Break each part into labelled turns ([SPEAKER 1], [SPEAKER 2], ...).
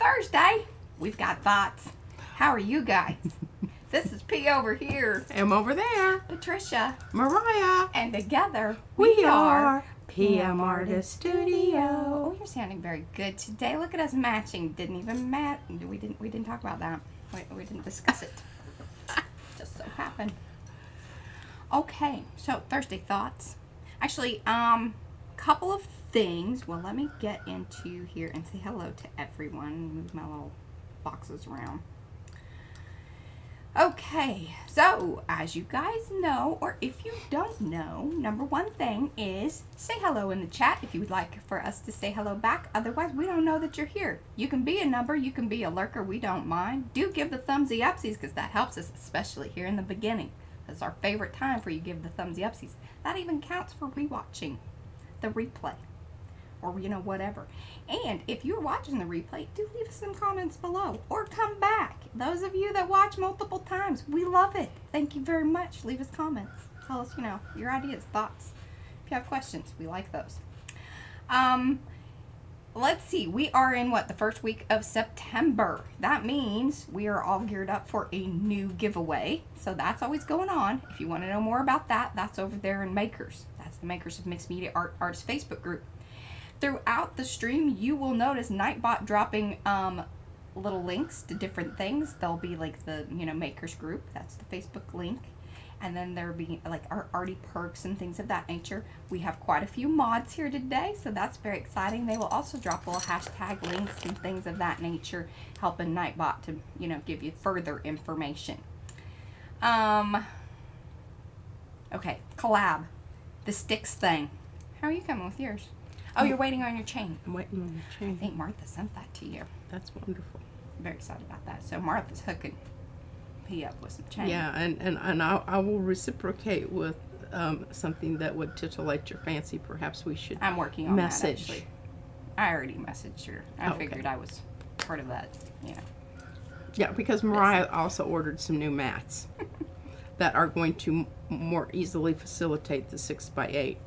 [SPEAKER 1] Thursday. We've got thoughts. How are you guys? This is P over here.
[SPEAKER 2] I'm over there.
[SPEAKER 1] Patricia.
[SPEAKER 2] Mariah.
[SPEAKER 1] And together
[SPEAKER 2] We are PM Artist Studio.
[SPEAKER 1] Oh, you're sounding very good today. Look at us matching. Didn't even match. We didn't talk about that. We didn't discuss it. Just so happened. Okay, so Thursday thoughts. Actually, couple of things. Well, let me get into here and say hello to everyone. Move my little boxes around. Okay, so as you guys know, or if you don't know, number one thing is say hello in the chat if you would like for us to say hello back. Otherwise, we don't know that you're here. You can be a number, you can be a lurker, we don't mind. Do give the thumbsy upsies because that helps us, especially here in the beginning. That's our favorite time for you to give the thumbsy upsies. That even counts for rewatching the replay or, you know, whatever. And if you're watching the replay, do leave us some comments below or come back. Those of you that watch multiple times, we love it. Thank you very much. Leave us comments. Tell us, you know, your ideas, thoughts. If you have questions, we like those. Let's see. We are in, what, the first week of September. That means we are all geared up for a new giveaway. So that's always going on. If you want to know more about that, that's over there in Makers. That's the Makers of Mixed Media Artists Facebook group. Throughout the stream, you will notice Nightbot dropping little links to different things. There'll be like the, you know, Makers group. That's the Facebook link. And then there'll be like our arty perks and things of that nature. We have quite a few mods here today, so that's very exciting. They will also drop little hashtag links and things of that nature, helping Nightbot to, you know, give you further information. Okay, collab. The sticks thing. How are you coming with yours? Oh, you're waiting on your chain.
[SPEAKER 2] I'm waiting on your chain.
[SPEAKER 1] I think Martha sent that to you.
[SPEAKER 2] That's wonderful.
[SPEAKER 1] I'm very excited about that. So Martha's hooking P up with some chain.
[SPEAKER 2] Yeah, and I will reciprocate with something that would titillate your fancy. Perhaps we should
[SPEAKER 1] I'm working on
[SPEAKER 2] message.
[SPEAKER 1] that, actually. I already messaged her. I
[SPEAKER 2] Okay.
[SPEAKER 1] figured I was part of that, you know.
[SPEAKER 2] Yeah, because Mariah also ordered some new mats that are going to more easily facilitate the 6x8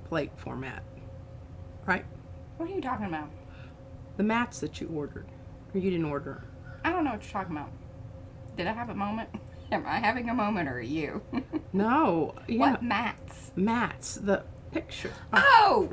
[SPEAKER 2] plate format. Right?
[SPEAKER 1] What are you talking about?
[SPEAKER 2] The mats that you ordered. Or you didn't order.
[SPEAKER 1] I don't know what you're talking about. Did I have a moment? Am I having a moment or are you?
[SPEAKER 2] No. Yeah.
[SPEAKER 1] What mats?
[SPEAKER 2] Mats. The picture.
[SPEAKER 1] Oh!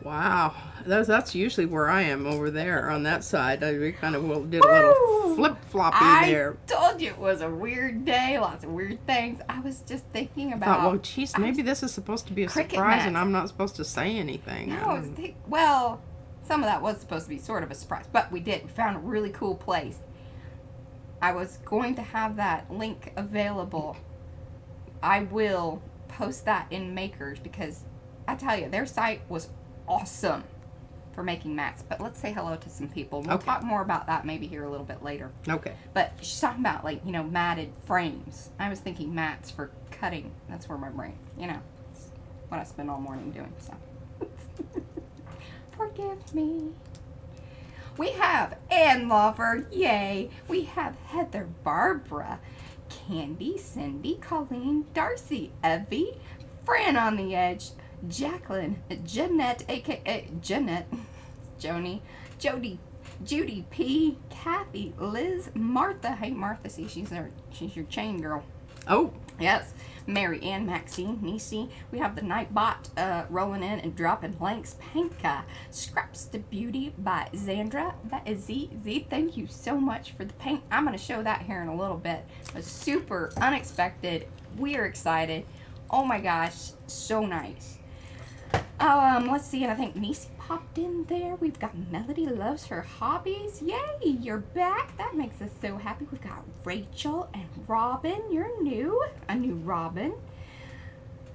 [SPEAKER 2] Wow. That's usually where I am over there on that side. We kind of did a little flip-floppy there.
[SPEAKER 1] I told you it was a weird day. Lots of weird things. I was just thinking
[SPEAKER 2] I
[SPEAKER 1] about...
[SPEAKER 2] thought, well, geez, maybe this is supposed to be a
[SPEAKER 1] cricket
[SPEAKER 2] surprise
[SPEAKER 1] mats.
[SPEAKER 2] and I'm not supposed to say anything.
[SPEAKER 1] No, well, some of that was supposed to be sort of a surprise, but we did. We found a really cool place. I was going to have that link available. I will post that in Makers because I tell you, their site was awesome for making mats. But let's say hello to some people. We'll talk more about that maybe here a little bit later.
[SPEAKER 2] Okay.
[SPEAKER 1] But she's talking about, like, you know, matted frames. I was thinking mats for cutting. That's where my brain, you know, it's what I spend all morning doing. So forgive me. We have Ann Lover, yay. We have Heather, Barbara, Candy, Cindy, Colleen, Darcy, Evie, Fran on the Edge, Jacqueline, Jeanette, aka Jeanette, Joni, Jody, Judy P, Kathy, Liz, Martha. Hey Martha, see she's your chain girl.
[SPEAKER 2] Oh.
[SPEAKER 1] Yes. Mary Ann, Maxine, Nisi. We have the Nightbot rolling in and dropping links. Panka. Scraps to Beauty by Zandra. That is Z. Z, thank you so much for the paint. I'm going to show that here in a little bit. It was super unexpected. We are excited. Oh my gosh. So nice. Let's see. I think Nisi popped in there. We've got Melody Loves Her Hobbies. Yay, you're back. That makes us so happy. We've got Rachel and Robin. You're new. A new Robin.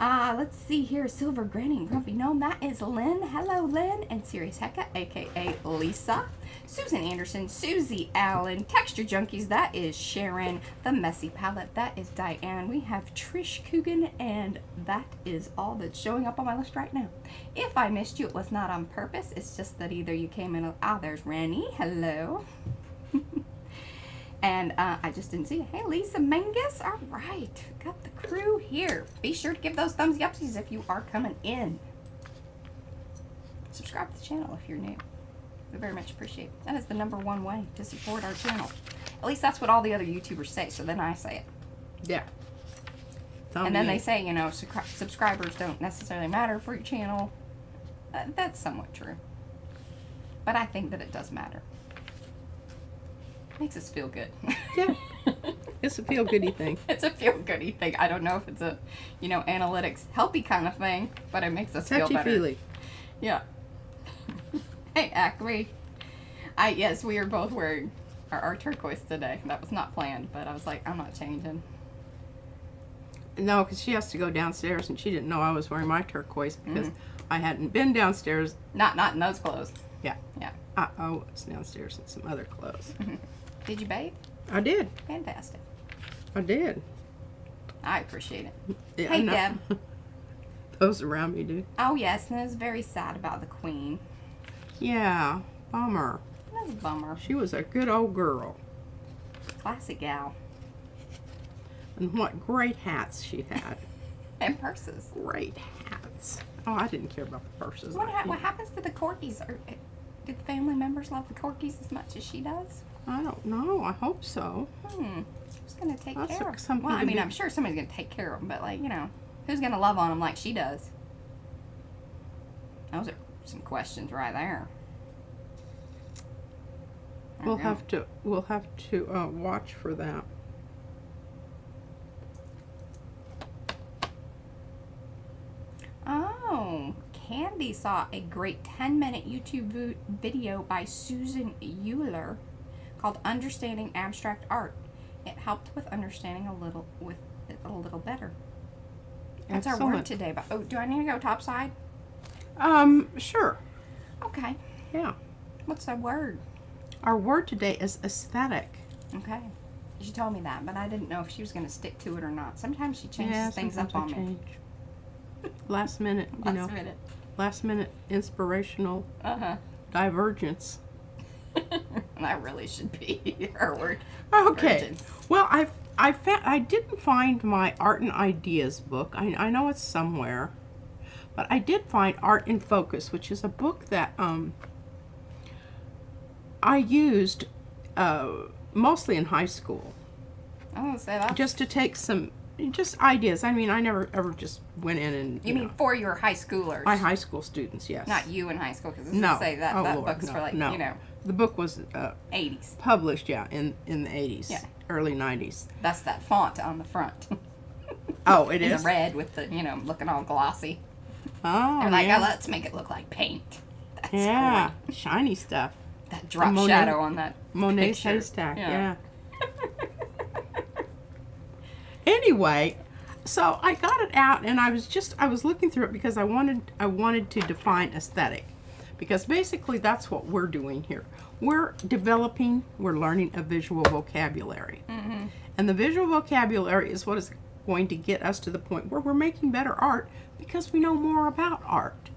[SPEAKER 1] Let's see here. Silver Granny and Grumpy Gnome. That is Lynn. Hello, Lynn. And Sirius Hecka, aka Lisa. Susan Anderson. Susie Allen. Texture Junkies. That is Sharon. The Messy Palette. That is Diane. We have Trish Coogan. And that is all that's showing up on my list right now. If I missed you, it was not on purpose. It's just that either you came in... there's Rennie. Hello. And I just didn't see it. Hey, Lisa Mangus. All right. Got the crew here. Be sure to give those thumbs upsies if you are coming in. Subscribe to the channel if you're new. We very much appreciate it. That is the #1 way to support our channel. At least that's what all the other YouTubers say, so then I say it.
[SPEAKER 2] Yeah.
[SPEAKER 1] And then they say, you know, subscribers don't necessarily matter for your channel. That's somewhat true. But I think that it does matter. Makes us feel good.
[SPEAKER 2] Yeah. It's a feel-goody thing.
[SPEAKER 1] It's a feel-goody thing. I don't know if it's a, you know, analytics healthy kind of thing, but it makes us feel better.
[SPEAKER 2] Touchy-feely.
[SPEAKER 1] Yeah. Hey, Acme. Yes, we are both wearing our turquoise today. That was not planned, but I was like, I'm not changing.
[SPEAKER 2] No, because she has to go downstairs, and she didn't know I was wearing my turquoise because I hadn't been downstairs.
[SPEAKER 1] Not in those clothes.
[SPEAKER 2] Yeah.
[SPEAKER 1] Yeah.
[SPEAKER 2] I was downstairs in some other clothes.
[SPEAKER 1] Did you bathe?
[SPEAKER 2] I did.
[SPEAKER 1] Fantastic.
[SPEAKER 2] I did.
[SPEAKER 1] I appreciate it.
[SPEAKER 2] Yeah,
[SPEAKER 1] Hey, Deb.
[SPEAKER 2] Those around me do.
[SPEAKER 1] Oh, yes, and I was very sad about the Queen.
[SPEAKER 2] Yeah. Bummer.
[SPEAKER 1] That's a bummer.
[SPEAKER 2] She was a good old girl.
[SPEAKER 1] Classic gal.
[SPEAKER 2] And what great hats she had.
[SPEAKER 1] And purses.
[SPEAKER 2] Great hats. Oh, I didn't care about the purses.
[SPEAKER 1] What happens to the corgis? Did the family members love the corgis as much as she does?
[SPEAKER 2] I don't know. I hope so.
[SPEAKER 1] Who's going to take
[SPEAKER 2] That's
[SPEAKER 1] care of them?
[SPEAKER 2] something
[SPEAKER 1] Well, I
[SPEAKER 2] to
[SPEAKER 1] mean,
[SPEAKER 2] be-
[SPEAKER 1] I'm sure somebody's going to take care of them, but, like, you know, who's going to love on them like she does? Those are some questions right there.
[SPEAKER 2] We'll have to watch for that.
[SPEAKER 1] Oh, Candy saw a great 10-minute YouTube video by Susan Euler called Understanding Abstract Art. It helped with understanding a little better. That's our word
[SPEAKER 2] Excellent.
[SPEAKER 1] today. But oh, do I need to go topside?
[SPEAKER 2] Sure.
[SPEAKER 1] Okay.
[SPEAKER 2] Yeah.
[SPEAKER 1] What's our word?
[SPEAKER 2] Our word today is aesthetic.
[SPEAKER 1] Okay. She told me that, but I didn't know if she was going to stick to it or not. Sometimes she changes
[SPEAKER 2] Yeah,
[SPEAKER 1] things up
[SPEAKER 2] sometimes
[SPEAKER 1] on
[SPEAKER 2] I
[SPEAKER 1] me.
[SPEAKER 2] change. Last minute, you know. Last minute inspirational divergence.
[SPEAKER 1] That really should be our word.
[SPEAKER 2] Okay.
[SPEAKER 1] Divergence.
[SPEAKER 2] Well, I didn't find my Art and Ideas book. I know it's somewhere, but I did find Art in Focus, which is a book that I used mostly in high school.
[SPEAKER 1] Oh, so that's...
[SPEAKER 2] Just to take some ideas. I mean, I never ever just went in and
[SPEAKER 1] You mean for your high schoolers?
[SPEAKER 2] my high school students, yes.
[SPEAKER 1] Not you in high school, because
[SPEAKER 2] No.
[SPEAKER 1] say that,
[SPEAKER 2] Oh,
[SPEAKER 1] that
[SPEAKER 2] Lord,
[SPEAKER 1] book's
[SPEAKER 2] no,
[SPEAKER 1] for like,
[SPEAKER 2] no.
[SPEAKER 1] you know,
[SPEAKER 2] The book was
[SPEAKER 1] 80s.
[SPEAKER 2] published, yeah, in the 80s,
[SPEAKER 1] Yeah.
[SPEAKER 2] early 90s.
[SPEAKER 1] That's that font on the front.
[SPEAKER 2] Oh, it
[SPEAKER 1] In
[SPEAKER 2] is?
[SPEAKER 1] the red with the, you know, looking all glossy.
[SPEAKER 2] Oh,
[SPEAKER 1] They're like,
[SPEAKER 2] yeah.
[SPEAKER 1] oh, let's make it look like paint. That's
[SPEAKER 2] Yeah,
[SPEAKER 1] great.
[SPEAKER 2] shiny stuff.
[SPEAKER 1] That drop
[SPEAKER 2] Monet-
[SPEAKER 1] shadow on that
[SPEAKER 2] Monet's
[SPEAKER 1] picture.
[SPEAKER 2] haystack, yeah. Anyway, so I got it out and I was looking through it because I wanted to define aesthetic. Because basically that's what we're doing here. We're learning a visual vocabulary. And the visual vocabulary is what is going to get us to the point where we're making better art because we know more about art.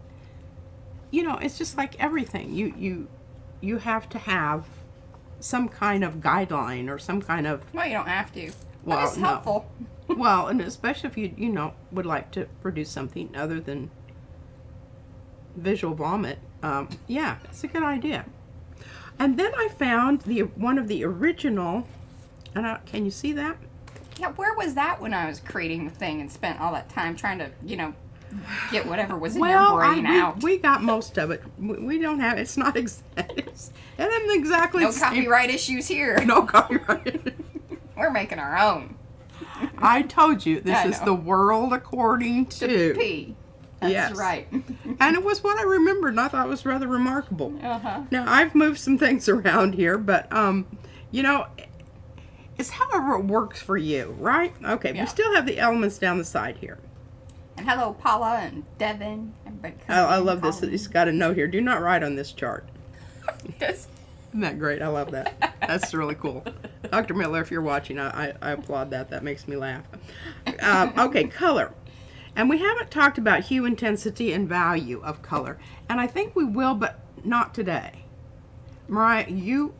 [SPEAKER 2] You know, it's just like everything. You have to have some kind of guideline or some kind of...
[SPEAKER 1] Well, you don't have to.
[SPEAKER 2] Well,
[SPEAKER 1] But it's
[SPEAKER 2] no.
[SPEAKER 1] helpful.
[SPEAKER 2] Well, and especially if you know, would like to produce something other than visual vomit. Yeah, it's a good idea. And then I found one of the original, and can you see that?
[SPEAKER 1] Yeah, where was that when I was creating the thing and spent all that time trying to, you know, get whatever was in your brain out?
[SPEAKER 2] We got most of it. We don't have, it's not exact. It isn't exactly
[SPEAKER 1] No
[SPEAKER 2] the same.
[SPEAKER 1] copyright issues here.
[SPEAKER 2] No copyright.
[SPEAKER 1] We're making our own.
[SPEAKER 2] I told you, this
[SPEAKER 1] I
[SPEAKER 2] is
[SPEAKER 1] know.
[SPEAKER 2] the world according to.
[SPEAKER 1] P. That's
[SPEAKER 2] Yes.
[SPEAKER 1] right.
[SPEAKER 2] And it was what I remembered, and I thought it was rather remarkable.
[SPEAKER 1] Uh-huh.
[SPEAKER 2] Now, I've moved some things around here, but, you know, it's however it works for you, right? Okay,
[SPEAKER 1] Yeah.
[SPEAKER 2] we still have the elements down the side here.
[SPEAKER 1] And hello, Paula and Devin. Everybody
[SPEAKER 2] I love this. It's got a note here. Do not write on this chart.
[SPEAKER 1] Yes.
[SPEAKER 2] Isn't that great? I love that. That's really cool. Dr. Miller, if you're watching, I applaud that. That makes me laugh. Okay, color. And we haven't talked about hue, intensity, and value of color. And I think we will, but not today. Mariah, you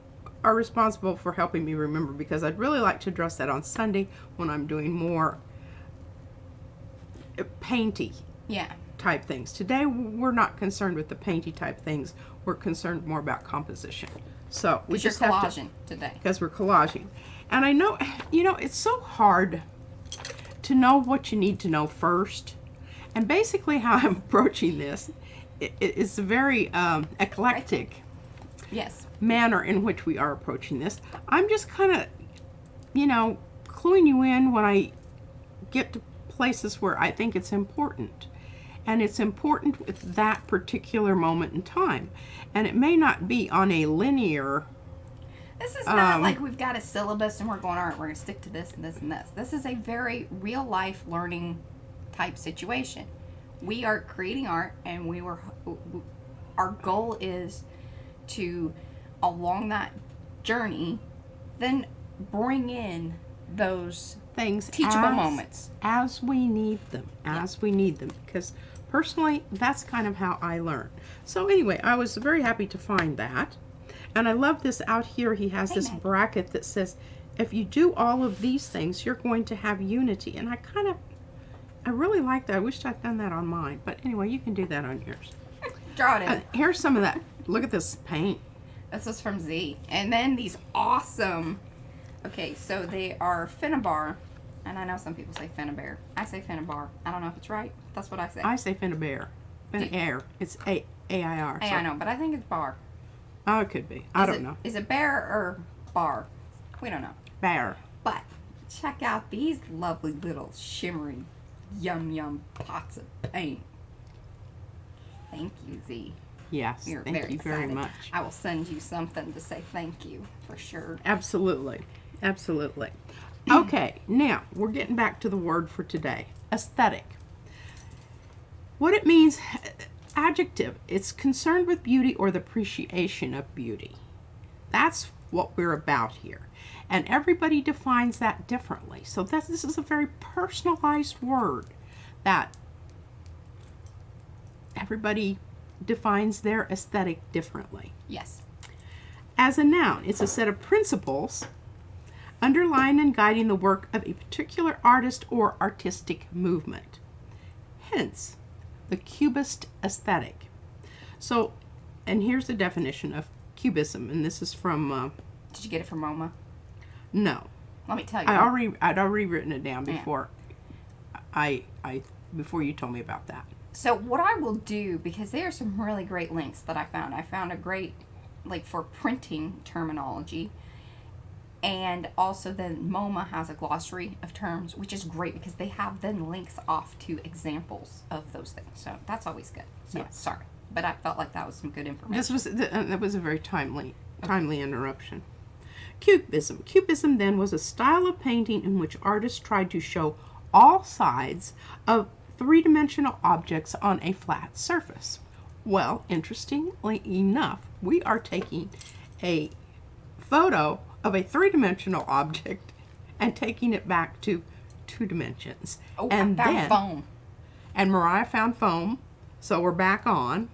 [SPEAKER 2] are responsible for helping me remember because I'd really like to address that on Sunday when I'm doing more painty.
[SPEAKER 1] Yeah.
[SPEAKER 2] type things. Today we're not concerned with the painty type things. We're concerned more about composition. So we just
[SPEAKER 1] you're
[SPEAKER 2] have
[SPEAKER 1] collaging today.
[SPEAKER 2] because we're collaging. And I know, you know, it's so hard to know what you need to know first. And basically how I'm approaching this is a very eclectic
[SPEAKER 1] Yes.
[SPEAKER 2] manner in which we are approaching this. I'm just kind of, you know, cluing you in when I get to places where I think it's important. And it's important with that particular moment in time. And it may not be on a linear.
[SPEAKER 1] This is not like we've got a syllabus and we're going, all right, we're going to stick to this and this and this. This is a very real life learning type situation. We are creating art, and our goal is to, along that journey, then bring in those
[SPEAKER 2] Things
[SPEAKER 1] teachable moments
[SPEAKER 2] as we need them, we need them, because personally that's kind of how I learn. So anyway, I was very happy to find that, and I love this out here. He has this bracket that says if you do all of these things you're going to have unity, and I really like that. I wish I'd done that on mine, but anyway, you can do that on yours.
[SPEAKER 1] Draw it in.
[SPEAKER 2] Here's some of that. Look at this paint.
[SPEAKER 1] This is from Z. And then these awesome, okay, so they are Finnabar. And I know some people say Finnabar. I say Finnabar. I don't know if it's right. That's what I say.
[SPEAKER 2] I say Finnabar. Finnair. It's A-I-R.
[SPEAKER 1] Hey, I know, but I think it's bar.
[SPEAKER 2] Oh, it could be. I don't know.
[SPEAKER 1] Is it bear or bar? We don't know.
[SPEAKER 2] Bear.
[SPEAKER 1] But check out these lovely little shimmering yum pots of paint. Thank you, Z.
[SPEAKER 2] Yes,
[SPEAKER 1] We're
[SPEAKER 2] thank you very
[SPEAKER 1] excited.
[SPEAKER 2] much.
[SPEAKER 1] I will send you something to say thank you for sure.
[SPEAKER 2] Absolutely. Absolutely. Okay, now we're getting back to the word for today. Aesthetic. What it means, adjective, it's concerned with beauty or the appreciation of beauty. That's what we're about here. And everybody defines that differently. So this is a very personalized word that everybody defines their aesthetic differently.
[SPEAKER 1] Yes.
[SPEAKER 2] As a noun, it's a set of principles underlying and guiding the work of a particular artist or artistic movement. Hence, the Cubist aesthetic. So, and here's the definition of Cubism, and this is from...
[SPEAKER 1] Did you get it from Moma?
[SPEAKER 2] No.
[SPEAKER 1] Let me tell you.
[SPEAKER 2] I'd already written it down before before you told me about that.
[SPEAKER 1] So what I will do, because there are some really great links that I found. I found a great, like, for printing terminology. And also then Moma has a glossary of terms, which is great because they have then links off to examples of those things. So that's always good. So
[SPEAKER 2] Yes.
[SPEAKER 1] sorry, but I felt like that was some good information.
[SPEAKER 2] This was that was a very timely interruption. Cubism. Cubism then was a style of painting in which artists tried to show all sides of three-dimensional objects on a flat surface. Well, interestingly enough, we are taking a photo of a three-dimensional object and taking it back to 2 dimensions.
[SPEAKER 1] Oh,
[SPEAKER 2] and
[SPEAKER 1] I found
[SPEAKER 2] then,
[SPEAKER 1] foam.
[SPEAKER 2] And Mariah found foam, so we're back on.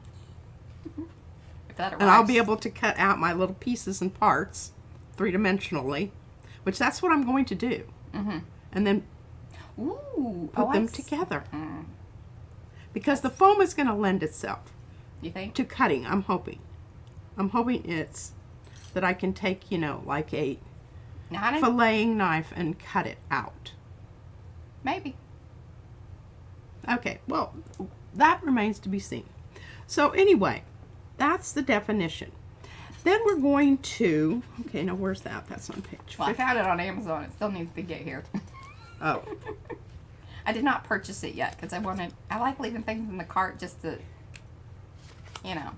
[SPEAKER 1] If that
[SPEAKER 2] And I'll be able to cut out my little pieces and parts three-dimensionally, which that's what I'm going to do.
[SPEAKER 1] Mm-hmm.
[SPEAKER 2] And then
[SPEAKER 1] Ooh,
[SPEAKER 2] put them together. Because the foam is going to lend itself
[SPEAKER 1] You think?
[SPEAKER 2] to cutting, I'm hoping. I'm hoping it's that I can take, you know, like a filleting knife and cut it out.
[SPEAKER 1] Maybe.
[SPEAKER 2] Okay, well, that remains to be seen. So anyway, that's the definition. Then we're going to, okay, now where's that? That's on page 5.
[SPEAKER 1] Well, I found it on Amazon. It still needs to get here.
[SPEAKER 2] Oh.
[SPEAKER 1] I did not purchase it yet because I like leaving things in the cart just to, you know.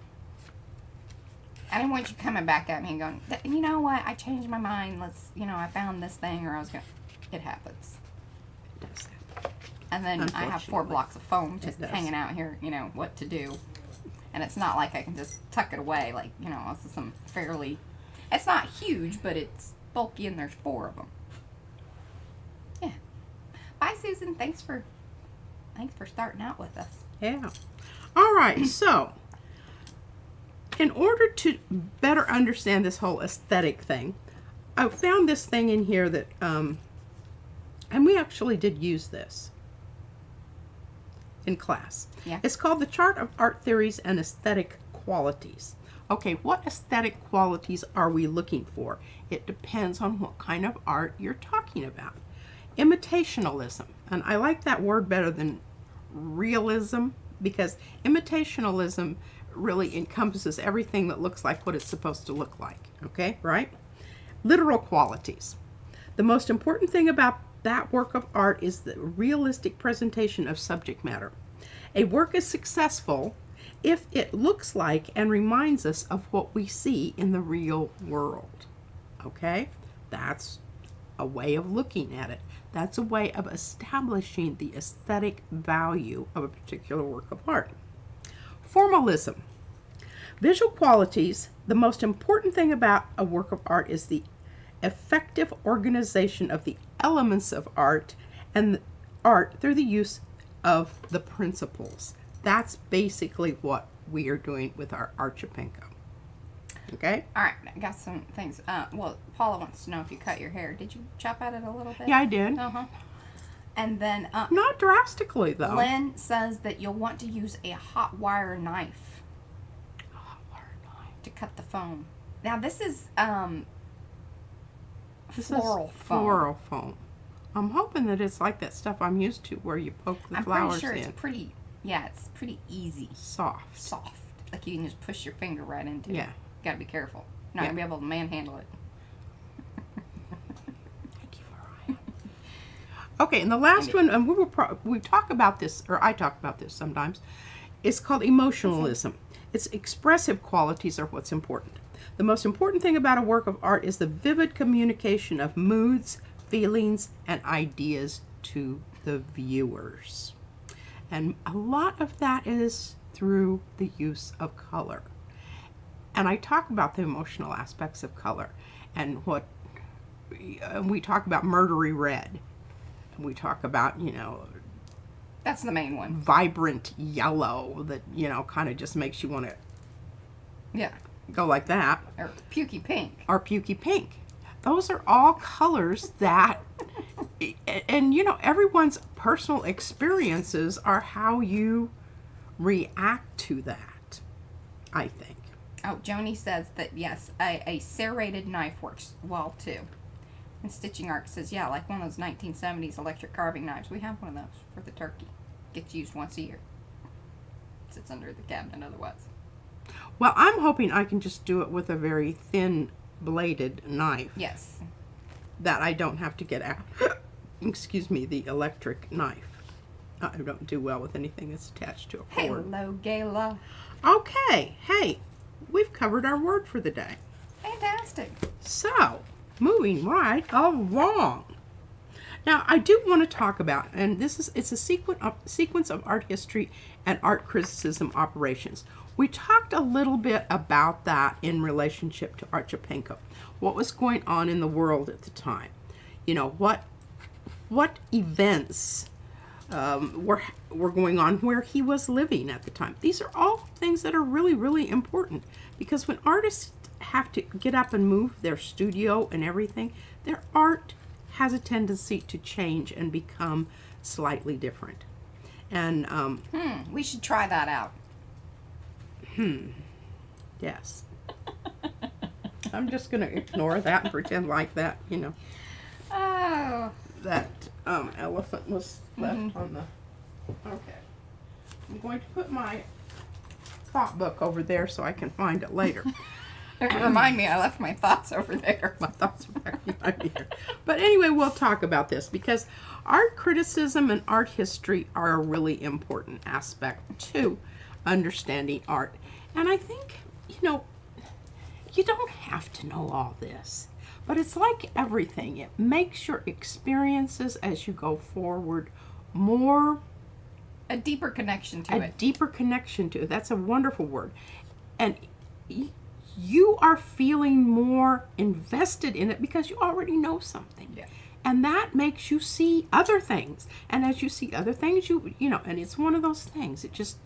[SPEAKER 1] I didn't want you coming back at me and going, you know what, I changed my mind. I found this thing, or I was going to, it happens.
[SPEAKER 2] It does that.
[SPEAKER 1] And then I have 4
[SPEAKER 2] Unfortunately.
[SPEAKER 1] blocks of foam just
[SPEAKER 2] It does.
[SPEAKER 1] hanging out here, you know, what to do. And it's not like I can just tuck it away, like, you know, this is some fairly, it's not huge, but it's bulky and there's 4 of them. Yeah. Bye, Susan. Thanks for starting out with us.
[SPEAKER 2] Yeah. All right, so in order to better understand this whole aesthetic thing, I found this thing in here that, and we actually did use this. in class.
[SPEAKER 1] Yeah.
[SPEAKER 2] It's called the Chart of Art Theories and Aesthetic Qualities. Okay, what aesthetic qualities are we looking for? It depends on what kind of art you're talking about. Imitationalism, and I like that word better than realism, because imitationalism really encompasses everything that looks like what it's supposed to look like. Okay, right? Literal qualities. The most important thing about that work of art is the realistic presentation of subject matter. A work is successful if it looks like and reminds us of what we see in the real world. Okay? That's a way of looking at it. That's a way of establishing the aesthetic value of a particular work of art. Formalism. Visual qualities. The most important thing about a work of art is the effective organization of the elements of art and art through the use of the principles. That's basically what we are doing with our Archipenko. Okay?
[SPEAKER 1] All right, I got some things. Well, Paula wants to know if you cut your hair. Did you chop at it a little bit?
[SPEAKER 2] Yeah, I did.
[SPEAKER 1] Uh-huh. And then
[SPEAKER 2] Not drastically, though.
[SPEAKER 1] Lynn says that you'll want to use a hot wire knife to cut the foam. Now, this is floral foam.
[SPEAKER 2] Floral foam. I'm hoping that it's like that stuff I'm used to, where you poke the flowers
[SPEAKER 1] pretty sure
[SPEAKER 2] in.
[SPEAKER 1] it's pretty, yeah, it's pretty easy.
[SPEAKER 2] Soft.
[SPEAKER 1] Soft. Like you can just push your finger right into it.
[SPEAKER 2] Yeah.
[SPEAKER 1] Gotta be careful. Not
[SPEAKER 2] Yeah.
[SPEAKER 1] gonna be able to manhandle it.
[SPEAKER 2] Thank you, Mariah. Okay, and the last one, and we talk about this, or I talk about this sometimes. It's called emotionalism. Its expressive qualities are what's important. The most important thing about a work of art is the vivid communication of moods, feelings, and ideas to the viewers. And a lot of that is through the use of color. And I talk about the emotional aspects of color, and we talk about murdery red. We talk about,
[SPEAKER 1] That's the main one.
[SPEAKER 2] vibrant yellow that, kind of just makes you want to
[SPEAKER 1] Yeah.
[SPEAKER 2] go like that.
[SPEAKER 1] Or pukey pink.
[SPEAKER 2] Or pukey pink. Those are all colors that, and everyone's personal experiences are how you react to that, I think.
[SPEAKER 1] Oh, Joni says that, yes, a serrated knife works well, too. And Stitching Art says, yeah, like one of those 1970s electric carving knives. We have one of those for the turkey. Gets used once a year. Sits under the cabinet otherwise.
[SPEAKER 2] Well, I'm hoping I can just do it with a very thin bladed knife.
[SPEAKER 1] Yes.
[SPEAKER 2] That I don't have to get out, excuse me, the electric knife. I don't do well with anything that's attached to a cord.
[SPEAKER 1] Hello, Gayla.
[SPEAKER 2] Okay, hey, we've covered our word for the day.
[SPEAKER 1] Fantastic.
[SPEAKER 2] So, moving right along. Now, I do want to talk about, and it's a sequence of art history and art criticism operations. We talked a little bit about that in relationship to Archipenko. What was going on in the world at the time? What events were going on where he was living at the time. These are all things that are really, really important, because when artists have to get up and move their studio and everything, their art has a tendency to change and become slightly different. And
[SPEAKER 1] We should try that out.
[SPEAKER 2] yes. I'm just going to ignore that and pretend like that,
[SPEAKER 1] Oh.
[SPEAKER 2] that elephant was left on the... Okay. I'm going to put my thought book over there so I can find it later.
[SPEAKER 1] Remind me, I left my thoughts over there.
[SPEAKER 2] My thoughts are back behind here. But anyway, we'll talk about this, because art criticism and art history are a really important aspect to understanding art. And I think, you don't have to know all this. But it's like everything. It makes your experiences as you go forward more...
[SPEAKER 1] A deeper connection to
[SPEAKER 2] a
[SPEAKER 1] it.
[SPEAKER 2] deeper connection to it. That's a wonderful word. And you are feeling more invested in it because you already know something.
[SPEAKER 1] Yeah.
[SPEAKER 2] And that makes you see other things. And as you see other things, and it's one of those things. It just...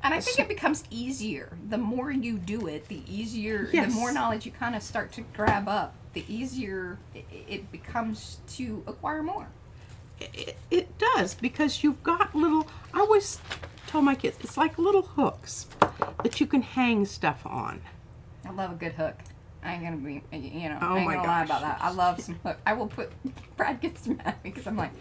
[SPEAKER 1] And I think it becomes easier. The more you do it, the easier,
[SPEAKER 2] Yes.
[SPEAKER 1] the more knowledge you kind of start to grab up, the easier it becomes to acquire more.
[SPEAKER 2] It does, because you've got little... I always told my kids, it's like little hooks that you can hang stuff on.
[SPEAKER 1] I love a good hook. I ain't gonna be, you know,
[SPEAKER 2] Oh
[SPEAKER 1] I ain't
[SPEAKER 2] my
[SPEAKER 1] gonna lie
[SPEAKER 2] gosh.
[SPEAKER 1] about that. I love some hook. I will put, Brad gets mad at me because I'm like,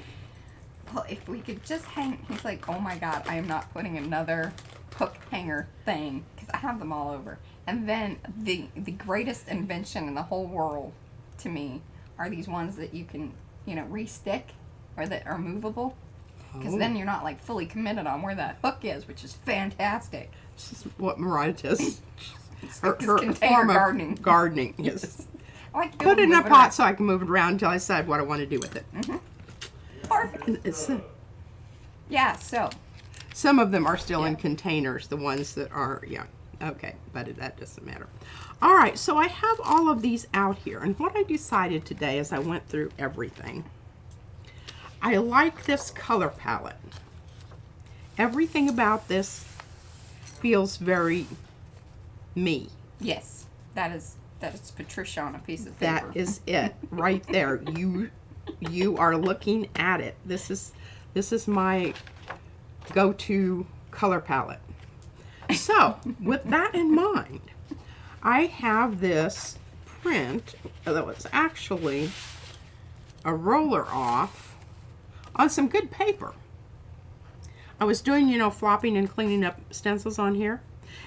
[SPEAKER 1] well, if we could just hang, he's like, oh my God, I am not putting another hook hanger thing because I have them all over. And then the greatest invention in the whole world to me are these ones that you can, you know, re-stick or that are movable. Because then you're not like fully committed on where that hook is, which is fantastic.
[SPEAKER 2] This is what Mariah does.
[SPEAKER 1] It's
[SPEAKER 2] Her,
[SPEAKER 1] like this
[SPEAKER 2] her
[SPEAKER 1] container
[SPEAKER 2] form
[SPEAKER 1] gardening.
[SPEAKER 2] of gardening is
[SPEAKER 1] I like to be
[SPEAKER 2] put
[SPEAKER 1] able
[SPEAKER 2] it
[SPEAKER 1] to
[SPEAKER 2] in a
[SPEAKER 1] move
[SPEAKER 2] pot
[SPEAKER 1] around.
[SPEAKER 2] so I can move it around until I decide what I want to do with it.
[SPEAKER 1] Perfect.
[SPEAKER 2] It's,
[SPEAKER 1] Yeah, so
[SPEAKER 2] some of them are still in
[SPEAKER 1] Yeah.
[SPEAKER 2] containers, the ones that are, yeah, okay, but that doesn't matter. All right, so I have all of these out here, and what I decided today as I went through everything, I like this color palette. Everything about this feels very me.
[SPEAKER 1] yes, that is Patricia on a piece of
[SPEAKER 2] That
[SPEAKER 1] paper.
[SPEAKER 2] is it right there. You are looking at it. This is my go-to color palette. So with that in mind, I have this print that was actually a roller off on some good paper. I was doing, you know, flopping and cleaning up stencils on here,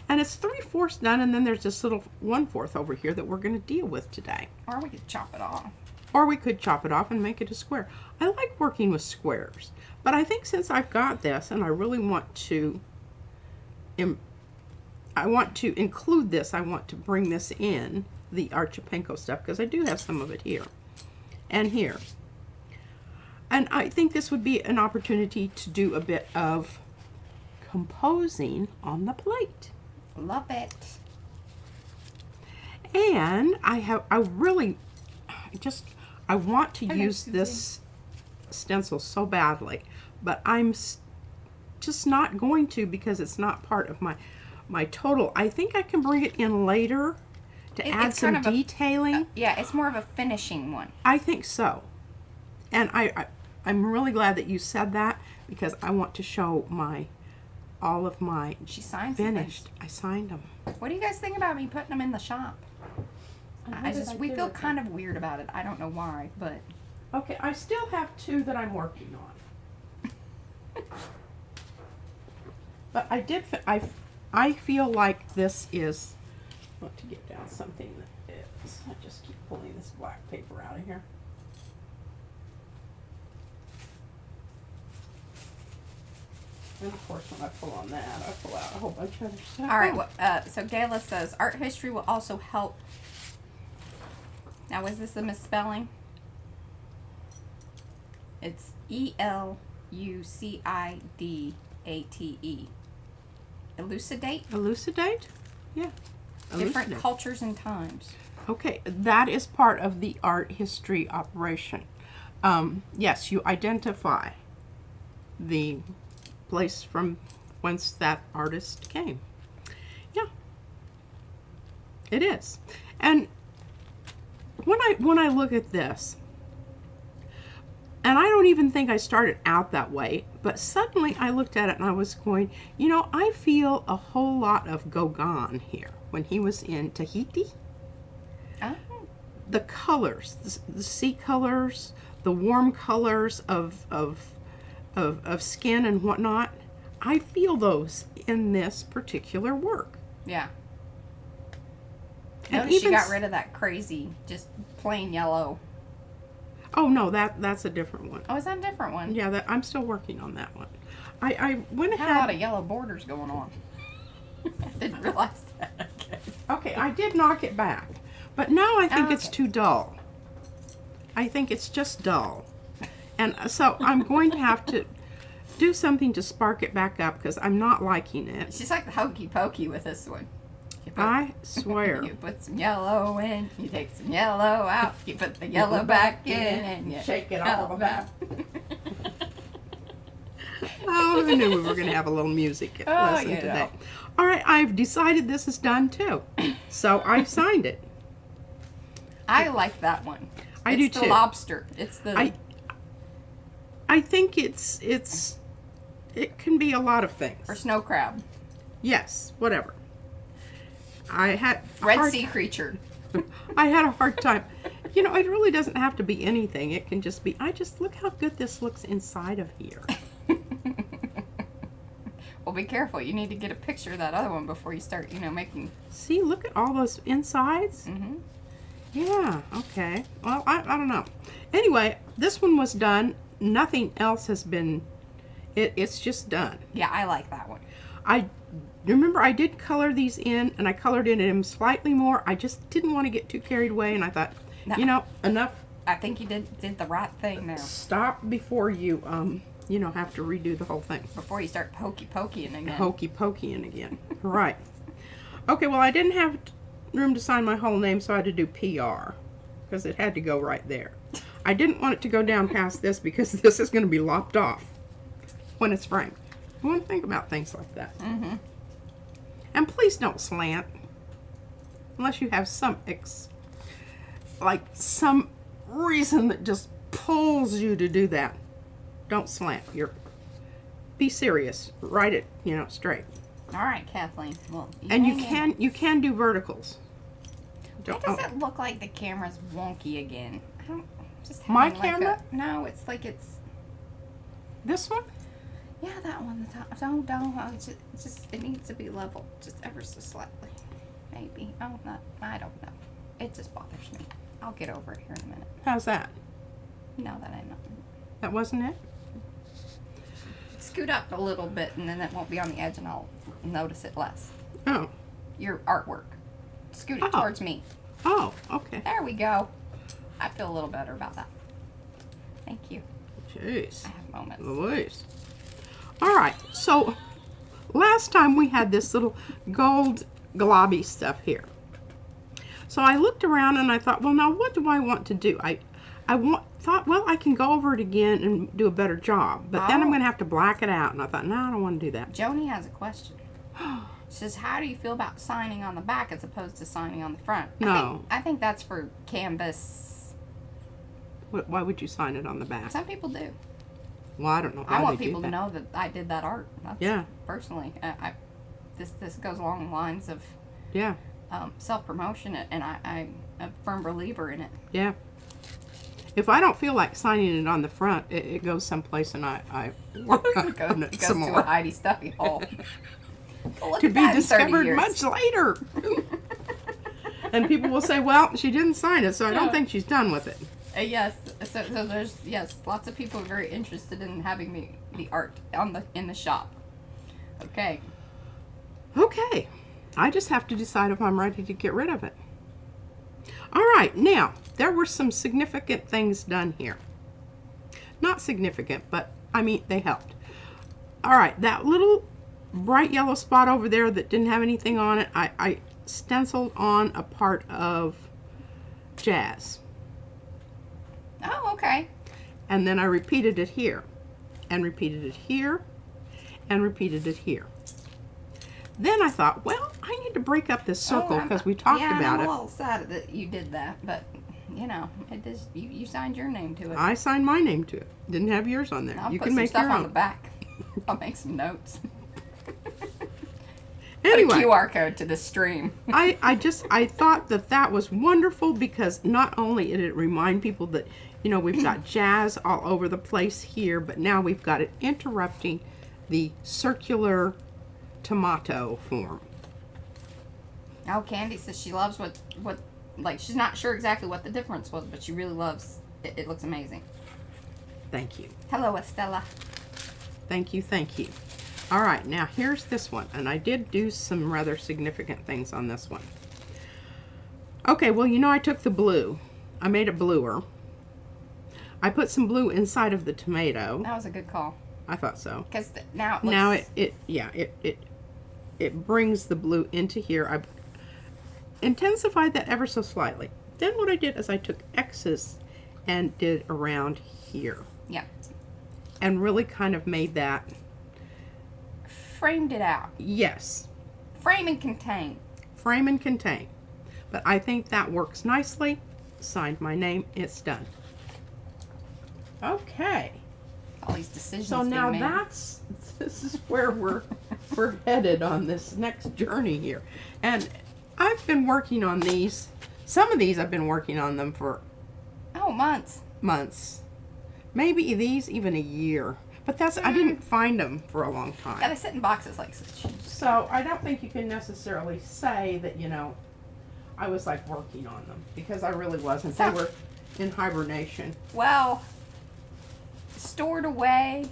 [SPEAKER 2] and it's 3/4 done, and then there's this little 1/4 over here that we're going to deal with today.
[SPEAKER 1] Or we could chop it off.
[SPEAKER 2] Or we could chop it off and make it a square. I like working with squares, but I think since I've got this and I really want to include this, I want to bring this in, the Archipenko stuff, because I do have some of it here and here. And I think this would be an opportunity to do a bit of composing on the plate.
[SPEAKER 1] Love it.
[SPEAKER 2] And I want to
[SPEAKER 1] Hello,
[SPEAKER 2] use
[SPEAKER 1] Susie.
[SPEAKER 2] this stencil so badly, but I'm just not going to because it's not part of my total. I think I can bring it in later to add
[SPEAKER 1] It's
[SPEAKER 2] some
[SPEAKER 1] kind of a-
[SPEAKER 2] detailing.
[SPEAKER 1] Yeah, it's more of a finishing one.
[SPEAKER 2] I think so. And I'm really glad that you said that because I want to show all of my
[SPEAKER 1] She signed some
[SPEAKER 2] finished. I signed them.
[SPEAKER 1] things. What do you guys think about me putting them in the shop? We feel kind of weird about it. I don't know why, but
[SPEAKER 2] Okay, I still have 2 that I'm working on. But I feel like this is, I want to get down something that is, I just keep pulling this black paper out of here. And of course when I pull on that, I pull out a whole bunch of other stuff.
[SPEAKER 1] all right. So Gayla says art history will also help. Now, is this a misspelling? It's Elucidate. Elucidate?
[SPEAKER 2] Elucidate? Yeah.
[SPEAKER 1] Different
[SPEAKER 2] Elucidate.
[SPEAKER 1] cultures and times.
[SPEAKER 2] Okay, that is part of the art history operation. Yes, you identify the place from whence that artist came. Yeah, it is. And when I look at this, and I don't even think I started out that way, but suddenly I looked at it and I was going, you know, I feel a whole lot of Gauguin here when he was in Tahiti.
[SPEAKER 1] Oh.
[SPEAKER 2] The colors, the sea colors, the warm colors of skin and whatnot, I feel those in this particular work.
[SPEAKER 1] Yeah.
[SPEAKER 2] And
[SPEAKER 1] Notice she
[SPEAKER 2] even
[SPEAKER 1] got rid of that crazy, just plain yellow.
[SPEAKER 2] Oh no, that's a different one.
[SPEAKER 1] Oh, is that a different one?
[SPEAKER 2] Yeah, I'm still working on that one. I went
[SPEAKER 1] Had a lot of
[SPEAKER 2] ahead.
[SPEAKER 1] yellow borders going on. I didn't realize that.
[SPEAKER 2] Okay, I did knock it back, but now I think it's
[SPEAKER 1] Okay.
[SPEAKER 2] too dull. I think it's just dull, and so I'm going to have to do something to spark it back up because I'm not liking it.
[SPEAKER 1] She's like the hokey pokey with this one. You put-
[SPEAKER 2] I swear.
[SPEAKER 1] You put some yellow in, you take some yellow out, you put the yellow back in, and you
[SPEAKER 2] Shake it all
[SPEAKER 1] back.
[SPEAKER 2] Oh, I knew we were going to have a little music lesson
[SPEAKER 1] you
[SPEAKER 2] today.
[SPEAKER 1] know.
[SPEAKER 2] All right, I've decided this is done too, so I signed it.
[SPEAKER 1] I like that one.
[SPEAKER 2] I
[SPEAKER 1] It's
[SPEAKER 2] do
[SPEAKER 1] the
[SPEAKER 2] too.
[SPEAKER 1] lobster. It's the
[SPEAKER 2] I think it's it can be a lot of things.
[SPEAKER 1] Or snow crab.
[SPEAKER 2] Yes, whatever. I had a
[SPEAKER 1] Red
[SPEAKER 2] hard-
[SPEAKER 1] sea creature.
[SPEAKER 2] I had a hard time. You know, it really doesn't have to be anything. It can just be, look how good this looks inside of here.
[SPEAKER 1] Well, be careful. You need to get a picture of that other one before you start, making...
[SPEAKER 2] See, look at all those insides.
[SPEAKER 1] Mm-hmm.
[SPEAKER 2] Yeah, okay. Well, I don't know. Anyway, this one was done. Nothing else has been, it's just done.
[SPEAKER 1] Yeah, I like that one.
[SPEAKER 2] I remember I did color these in, and I colored in them slightly more. I just didn't want to get too carried away, and I thought,
[SPEAKER 1] No.
[SPEAKER 2] Enough.
[SPEAKER 1] I think you did the right thing there.
[SPEAKER 2] Stop before you, have to redo the whole thing.
[SPEAKER 1] Before you start pokey-pokeying again.
[SPEAKER 2] Hokey-pokeying again. Right. Okay, well, I didn't have room to sign my whole name, so I had to do PR, because it had to go right there. I didn't want it to go down past this, because this is going to be lopped off when it's framed. I want to think about things like that.
[SPEAKER 1] Mm-hmm.
[SPEAKER 2] And please don't slant, unless you have some reason that just pulls you to do that. Don't slant. Be serious. Write it, straight.
[SPEAKER 1] All right, Kathleen. Well,
[SPEAKER 2] And you can do verticals.
[SPEAKER 1] Why does it look like the camera's wonky again? I don't just
[SPEAKER 2] My
[SPEAKER 1] having like
[SPEAKER 2] camera?
[SPEAKER 1] No, it's like it's.
[SPEAKER 2] This one?
[SPEAKER 1] Yeah, that one. Don't. It needs to be level, just ever so slightly, maybe. I don't know. It just bothers me. I'll get over it here in a minute.
[SPEAKER 2] How's that?
[SPEAKER 1] No, that ain't nothing.
[SPEAKER 2] That wasn't it?
[SPEAKER 1] Scoot up a little bit, and then it won't be on the edge, and I'll notice it less.
[SPEAKER 2] Oh.
[SPEAKER 1] Your artwork. Scoot it
[SPEAKER 2] Oh.
[SPEAKER 1] towards me.
[SPEAKER 2] Oh, okay.
[SPEAKER 1] There we go. I feel a little better about that. Thank you.
[SPEAKER 2] Jeez.
[SPEAKER 1] I have moments.
[SPEAKER 2] Louise. All right. So last time we had this little gold globby stuff here. So I looked around and I thought, well, now what do I want to do? Thought, well, I can go over it again and do a better job. But then I'm going to have to black it out. And I thought, no, I don't want to do that.
[SPEAKER 1] Joni has a question. She says, how do you feel about signing on the back as opposed to signing on the front?
[SPEAKER 2] No.
[SPEAKER 1] I think that's for canvas.
[SPEAKER 2] Why would you sign it on the back?
[SPEAKER 1] Some people do.
[SPEAKER 2] Well, I don't know how
[SPEAKER 1] I want
[SPEAKER 2] they do
[SPEAKER 1] people to
[SPEAKER 2] that.
[SPEAKER 1] know that I did that art. That's
[SPEAKER 2] Yeah.
[SPEAKER 1] Personally, this goes along the lines of
[SPEAKER 2] Yeah.
[SPEAKER 1] self-promotion, and I'm a firm believer in it.
[SPEAKER 2] Yeah. If I don't feel like signing it on the front, it goes someplace and I work on it
[SPEAKER 1] Goes
[SPEAKER 2] some
[SPEAKER 1] to
[SPEAKER 2] more.
[SPEAKER 1] a Heidi stuffy hole. Well, look
[SPEAKER 2] To
[SPEAKER 1] at
[SPEAKER 2] be
[SPEAKER 1] that in 30
[SPEAKER 2] discovered
[SPEAKER 1] years.
[SPEAKER 2] much later. And people will say, well, she didn't sign it, so I don't think she's done with it.
[SPEAKER 1] Yes, so there's lots of people are very interested in having the art in the shop. Okay.
[SPEAKER 2] Okay. I just have to decide if I'm ready to get rid of it. All right, now, there were some significant things done here. Not significant, but, they helped. All right, that little bright yellow spot over there that didn't have anything on it, I stenciled on a part of Jazz.
[SPEAKER 1] Oh, okay.
[SPEAKER 2] And then I repeated it here, and repeated it here, and repeated it here. Then I thought, well, I need to break up this circle because we talked about
[SPEAKER 1] I'm
[SPEAKER 2] it.
[SPEAKER 1] a little sad that you did that, but it is you signed your name to it.
[SPEAKER 2] I signed my name to it. Didn't have yours on there.
[SPEAKER 1] I'll
[SPEAKER 2] You
[SPEAKER 1] put
[SPEAKER 2] can
[SPEAKER 1] some
[SPEAKER 2] make
[SPEAKER 1] stuff
[SPEAKER 2] your
[SPEAKER 1] on
[SPEAKER 2] own.
[SPEAKER 1] the back. I'll make some notes.
[SPEAKER 2] Anyway,
[SPEAKER 1] Put a QR code to the stream.
[SPEAKER 2] I thought that was wonderful because not only did it remind people that, we've got jazz all over the place here, but now we've got it interrupting the circular tomato form.
[SPEAKER 1] Oh, Candy says she loves what she's not sure exactly what the difference was, but she really loves it. It looks amazing.
[SPEAKER 2] Thank you.
[SPEAKER 1] Hello, Estella.
[SPEAKER 2] Thank you, thank you. All right, now here's this one, and I did do some rather significant things on this one. Okay, well, I took the blue. I made it bluer. I put some blue inside of the tomato.
[SPEAKER 1] That was a good call.
[SPEAKER 2] I thought so.
[SPEAKER 1] Because now it looks...
[SPEAKER 2] it brings the blue into here. I intensified that ever so slightly. Then what I did is I took X's and did around here.
[SPEAKER 1] Yeah.
[SPEAKER 2] And really kind of made that...
[SPEAKER 1] Framed it out.
[SPEAKER 2] Yes.
[SPEAKER 1] Frame and contain.
[SPEAKER 2] Frame and contain. But I think that works nicely. Signed my name. It's done. Okay.
[SPEAKER 1] All these decisions
[SPEAKER 2] So
[SPEAKER 1] being
[SPEAKER 2] now
[SPEAKER 1] made.
[SPEAKER 2] this is where we're headed on this next journey here. And I've been working on these. Some of these I've been working on them for months. Maybe these even a year. But I didn't find them for a long
[SPEAKER 1] Yeah,
[SPEAKER 2] time.
[SPEAKER 1] they sit in boxes like such.
[SPEAKER 2] So I don't think you can necessarily say that, I was like working on them, because I really wasn't. They were in hibernation.
[SPEAKER 1] Well, stored away.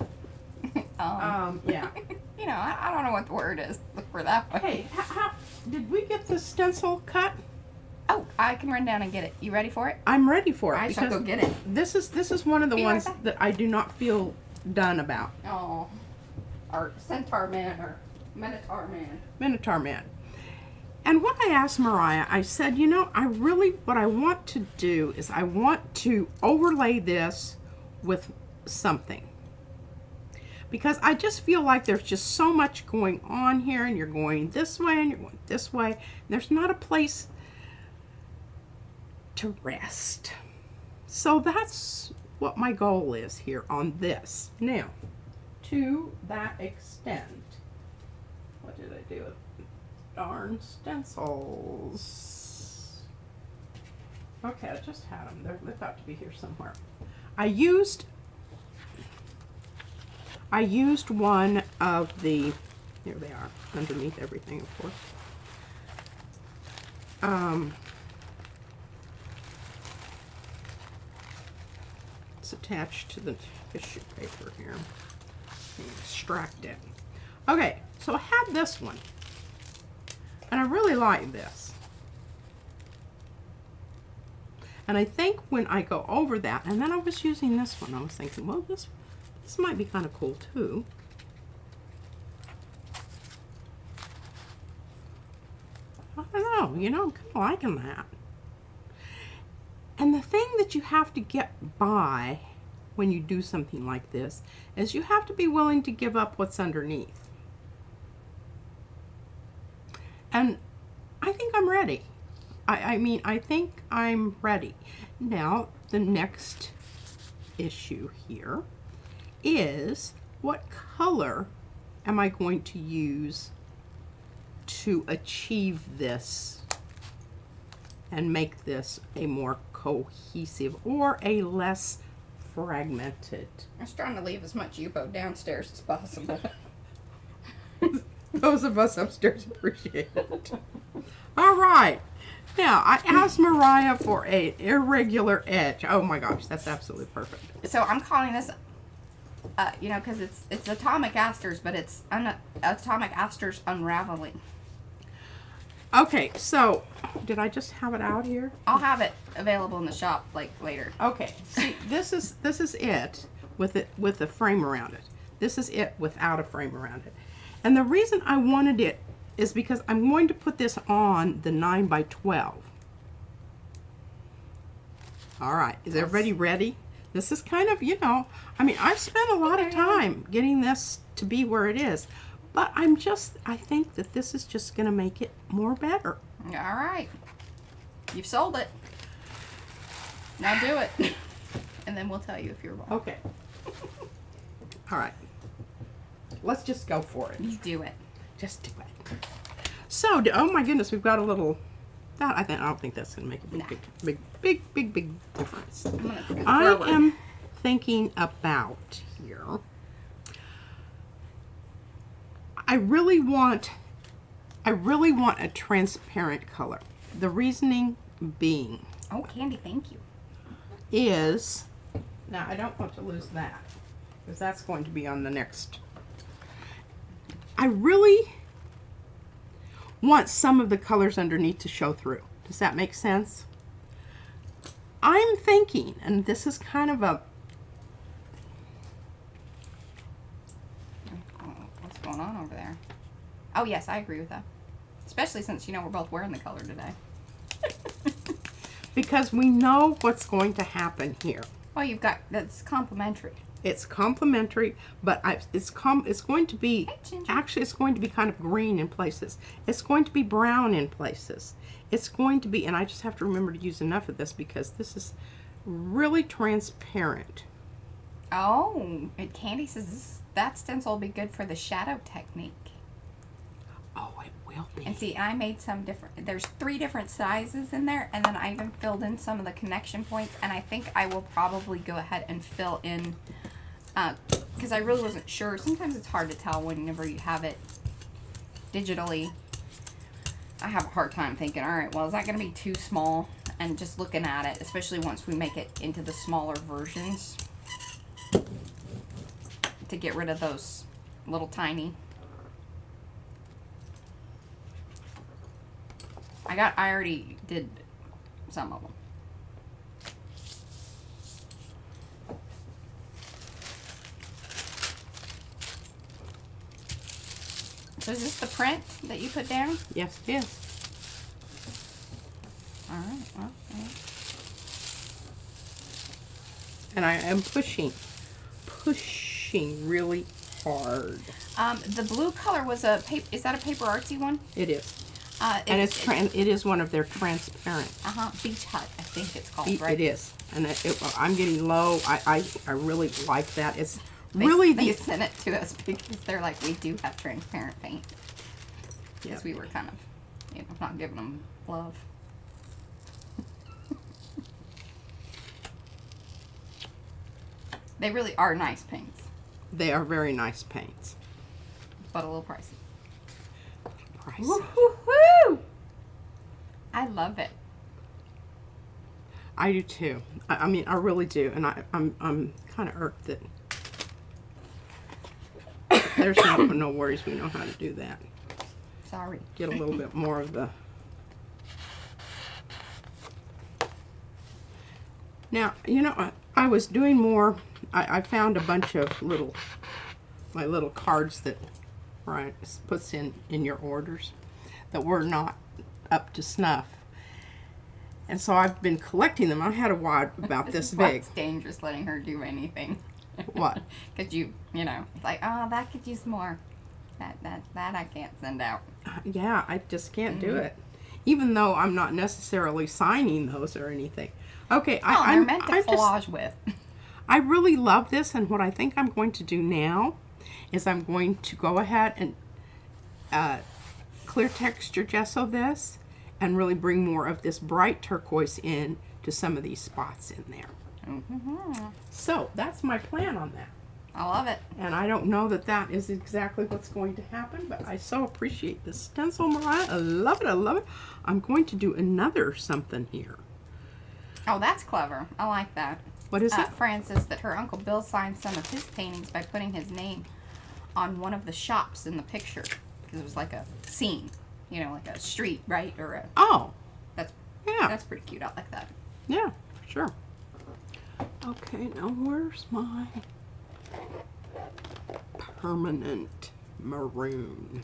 [SPEAKER 2] Yeah.
[SPEAKER 1] I don't know what the word is for that one.
[SPEAKER 2] Hey, how did we get the stencil cut?
[SPEAKER 1] Oh, I can run down and get it. You ready for it?
[SPEAKER 2] I'm ready for it.
[SPEAKER 1] I shall
[SPEAKER 2] because
[SPEAKER 1] go get it.
[SPEAKER 2] This is one of the
[SPEAKER 1] Be right
[SPEAKER 2] ones
[SPEAKER 1] back.
[SPEAKER 2] that I do not feel done about.
[SPEAKER 1] Oh, or Centaur Man or Minotaur Man.
[SPEAKER 2] Minotaur Man. And what I asked Mariah, I said, what I want to do is I want to overlay this with something. Because I just feel like there's just so much going on here, and you're going this way and you're going this way. And there's not a place to rest. So that's what my goal is here on this. Now, to that extent, what did I do with darn stencils? Okay, I just had them. They've got to be here somewhere. I used one of the, here they are, underneath everything, of course. It's attached to the tissue paper here. Extract it. Okay, so I had this one, and I really like this. And I think when I go over that, and then I was using this one, I was thinking, well, this might be kind of cool too. I don't know, I'm kind of liking that. And the thing that you have to get by when you do something like this is you have to be willing to give up what's underneath. And I think I'm ready. I think I'm ready. Now, the next issue here is, what color am I going to use to achieve this and make this a more cohesive or a less fragmented?
[SPEAKER 1] I was trying to leave as much Yupo downstairs as possible.
[SPEAKER 2] Those of us upstairs appreciate it. All right. Now, I asked Mariah for an irregular edge. Oh my gosh, that's absolutely perfect.
[SPEAKER 1] So I'm calling this, because it's atomic asters, but it's atomic asters unraveling.
[SPEAKER 2] Okay, so did I just have it out here?
[SPEAKER 1] I'll have it available in the shop later.
[SPEAKER 2] Okay, see, this is it with a frame around it. This is it without a frame around it. And the reason I wanted it is because I'm going to put this on the 9x12. All right, is everybody ready? This is kind of, I've spent a lot of time getting this to be where it is, but I think that this is just going to make it more better.
[SPEAKER 1] All right. You've sold it. Now do it. And then we'll tell you if you're wrong.
[SPEAKER 2] Okay. All right. Let's just go for it.
[SPEAKER 1] You do it.
[SPEAKER 2] Just do it. So, oh my goodness, we've got a little. I don't think that's going to make a big difference. I am thinking about here. I really want a transparent color. The reasoning being.
[SPEAKER 1] Oh, Candy, thank you.
[SPEAKER 2] Is, now I don't want to lose that, because that's going to be on the next. I really want some of the colors underneath to show through. Does that make sense? I'm thinking, and this is kind of a,
[SPEAKER 1] What's going on over there? Oh, yes, I agree with that. Especially since, we're both wearing the color today.
[SPEAKER 2] because we know what's going to happen here.
[SPEAKER 1] Well, that's complimentary.
[SPEAKER 2] It's complementary, but it's going to be, actually it's going to be kind of green in places. It's going to be brown in places. It's going to be, and I just have to remember to use enough of this because this is really transparent.
[SPEAKER 1] Oh, and Candy says that stencil will be good for the shadow technique.
[SPEAKER 2] Oh, it will be.
[SPEAKER 1] And see, I made some different, there's 3 different sizes in there, and then I even filled in some of the connection points, and I think I will probably go ahead and fill in, because I really wasn't sure. Sometimes it's hard to tell whenever you have it digitally. I have a hard time thinking, all right, well, is that going to be too small? And just looking at it, especially once we make it into the smaller versions, to get rid of those little tiny. I already did some of them. So is this the print that you put down?
[SPEAKER 2] Yes, it is.
[SPEAKER 1] All right. Well, yeah.
[SPEAKER 2] And I am pushing really hard.
[SPEAKER 1] The blue color was a paper. Is that a Paper Artsy one?
[SPEAKER 2] It is. And it is one of their transparent.
[SPEAKER 1] Beach Hut, I think it's called,
[SPEAKER 2] It
[SPEAKER 1] right?
[SPEAKER 2] is. And I'm getting low. I really like that. It's
[SPEAKER 1] They,
[SPEAKER 2] really
[SPEAKER 1] they sent it to us because they're like, we do have transparent paint. Because
[SPEAKER 2] Yep.
[SPEAKER 1] we were kind of, not giving them love. They really are nice paints,
[SPEAKER 2] They are very nice paints.
[SPEAKER 1] but a little pricey.
[SPEAKER 2] Pricey.
[SPEAKER 1] Woo-hoo-hoo! I love it.
[SPEAKER 2] I do too. I mean, I really do, and I'm kind of irked that there's no worries. We know how to do that.
[SPEAKER 1] Sorry.
[SPEAKER 2] Get a little bit more of the. Now, I was doing more. I found a bunch of my little cards that Brian puts in your orders that were not up to snuff. And so I've been collecting them. I had a wad about this big.
[SPEAKER 1] It's dangerous letting her do anything.
[SPEAKER 2] What?
[SPEAKER 1] Because it's like, oh, that could use more. That I can't send out.
[SPEAKER 2] Yeah, I just can't do it. Even though I'm not necessarily signing those or anything. Okay,
[SPEAKER 1] They're meant to collage with.
[SPEAKER 2] I really love this, and what I think I'm going to do now is I'm going to go ahead and clear texture gesso this and really bring more of this bright turquoise in to some of these spots in there.
[SPEAKER 1] Mm-hmm.
[SPEAKER 2] So that's my plan on that.
[SPEAKER 1] I love it.
[SPEAKER 2] And I don't know that is exactly what's going to happen, but I so appreciate this stencil, Mariah. I love it. I love it. I'm going to do another something here.
[SPEAKER 1] Oh, that's clever. I like that.
[SPEAKER 2] What is it?
[SPEAKER 1] Fran says that her Uncle Bill signed some of his paintings by putting his name on one of the shops in the picture. Because it was like a scene, like a street, right? Or
[SPEAKER 2] Oh.
[SPEAKER 1] yeah. That's pretty cute. I like that.
[SPEAKER 2] Yeah, for sure. Okay, now where's my permanent maroon?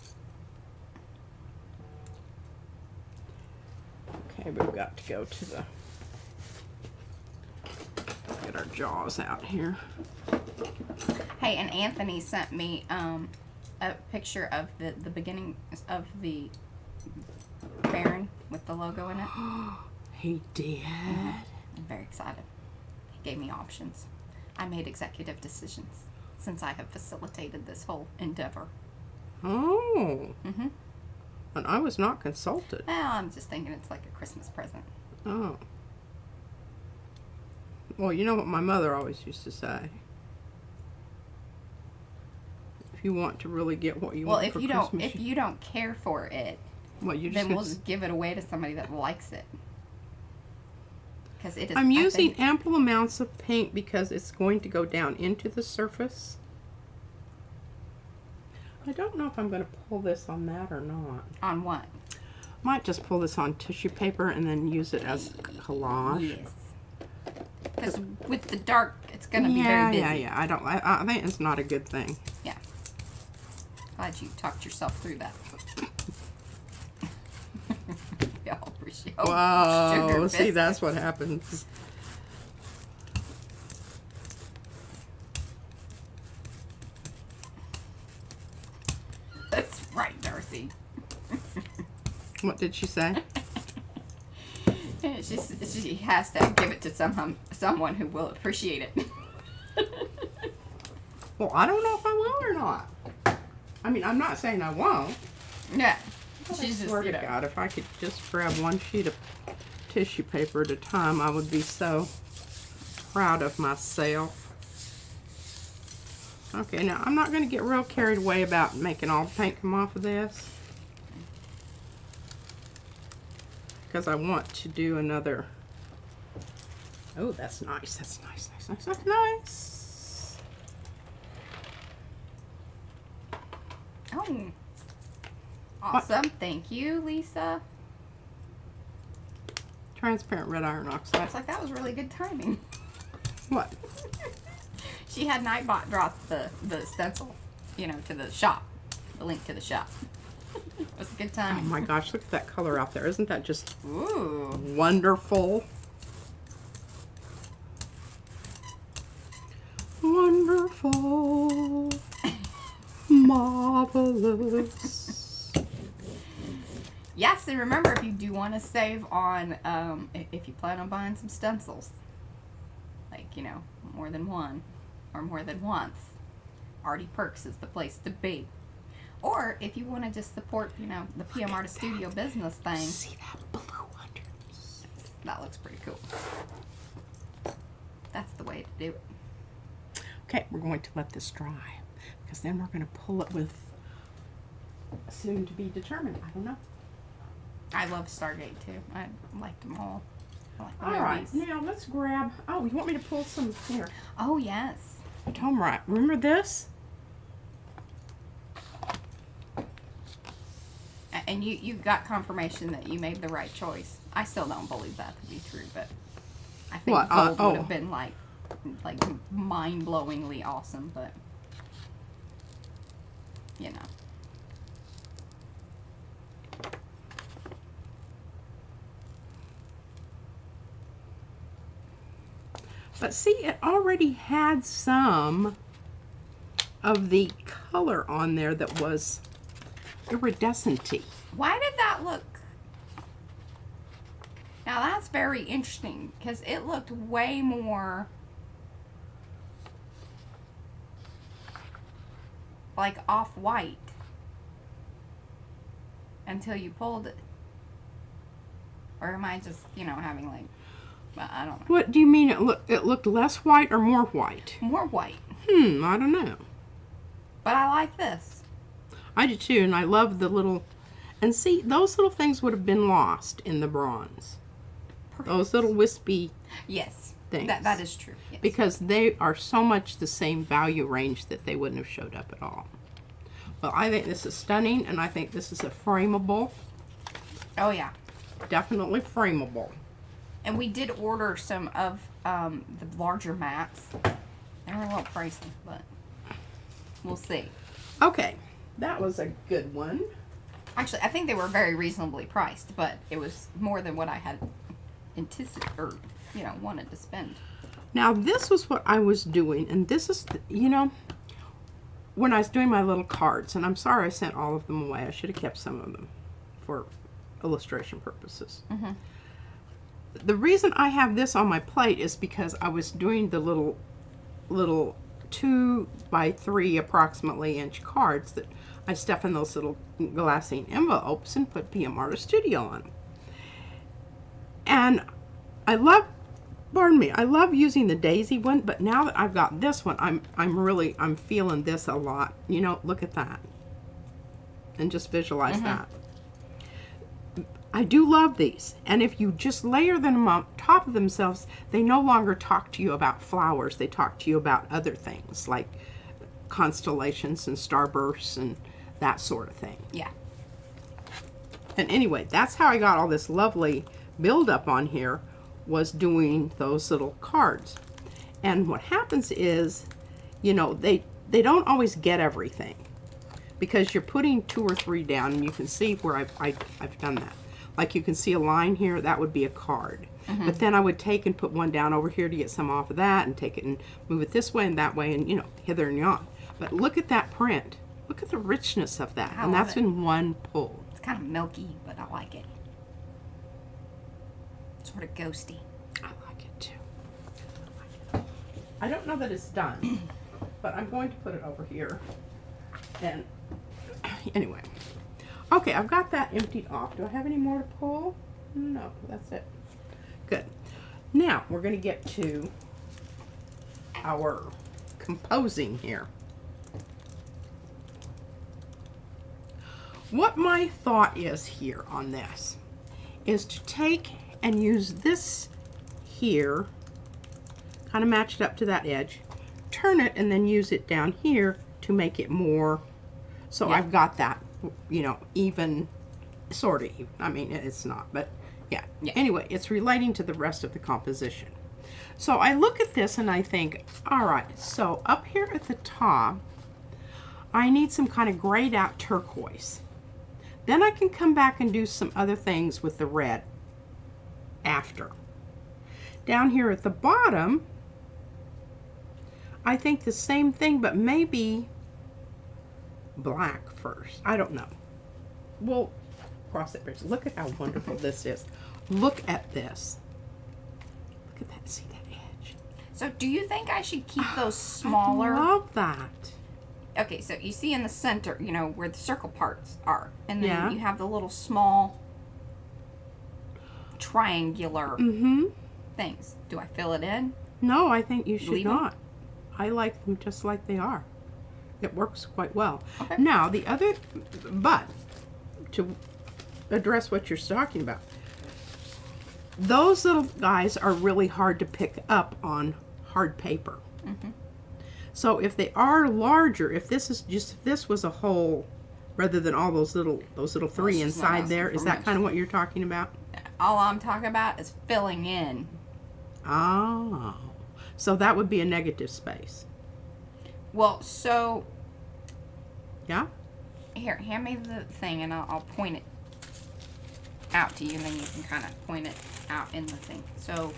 [SPEAKER 2] Okay, we've got to go to get our jaws out here.
[SPEAKER 1] Hey, and Anthony sent me a picture of the beginning of the Baron with the logo in it.
[SPEAKER 2] He did.
[SPEAKER 1] I'm very excited. He gave me options. I made executive decisions since I have facilitated this whole endeavor.
[SPEAKER 2] Oh.
[SPEAKER 1] Mm-hmm.
[SPEAKER 2] And I was not consulted.
[SPEAKER 1] Well, I'm just thinking it's like a Christmas present.
[SPEAKER 2] Oh. Well, you know what my mother always used to say? If you want to really get what you want for Christmas.
[SPEAKER 1] Well, if you don't care for it, then we'll just give it away to somebody that likes it. Because it is.
[SPEAKER 2] I'm using ample amounts of paint because it's going to go down into the surface. I don't know if I'm going to pull this on that or not.
[SPEAKER 1] On what?
[SPEAKER 2] Might just pull this on tissue paper and then use it as collage.
[SPEAKER 1] Yes. Because with the dark, it's going to be very busy.
[SPEAKER 2] Yeah. I think it's not a good thing.
[SPEAKER 1] Yeah. Glad you talked yourself through that. Yeah, I'll appreciate it.
[SPEAKER 2] Whoa, see, that's what happens.
[SPEAKER 1] That's right, Darcy.
[SPEAKER 2] What did she say?
[SPEAKER 1] She has to give it to someone who will appreciate it.
[SPEAKER 2] Well, I don't know if I will or not. I mean, I'm not saying I won't.
[SPEAKER 1] Yeah.
[SPEAKER 2] But
[SPEAKER 1] She's
[SPEAKER 2] I
[SPEAKER 1] just,
[SPEAKER 2] swear
[SPEAKER 1] you
[SPEAKER 2] to
[SPEAKER 1] know.
[SPEAKER 2] God, if I could just grab one sheet of tissue paper at a time, I would be so proud of myself. Okay, now I'm not going to get real carried away about making all the paint come off of this, because I want to do another. Oh, that's nice. That's nice. Nice. Nice. That's nice.
[SPEAKER 1] Oh. Awesome. Thank you, Lisa.
[SPEAKER 2] Transparent red iron oxide.
[SPEAKER 1] Looks like that was really good timing.
[SPEAKER 2] What?
[SPEAKER 1] She had Nightbot drop the stencil, you know, to the shop. The link to the shop. It was a good
[SPEAKER 2] Oh
[SPEAKER 1] timing.
[SPEAKER 2] my gosh, look at that color out there. Isn't that just
[SPEAKER 1] Ooh.
[SPEAKER 2] wonderful? Wonderful. Marvelous.
[SPEAKER 1] Yes, and remember, if you do want to save on, if you plan on buying some stencils, like, you know, more than one or more than once, Arty Perks is the place to be. Or if you want to just support, you know, the PM Artist Studio business thing.
[SPEAKER 2] See that blue underneath?
[SPEAKER 1] That looks pretty cool. That's the way to do it.
[SPEAKER 2] Okay, we're going to let this dry, because then we're going to pull it with soon to be determined. I don't know.
[SPEAKER 1] I love Stargate too. I like them all. I like the
[SPEAKER 2] All right,
[SPEAKER 1] movies.
[SPEAKER 2] now let's grab. Oh, you want me to pull some here?
[SPEAKER 1] Oh yes.
[SPEAKER 2] Tom, right? Remember this?
[SPEAKER 1] And you got confirmation that you made the right choice. I still don't believe that to be true, but I think
[SPEAKER 2] What?
[SPEAKER 1] gold would have
[SPEAKER 2] Oh.
[SPEAKER 1] been like mind-blowingly awesome, but you know.
[SPEAKER 2] But see, it already had some of the color on there that was iridescent-y.
[SPEAKER 1] Why did that look? Now that's very interesting because it looked way more like off-white until you pulled it. Or am I just, you know, having like, I don't know.
[SPEAKER 2] What do you mean it looked less white or more white?
[SPEAKER 1] More white.
[SPEAKER 2] I don't know.
[SPEAKER 1] But I like this.
[SPEAKER 2] I do too, and I love the little, and see, those little things would have been lost in the bronze. Those little wispy
[SPEAKER 1] Yes.
[SPEAKER 2] things.
[SPEAKER 1] That is true. Yes.
[SPEAKER 2] Because they are so much the same value range that they wouldn't have showed up at all. Well, I think this is stunning, and I think this is a frameable.
[SPEAKER 1] Oh yeah.
[SPEAKER 2] Definitely frameable.
[SPEAKER 1] And we did order some of the larger mats. They were a little pricey, but we'll see.
[SPEAKER 2] Okay, that was a good one.
[SPEAKER 1] Actually, I think they were very reasonably priced, but it was more than what I had anticipated or, you know, wanted to spend.
[SPEAKER 2] Now, this was what I was doing, and this is, you know, when I was doing my little cards, and I'm sorry I sent all of them away. I should have kept some of them for illustration purposes.
[SPEAKER 1] Mm-hmm.
[SPEAKER 2] The reason I have this on my plate is because I was doing the little 2 by 3 approximately inch cards that I stuff in those little glassine envelopes and put PM Artist Studio on. And I love using the daisy one, but now that I've got this one, I'm feeling this a lot. You know, look at that. And just visualize that. I do love these, and if you just layer them on top of themselves, they no longer talk to you about flowers. They talk to you about other things like constellations and starbursts and that sort of thing.
[SPEAKER 1] Yeah.
[SPEAKER 2] And anyway, that's how I got all this lovely buildup on here, was doing those little cards. And what happens is, you know, they don't always get everything because you're putting 2 or 3 down, and you can see where I've done that. Like you can see a line here, that would be a card. But then I would take and put one down over here to get some off of that, and take it and move it this way and that way, and, you know, hither and yon. But look at that print. Look at the richness of that. And that's in one pull.
[SPEAKER 1] It's kind of milky, but I like it. Sort of ghosty.
[SPEAKER 2] I like it too. I don't know that it's done, but I'm going to put it over here. And anyway, okay, I've got that emptied off. Do I have any more to pull? No, that's it. Good. Now we're going to get to our composing here. What my thought is here on this is to take and use this here, kind of match it up to that edge, turn it, and then use it down here to make it more, so I've got that, you know, even, sort of even. I mean, it's not, but yeah. Anyway, it's relating to the rest of the composition. So I look at this and I think, all right, so up here at the top, I need some kind of grayed out turquoise. Then I can come back and do some other things with the red after. Down here at the bottom, I think the same thing, but maybe black first. I don't know. We'll cross that bridge. Look at how wonderful this is. Look at this. Look at that. See that edge?
[SPEAKER 1] So do you think I should keep those smaller?
[SPEAKER 2] I love that.
[SPEAKER 1] Okay, so you see in the center, you know, where the circle parts are. And then
[SPEAKER 2] Yeah.
[SPEAKER 1] you have the little small triangular things. Do I fill it in?
[SPEAKER 2] No, I think you should
[SPEAKER 1] Leave 'em?
[SPEAKER 2] not. I like them just like they are. It works quite well.
[SPEAKER 1] Okay.
[SPEAKER 2] Now, the other, but to address what you're talking about, those little guys are really hard to pick up on hard paper. So if they are larger, if this is just, if this was a whole, rather than all those little three
[SPEAKER 1] just not
[SPEAKER 2] inside there,
[SPEAKER 1] asking
[SPEAKER 2] is
[SPEAKER 1] for
[SPEAKER 2] that
[SPEAKER 1] much.
[SPEAKER 2] kind of what you're talking about?
[SPEAKER 1] All I'm talking about is filling in.
[SPEAKER 2] Oh, so that would be a negative space.
[SPEAKER 1] Well, so
[SPEAKER 2] Yeah?
[SPEAKER 1] here, hand me the thing and I'll point it out to you, and then you can kind of point it out in the thing. So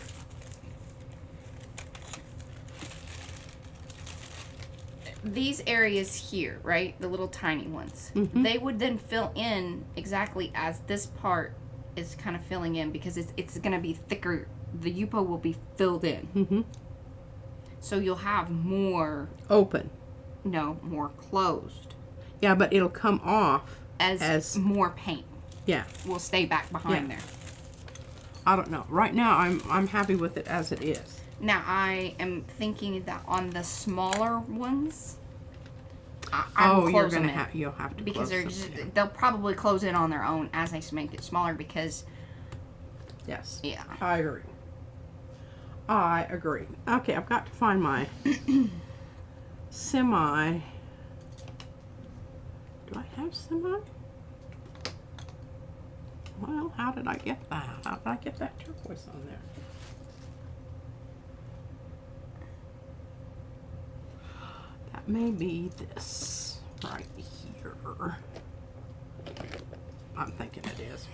[SPEAKER 1] these areas here, right, the little tiny ones, they would then fill in exactly as this part is kind of filling in, because it's going to be thicker. The Yupo will be filled in. So you'll have more,
[SPEAKER 2] Open.
[SPEAKER 1] no, more closed.
[SPEAKER 2] Yeah, but it'll come off
[SPEAKER 1] As more paint
[SPEAKER 2] yeah.
[SPEAKER 1] will stay back behind there.
[SPEAKER 2] I don't know. Right now, I'm happy with it as it is.
[SPEAKER 1] Now I am thinking that on the smaller ones, I'm
[SPEAKER 2] you're
[SPEAKER 1] closing
[SPEAKER 2] gonna
[SPEAKER 1] it,
[SPEAKER 2] have you'll have to
[SPEAKER 1] because
[SPEAKER 2] close them, yeah.
[SPEAKER 1] they'll probably close in on their own as I make it smaller, because
[SPEAKER 2] Yes.
[SPEAKER 1] yeah.
[SPEAKER 2] I agree. I agree. Okay, I've got to find my semi. Do I have semi? Well, how did I get that? How did I get that turquoise on there? That may be this right here. I'm thinking it is.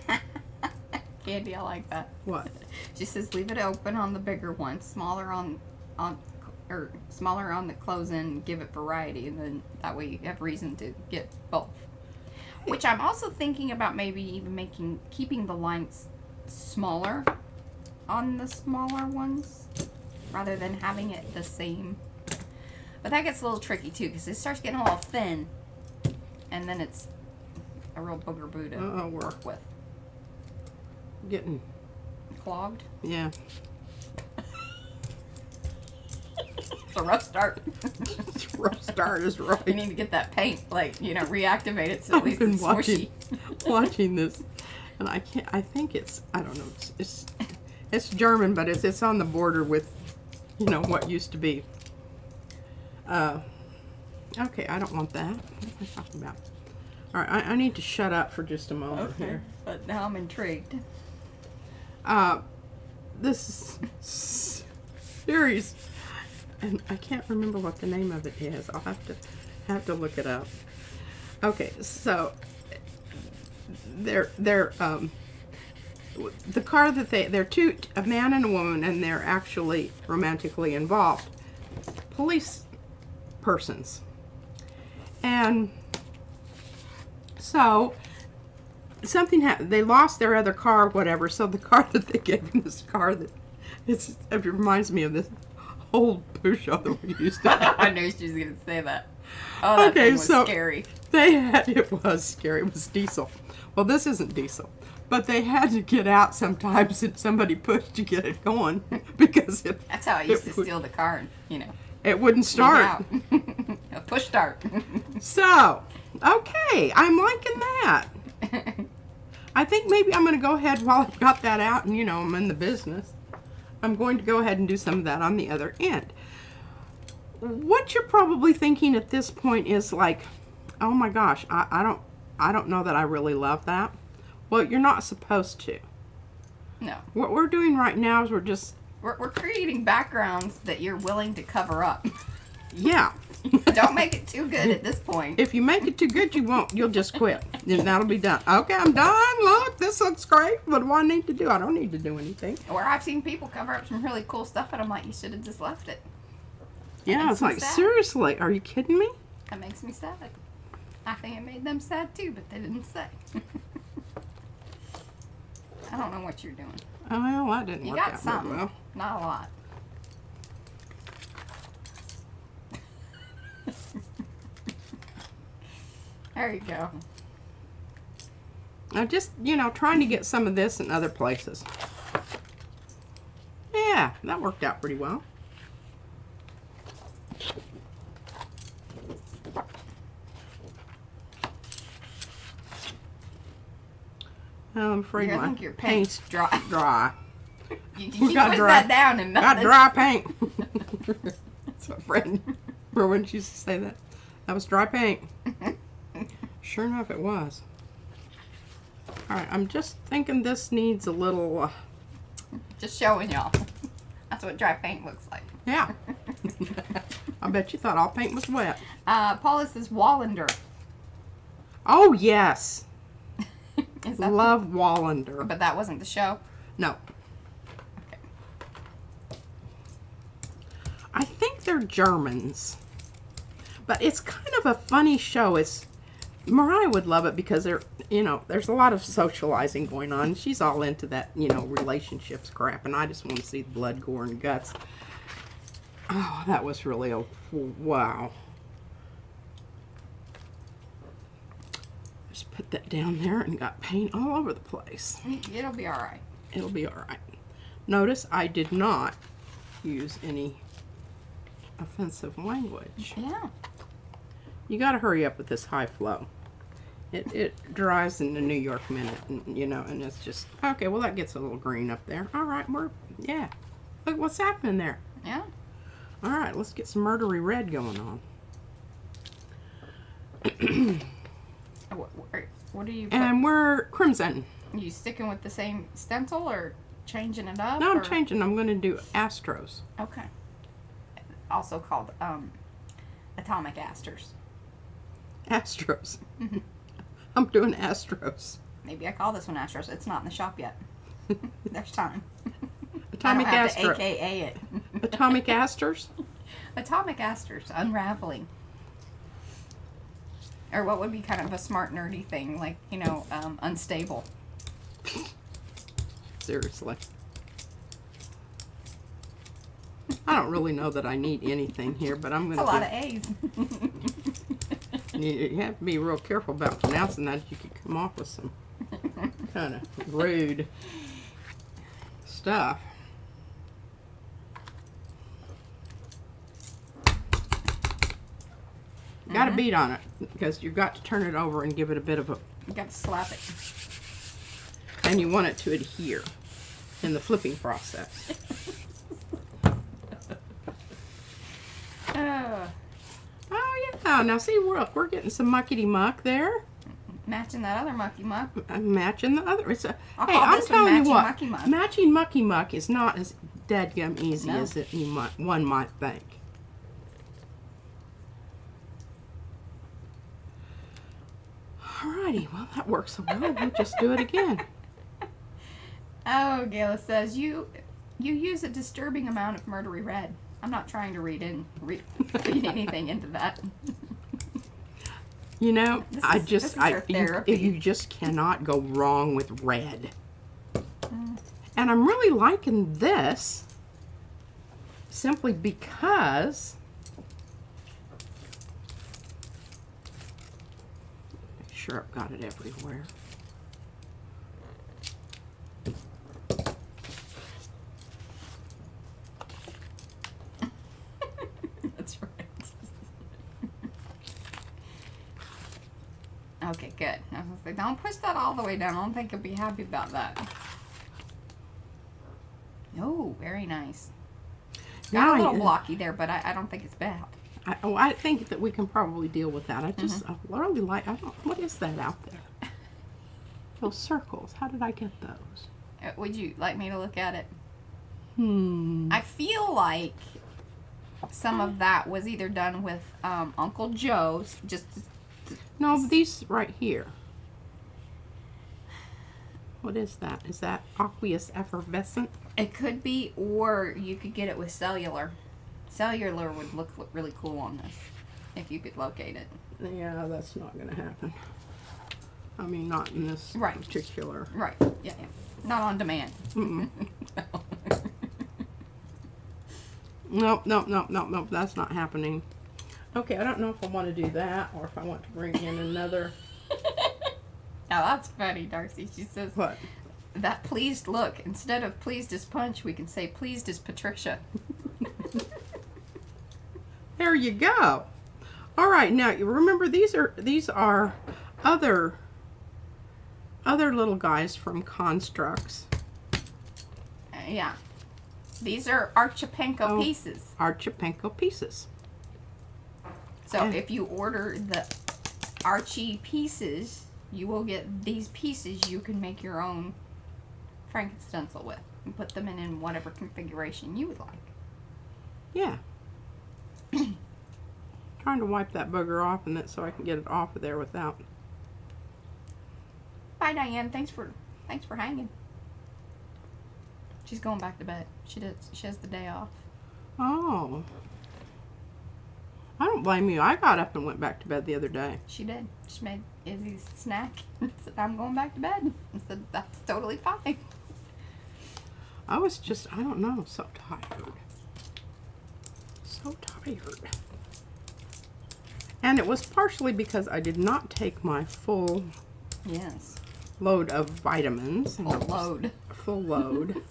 [SPEAKER 1] Candy, I like that.
[SPEAKER 2] What?
[SPEAKER 1] She says leave it open on the bigger one, smaller on smaller on the close-in, give it variety, and then that way you have reason to get both. Which I'm also thinking about maybe even keeping the lines smaller on the smaller ones rather than having it the same. But that gets a little tricky too, because it starts getting a little thin, and then it's a real booger-boo to
[SPEAKER 2] we're
[SPEAKER 1] work with.
[SPEAKER 2] getting,
[SPEAKER 1] Clogged.
[SPEAKER 2] yeah. It's a rough start. Rough start is right.
[SPEAKER 1] You need to get that paint, like, you know, reactivate it so at
[SPEAKER 2] I've
[SPEAKER 1] least
[SPEAKER 2] been
[SPEAKER 1] it's smushy.
[SPEAKER 2] watching this, and I think it's, I don't know, it's German, but it's on the border with, you know, what used to be. Okay, I don't want that. What am I talking about? All right, I need to shut up for just a moment here.
[SPEAKER 1] But now I'm intrigued.
[SPEAKER 2] This series, and I can't remember what the name of it is. I'll have to look it up. Okay, so they're the car that they're a man and a woman, and they're actually romantically involved. Police persons. And so something happened. They lost their other car, whatever. So the car that they gave him, this car that it reminds me of this old Peugeot that we used to have.
[SPEAKER 1] I knew she was going to say that. Oh, that
[SPEAKER 2] Okay,
[SPEAKER 1] thing was
[SPEAKER 2] so
[SPEAKER 1] scary.
[SPEAKER 2] it was scary. It was diesel. Well, this isn't diesel. But they had to get out sometimes and somebody pushed to get it going because
[SPEAKER 1] That's how I used to steal the car, and, you know.
[SPEAKER 2] it wouldn't start.
[SPEAKER 1] A push start.
[SPEAKER 2] So, okay, I'm liking that. I think maybe I'm going to go ahead while I've got that out and, you know, I'm in the business. I'm going to go ahead and do some of that on the other end. What you're probably thinking at this point is like, oh my gosh, I don't know that I really love that. Well, you're not supposed to.
[SPEAKER 1] No.
[SPEAKER 2] What we're doing right now is
[SPEAKER 1] We're creating backgrounds that you're willing to cover up.
[SPEAKER 2] yeah.
[SPEAKER 1] Don't make it too good at this point.
[SPEAKER 2] If you make it too good, you'll just quit. And that'll be done. Okay, I'm done. Look, this looks great. What do I need to do? I don't need to do anything.
[SPEAKER 1] Or I've seen people cover up some really cool stuff, and I'm like, you should have just left it.
[SPEAKER 2] Yeah, it's like,
[SPEAKER 1] sad.
[SPEAKER 2] seriously, are you kidding me?
[SPEAKER 1] That makes me sad. I think it made them sad too, but they didn't say. I don't know what you're doing.
[SPEAKER 2] Oh, well, that didn't
[SPEAKER 1] You
[SPEAKER 2] work
[SPEAKER 1] got
[SPEAKER 2] out
[SPEAKER 1] some,
[SPEAKER 2] very well.
[SPEAKER 1] not a lot. There you go.
[SPEAKER 2] I'm just, you know, trying to get some of this in other places. Yeah, that worked out pretty well. I'm afraid
[SPEAKER 1] I
[SPEAKER 2] my
[SPEAKER 1] think your
[SPEAKER 2] paint's
[SPEAKER 1] paint's dry.
[SPEAKER 2] dry.
[SPEAKER 1] You
[SPEAKER 2] We
[SPEAKER 1] keep
[SPEAKER 2] got
[SPEAKER 1] putting
[SPEAKER 2] dry-
[SPEAKER 1] that down and
[SPEAKER 2] Got
[SPEAKER 1] nothing.
[SPEAKER 2] dry paint. That's my friend. Remember when she used to say that? That was dry paint. Sure enough, it was. Alright, I'm just thinking this needs a little...
[SPEAKER 1] Just showing y'all. That's what dry paint looks like.
[SPEAKER 2] yeah. I bet you thought all paint was wet.
[SPEAKER 1] Paula says Wallander.
[SPEAKER 2] Oh, yes.
[SPEAKER 1] Is that
[SPEAKER 2] Love Wallander.
[SPEAKER 1] But that wasn't the show.
[SPEAKER 2] No.
[SPEAKER 1] Okay.
[SPEAKER 2] I think they're Germans. But it's kind of a funny show. Mariah would love it because there's a lot of socializing going on. She's all into that, relationships crap, and I just want to see the blood, gore, and guts. Oh, that was really wow. Just put that down there and got paint all over the place.
[SPEAKER 1] It'll be all right.
[SPEAKER 2] It'll be all right. Notice I did not use any offensive language.
[SPEAKER 1] Yeah.
[SPEAKER 2] You got to hurry up with this high flow. It dries in a New York minute, and, and it's just, okay, well, that gets a little green up there. All right, yeah. Look what's happening there.
[SPEAKER 1] Yeah.
[SPEAKER 2] All right, let's get some murdery red going on.
[SPEAKER 1] What are you...
[SPEAKER 2] And we're crimson.
[SPEAKER 1] Are you sticking with the same stencil or changing it up?
[SPEAKER 2] No, I'm
[SPEAKER 1] or?
[SPEAKER 2] changing. I'm going to do Astros.
[SPEAKER 1] Okay. Also called atomic asters.
[SPEAKER 2] Astros. I'm doing Astros.
[SPEAKER 1] Maybe I call this one astros. It's not in the shop yet. There's time.
[SPEAKER 2] Atomic
[SPEAKER 1] I don't have to
[SPEAKER 2] Astros.
[SPEAKER 1] AKA it.
[SPEAKER 2] Atomic Asters?
[SPEAKER 1] Atomic asters. Unraveling. Or what would be kind of a smart nerdy thing, like, unstable.
[SPEAKER 2] Seriously. I don't really know that I need anything here, but I'm going to
[SPEAKER 1] That's a lot of A's.
[SPEAKER 2] You have to be real careful about pronouncing that. You could come off with some kind of rude stuff. Got a beat on it because you've got to turn it over and give it a bit of a...
[SPEAKER 1] You got to slap it.
[SPEAKER 2] And you want it to adhere in the flipping process. Oh yeah, now see, we're getting some muckety muck there.
[SPEAKER 1] Matching that other mucky muck.
[SPEAKER 2] I'm matching the other. Hey,
[SPEAKER 1] I'll call
[SPEAKER 2] I'm
[SPEAKER 1] this one
[SPEAKER 2] telling you
[SPEAKER 1] matching
[SPEAKER 2] what,
[SPEAKER 1] mucky muck.
[SPEAKER 2] matching mucky muck is not as dadgum easy
[SPEAKER 1] No.
[SPEAKER 2] as one might think. Alrighty, well that works so well. We'll just do it again.
[SPEAKER 1] Oh, Gayla says you use a disturbing amount of murdery red. I'm not trying to read anything into that.
[SPEAKER 2] This is
[SPEAKER 1] our therapy.
[SPEAKER 2] you just cannot go wrong with red. And I'm really liking this. simply because make sure I've got it everywhere.
[SPEAKER 1] That's right. Okay, good. I was gonna say, don't push that all the way down. I don't think you'll be happy about that. Oh, very nice. Got a little blocky there, but I don't think it's bad.
[SPEAKER 2] I think that we can probably deal with that. I just I really like, what is that out there? Those circles. How did I get those?
[SPEAKER 1] Would you like me to look at it?
[SPEAKER 2] I
[SPEAKER 1] feel like some of that was either done with Uncle Joe's,
[SPEAKER 2] No, these right here. What is that? Is that aqueous effervescent?
[SPEAKER 1] It could be, or you could get it with cellular. Cellular would look really cool on this, if you could locate it.
[SPEAKER 2] Yeah, that's not going to happen. I mean, not in this particular.
[SPEAKER 1] Right, yeah. Not on demand.
[SPEAKER 2] Nope, that's not happening. Okay, I don't know if I want to do that, or if I want to bring in another.
[SPEAKER 1] Now that's funny, Darcy. She says,
[SPEAKER 2] what?
[SPEAKER 1] That pleased look. Instead of pleased as Punch, we can say pleased as Patricia.
[SPEAKER 2] There you go. All right, now you remember these are other little guys from Constructs.
[SPEAKER 1] Yeah. These are Archipenko pieces.
[SPEAKER 2] Archipenko pieces.
[SPEAKER 1] So if you order the Archie pieces, you will get these pieces you can make your own Franken-stencil with and put them in whatever configuration you would like.
[SPEAKER 2] Yeah. Trying to wipe that booger off and that so I can get it off of there without.
[SPEAKER 1] Bye, Diane. Thanks for hanging. She's going back to bed. She has the day off.
[SPEAKER 2] Oh. I don't blame you. I got up and went back to bed the other day.
[SPEAKER 1] She did. She made Izzy's snack and said, I'm going back to bed. I said, that's totally fine.
[SPEAKER 2] I was just, I don't know, so tired. So tired. And it was partially because I did not take my full load of vitamins. Full load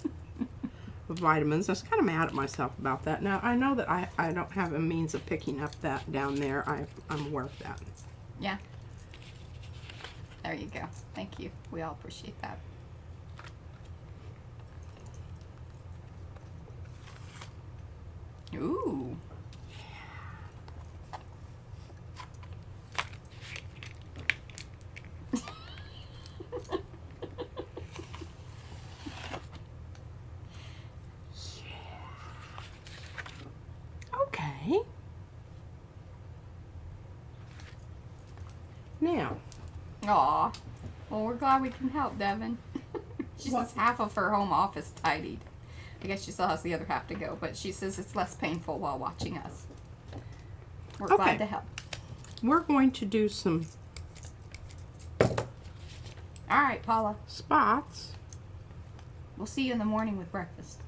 [SPEAKER 2] of vitamins. I was kind of mad at myself about that. Now, I know that I don't have a means of picking up that down there. I'm aware of that.
[SPEAKER 1] Yeah. There you go. Thank you. We all appreciate that. Ooh.
[SPEAKER 2] Okay. Now.
[SPEAKER 1] Aw. Well, we're glad we can help, Devin. She says half of her home office tidied. I guess she still has the other half to go, but she says it's less painful while watching us. We're glad to help.
[SPEAKER 2] We're going to do some.
[SPEAKER 1] All right, Paula.
[SPEAKER 2] Spots.
[SPEAKER 1] We'll see you in the morning with breakfast.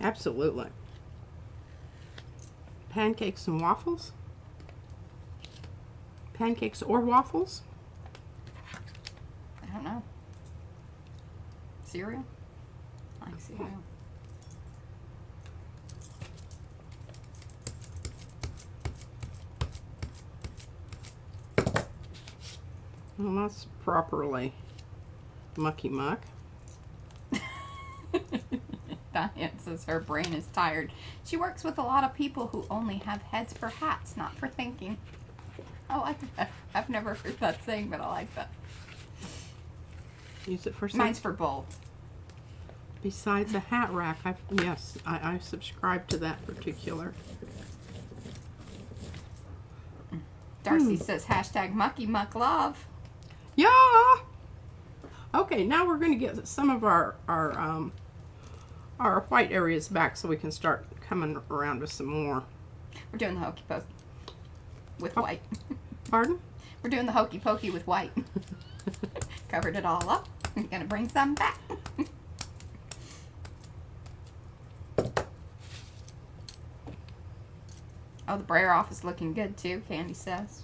[SPEAKER 2] Absolutely. Pancakes and waffles? Pancakes or waffles?
[SPEAKER 1] I don't know. Cereal? I like cereal.
[SPEAKER 2] Well, that's properly mucky muck.
[SPEAKER 1] Diane says her brain is tired. She works with a lot of people who only have heads for hats, not for thinking. I like that. I've never heard that saying, but I like that.
[SPEAKER 2] Use it for something.
[SPEAKER 1] Mine's for both.
[SPEAKER 2] Besides a hat rack, I subscribe to that particular.
[SPEAKER 1] Darcy says hashtag mucky muck love.
[SPEAKER 2] Yeah. Okay, now we're going to get some of our white areas back so we can start coming around with some more.
[SPEAKER 1] We're doing the hokey pokey with white.
[SPEAKER 2] Pardon?
[SPEAKER 1] We're doing the hokey pokey with white. Covered it all up. I'm going to bring some back. Oh, the brayer off is looking good too, Candy says.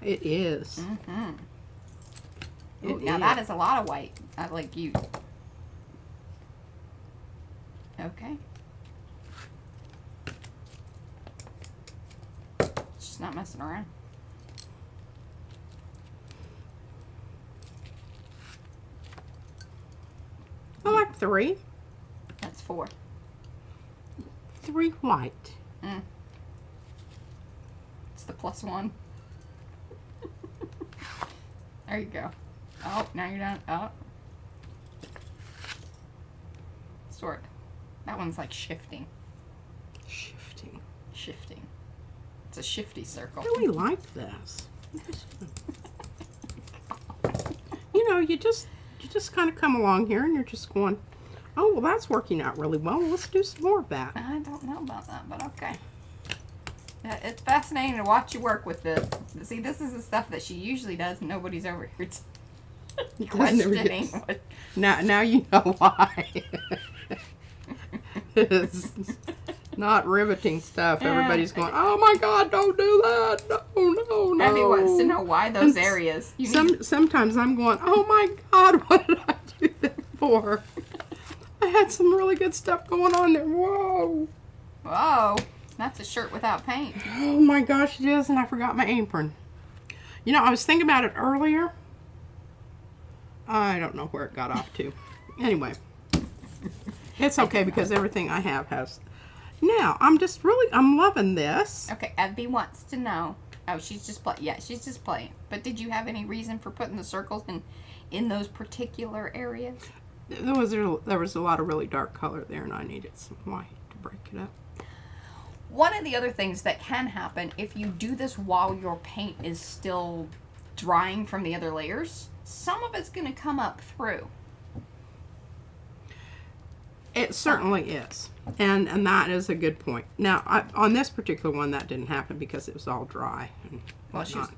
[SPEAKER 2] It is.
[SPEAKER 1] Mm-hmm.
[SPEAKER 2] It
[SPEAKER 1] Now
[SPEAKER 2] is.
[SPEAKER 1] that is a lot of white. I like you. Okay. She's not messing around.
[SPEAKER 2] I like 3.
[SPEAKER 1] That's 4.
[SPEAKER 2] 3 white.
[SPEAKER 1] It's the +1. There you go. Oh, now you're done. Oh. Sort. That one's like shifting.
[SPEAKER 2] Shifting.
[SPEAKER 1] Shifting. It's a shifty circle.
[SPEAKER 2] I really like this. You know, you just kind of come along here and you're just going, oh, well, that's working out really well. Let's do some more of that.
[SPEAKER 1] I don't know about that, but okay. Yeah, it's fascinating to watch you work with this. See, this is the stuff that she usually does, and nobody's over here questioning. What...
[SPEAKER 2] Now you know why. It's not riveting stuff. Everybody's going, oh my God, don't do that. No.
[SPEAKER 1] Abby wants to know why those areas.
[SPEAKER 2] Sometimes I'm going, oh my God, what did I do that for? I had some really good stuff going on there. Whoa.
[SPEAKER 1] Whoa. That's a shirt without paint.
[SPEAKER 2] Oh my gosh, it is, and I forgot my apron. You know, I was thinking about it earlier. I don't know where it got off to. Anyway, it's okay because everything I have has. Now, I'm loving this.
[SPEAKER 1] Okay, Abby wants to know. Oh, she's just playing. Yeah, she's just playing. But did you have any reason for putting the circles in those particular areas?
[SPEAKER 2] There was a lot of really dark color there, and I needed some white to break it up.
[SPEAKER 1] One of the other things that can happen if you do this while your paint is still drying from the other layers, some of it's going to come up through.
[SPEAKER 2] It certainly is. And that is a good point. Now, on this particular one, that didn't happen because it was all dry. And
[SPEAKER 1] well, she was,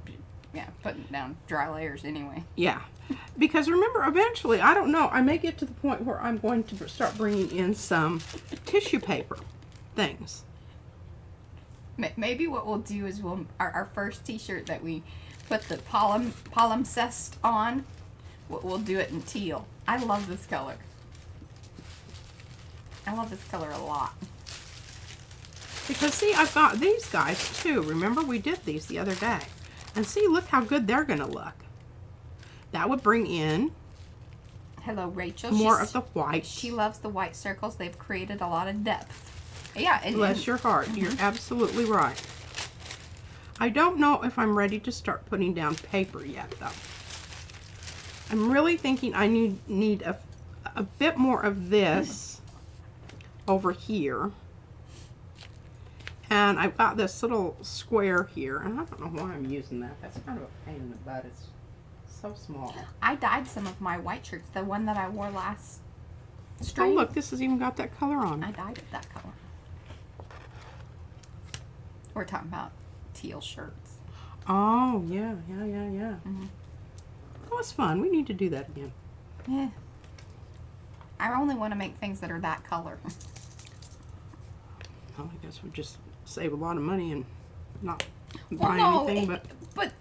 [SPEAKER 1] putting down dry layers anyway.
[SPEAKER 2] Yeah. Because remember, eventually, I don't know, I may get to the point where I'm going to start bringing in some tissue paper things.
[SPEAKER 1] Maybe what we'll do is our first t-shirt that we put the palimpsest on, we'll do it in teal. I love this color. I love this color a lot.
[SPEAKER 2] Because see, I've got these guys too. Remember, we did these the other day. And see, look how good they're going to look. That would bring in
[SPEAKER 1] Hello, Rachel.
[SPEAKER 2] More of the white.
[SPEAKER 1] She loves the white circles. They've created a lot of depth. Yeah.
[SPEAKER 2] Bless your heart. Mm-hmm. You're absolutely right. I don't know if I'm ready to start putting down paper yet, though. I'm really thinking I need a bit more of this over here. And I've got this little square here, and I don't know why I'm using that. That's kind of a pain in the butt. It's so small.
[SPEAKER 1] I dyed some of my white shirts. The one that I wore last stream.
[SPEAKER 2] Oh, look, this has even got that color on it.
[SPEAKER 1] I dyed it that color. We're talking about teal shirts.
[SPEAKER 2] Oh, yeah. Mm-hmm. That was fun. We need to do that again.
[SPEAKER 1] Yeah. I only want to make things that are that color.
[SPEAKER 2] Well, I guess we'll just save a lot of money and not
[SPEAKER 1] buy
[SPEAKER 2] anything.
[SPEAKER 1] But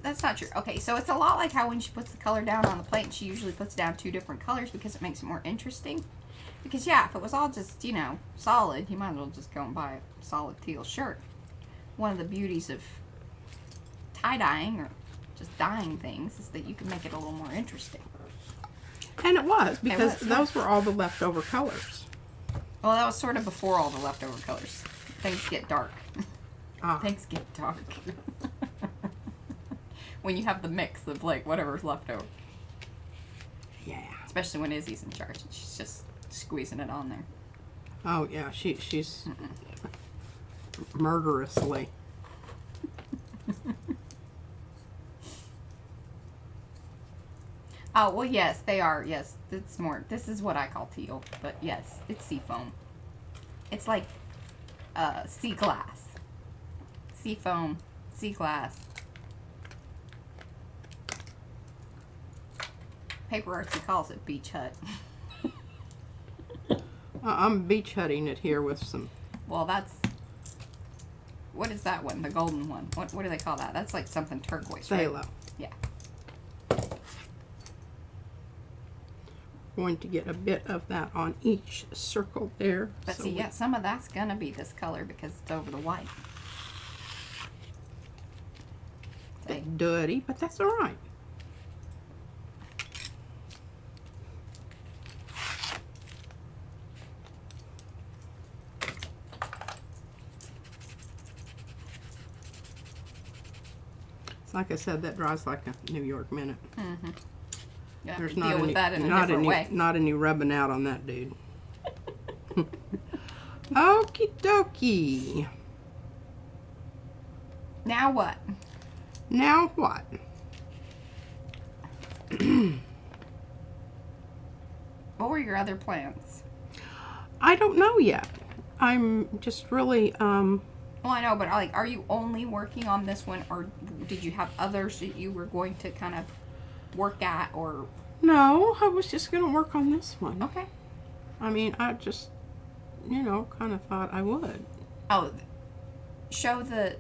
[SPEAKER 1] that's not true. Okay, so it's a lot like how when she puts the color down on the plate, she usually puts down 2 different colors because it makes it more interesting. Because, yeah, if it was all just, solid, you might as well just go and buy a solid teal shirt. One of the beauties of tie-dyeing or just dyeing things is that you can make it a little more interesting.
[SPEAKER 2] And it was, because those were all the leftover colors.
[SPEAKER 1] Well, that was sort of before all the leftover colors. Things get dark. Things get dark. When you have the mix of, whatever's left over.
[SPEAKER 2] Yeah.
[SPEAKER 1] Especially when Izzy's in charge. She's just squeezing it on there.
[SPEAKER 2] Oh, yeah. She's murderously.
[SPEAKER 1] Oh, well, yes, they are. Yes, it's more. This is what I call teal. But, yes, it's seafoam. It's like sea glass. Seafoam, sea glass. Paper Artsy calls it beach hut.
[SPEAKER 2] I'm beach hutting it here with some.
[SPEAKER 1] Well, that's, what is that one? The golden one. What do they call that? That's like something turquoise, right?
[SPEAKER 2] Phthalo.
[SPEAKER 1] Yeah.
[SPEAKER 2] Going to get a bit of that on each circle there.
[SPEAKER 1] But
[SPEAKER 2] so
[SPEAKER 1] see, yeah, some of that's gonna be this color because it's over the white. See?
[SPEAKER 2] Dirty, but that's all right. It's like I said, that dries like a New York minute.
[SPEAKER 1] Mm-hmm. You have
[SPEAKER 2] There's
[SPEAKER 1] to
[SPEAKER 2] not
[SPEAKER 1] deal with
[SPEAKER 2] any,
[SPEAKER 1] that in a
[SPEAKER 2] not
[SPEAKER 1] different
[SPEAKER 2] any,
[SPEAKER 1] way.
[SPEAKER 2] not any rubbing out on that dude. Okie dokie.
[SPEAKER 1] Now what?
[SPEAKER 2] Now what?
[SPEAKER 1] What were your other plans?
[SPEAKER 2] I don't know yet. I'm just really,
[SPEAKER 1] Well, I know, but like, are you only working on this one, or did you have others that you were going to kind of work at, or?
[SPEAKER 2] no, I was just going to work on this one.
[SPEAKER 1] Okay.
[SPEAKER 2] I mean, I just, you know, kind of thought I would.
[SPEAKER 1] Oh, show the,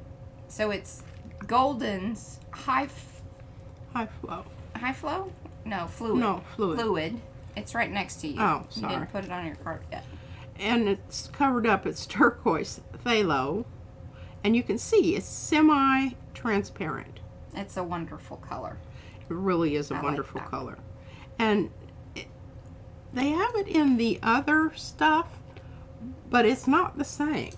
[SPEAKER 1] so it's Golden's
[SPEAKER 2] High flow.
[SPEAKER 1] high flow? No, fluid.
[SPEAKER 2] No, fluid.
[SPEAKER 1] Fluid. It's right next to you.
[SPEAKER 2] Oh,
[SPEAKER 1] You
[SPEAKER 2] sorry.
[SPEAKER 1] didn't put it on your card yet.
[SPEAKER 2] And it's covered up. It's turquoise phthalo. And you can see it's semi-transparent.
[SPEAKER 1] It's a wonderful color.
[SPEAKER 2] It really is a
[SPEAKER 1] I like
[SPEAKER 2] wonderful
[SPEAKER 1] that.
[SPEAKER 2] color. And they have it in the other stuff, but it's not the same.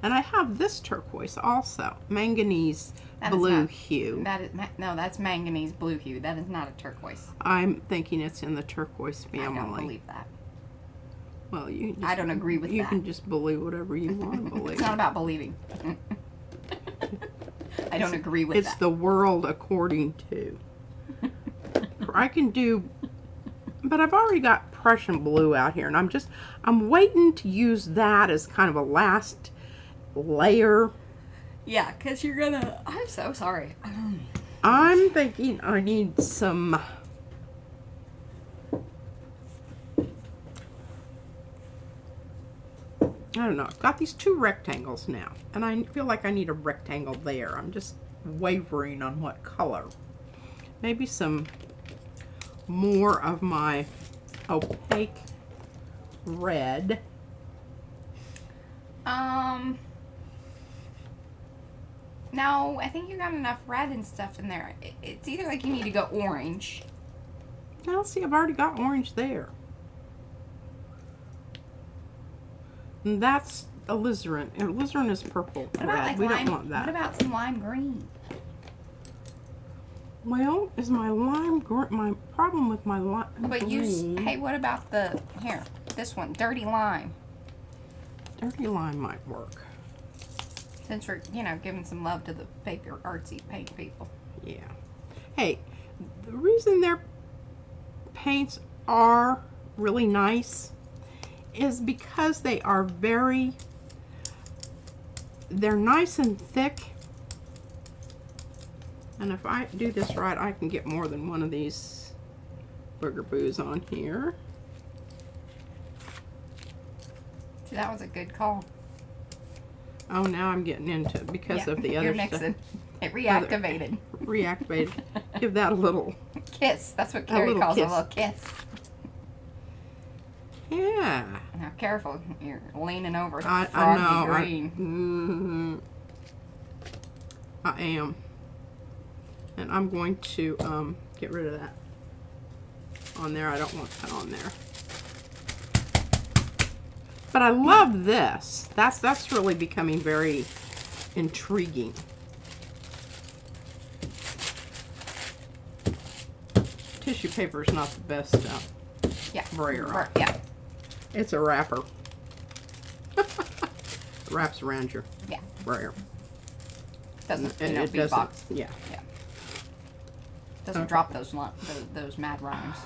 [SPEAKER 2] And I have this turquoise also, manganese
[SPEAKER 1] That is
[SPEAKER 2] blue
[SPEAKER 1] not-
[SPEAKER 2] hue.
[SPEAKER 1] That is no, that's manganese blue hue. That is not a turquoise.
[SPEAKER 2] I'm thinking it's in the turquoise family.
[SPEAKER 1] I don't believe that.
[SPEAKER 2] Well, you can
[SPEAKER 1] I don't agree with
[SPEAKER 2] you
[SPEAKER 1] that.
[SPEAKER 2] can just believe whatever you want to believe.
[SPEAKER 1] It's not about believing. I don't agree with
[SPEAKER 2] It's
[SPEAKER 1] that.
[SPEAKER 2] the world according to. I can do, but I've already got Prussian blue out here, and I'm waiting to use that as kind of a last layer.
[SPEAKER 1] Yeah, because you're gonna. I'm so sorry.
[SPEAKER 2] I'm thinking I need some. I don't know. I've got these two rectangles now, and I feel like I need a rectangle there. I'm just wavering on what color. Maybe some more of my opaque red.
[SPEAKER 1] No, I think you got enough red and stuff in there. It's either like you need to go orange.
[SPEAKER 2] Now, see, I've already got orange there. And that's alizarin. And alizarin is purple.
[SPEAKER 1] What about
[SPEAKER 2] Red.
[SPEAKER 1] like
[SPEAKER 2] We
[SPEAKER 1] lime?
[SPEAKER 2] don't want that.
[SPEAKER 1] What about some lime green?
[SPEAKER 2] Well, is my lime my problem with my lime
[SPEAKER 1] But
[SPEAKER 2] green?
[SPEAKER 1] hey, what about the here? This one, dirty lime.
[SPEAKER 2] Dirty lime might work.
[SPEAKER 1] Since we're giving some love to the paper artsy paint people.
[SPEAKER 2] Yeah. Hey, the reason their paints are really nice is because they're nice and thick. And if I do this right, I can get more than one of these booger-boos on here.
[SPEAKER 1] See, that was a good call.
[SPEAKER 2] Oh, now I'm getting into it because of the other
[SPEAKER 1] you're
[SPEAKER 2] stuff.
[SPEAKER 1] mixing. It reactivated.
[SPEAKER 2] Reactivated. Give that a little.
[SPEAKER 1] Kiss. That's what Carrie
[SPEAKER 2] little
[SPEAKER 1] calls
[SPEAKER 2] kiss.
[SPEAKER 1] a little kiss.
[SPEAKER 2] Yeah.
[SPEAKER 1] Now, careful. You're leaning over the
[SPEAKER 2] I
[SPEAKER 1] froggy
[SPEAKER 2] know.
[SPEAKER 1] green.
[SPEAKER 2] I am. And I'm going to get rid of that on there. I don't want that on there. But I love this. That's really becoming very intriguing. Tissue paper is not the best
[SPEAKER 1] Yeah.
[SPEAKER 2] brayer.
[SPEAKER 1] Yeah.
[SPEAKER 2] It's a wrapper. Wraps around your
[SPEAKER 1] Yeah.
[SPEAKER 2] brayer.
[SPEAKER 1] Doesn't
[SPEAKER 2] And it
[SPEAKER 1] beatbox.
[SPEAKER 2] doesn't. Yeah.
[SPEAKER 1] Yeah. Doesn't
[SPEAKER 2] Okay.
[SPEAKER 1] drop those mad rhymes.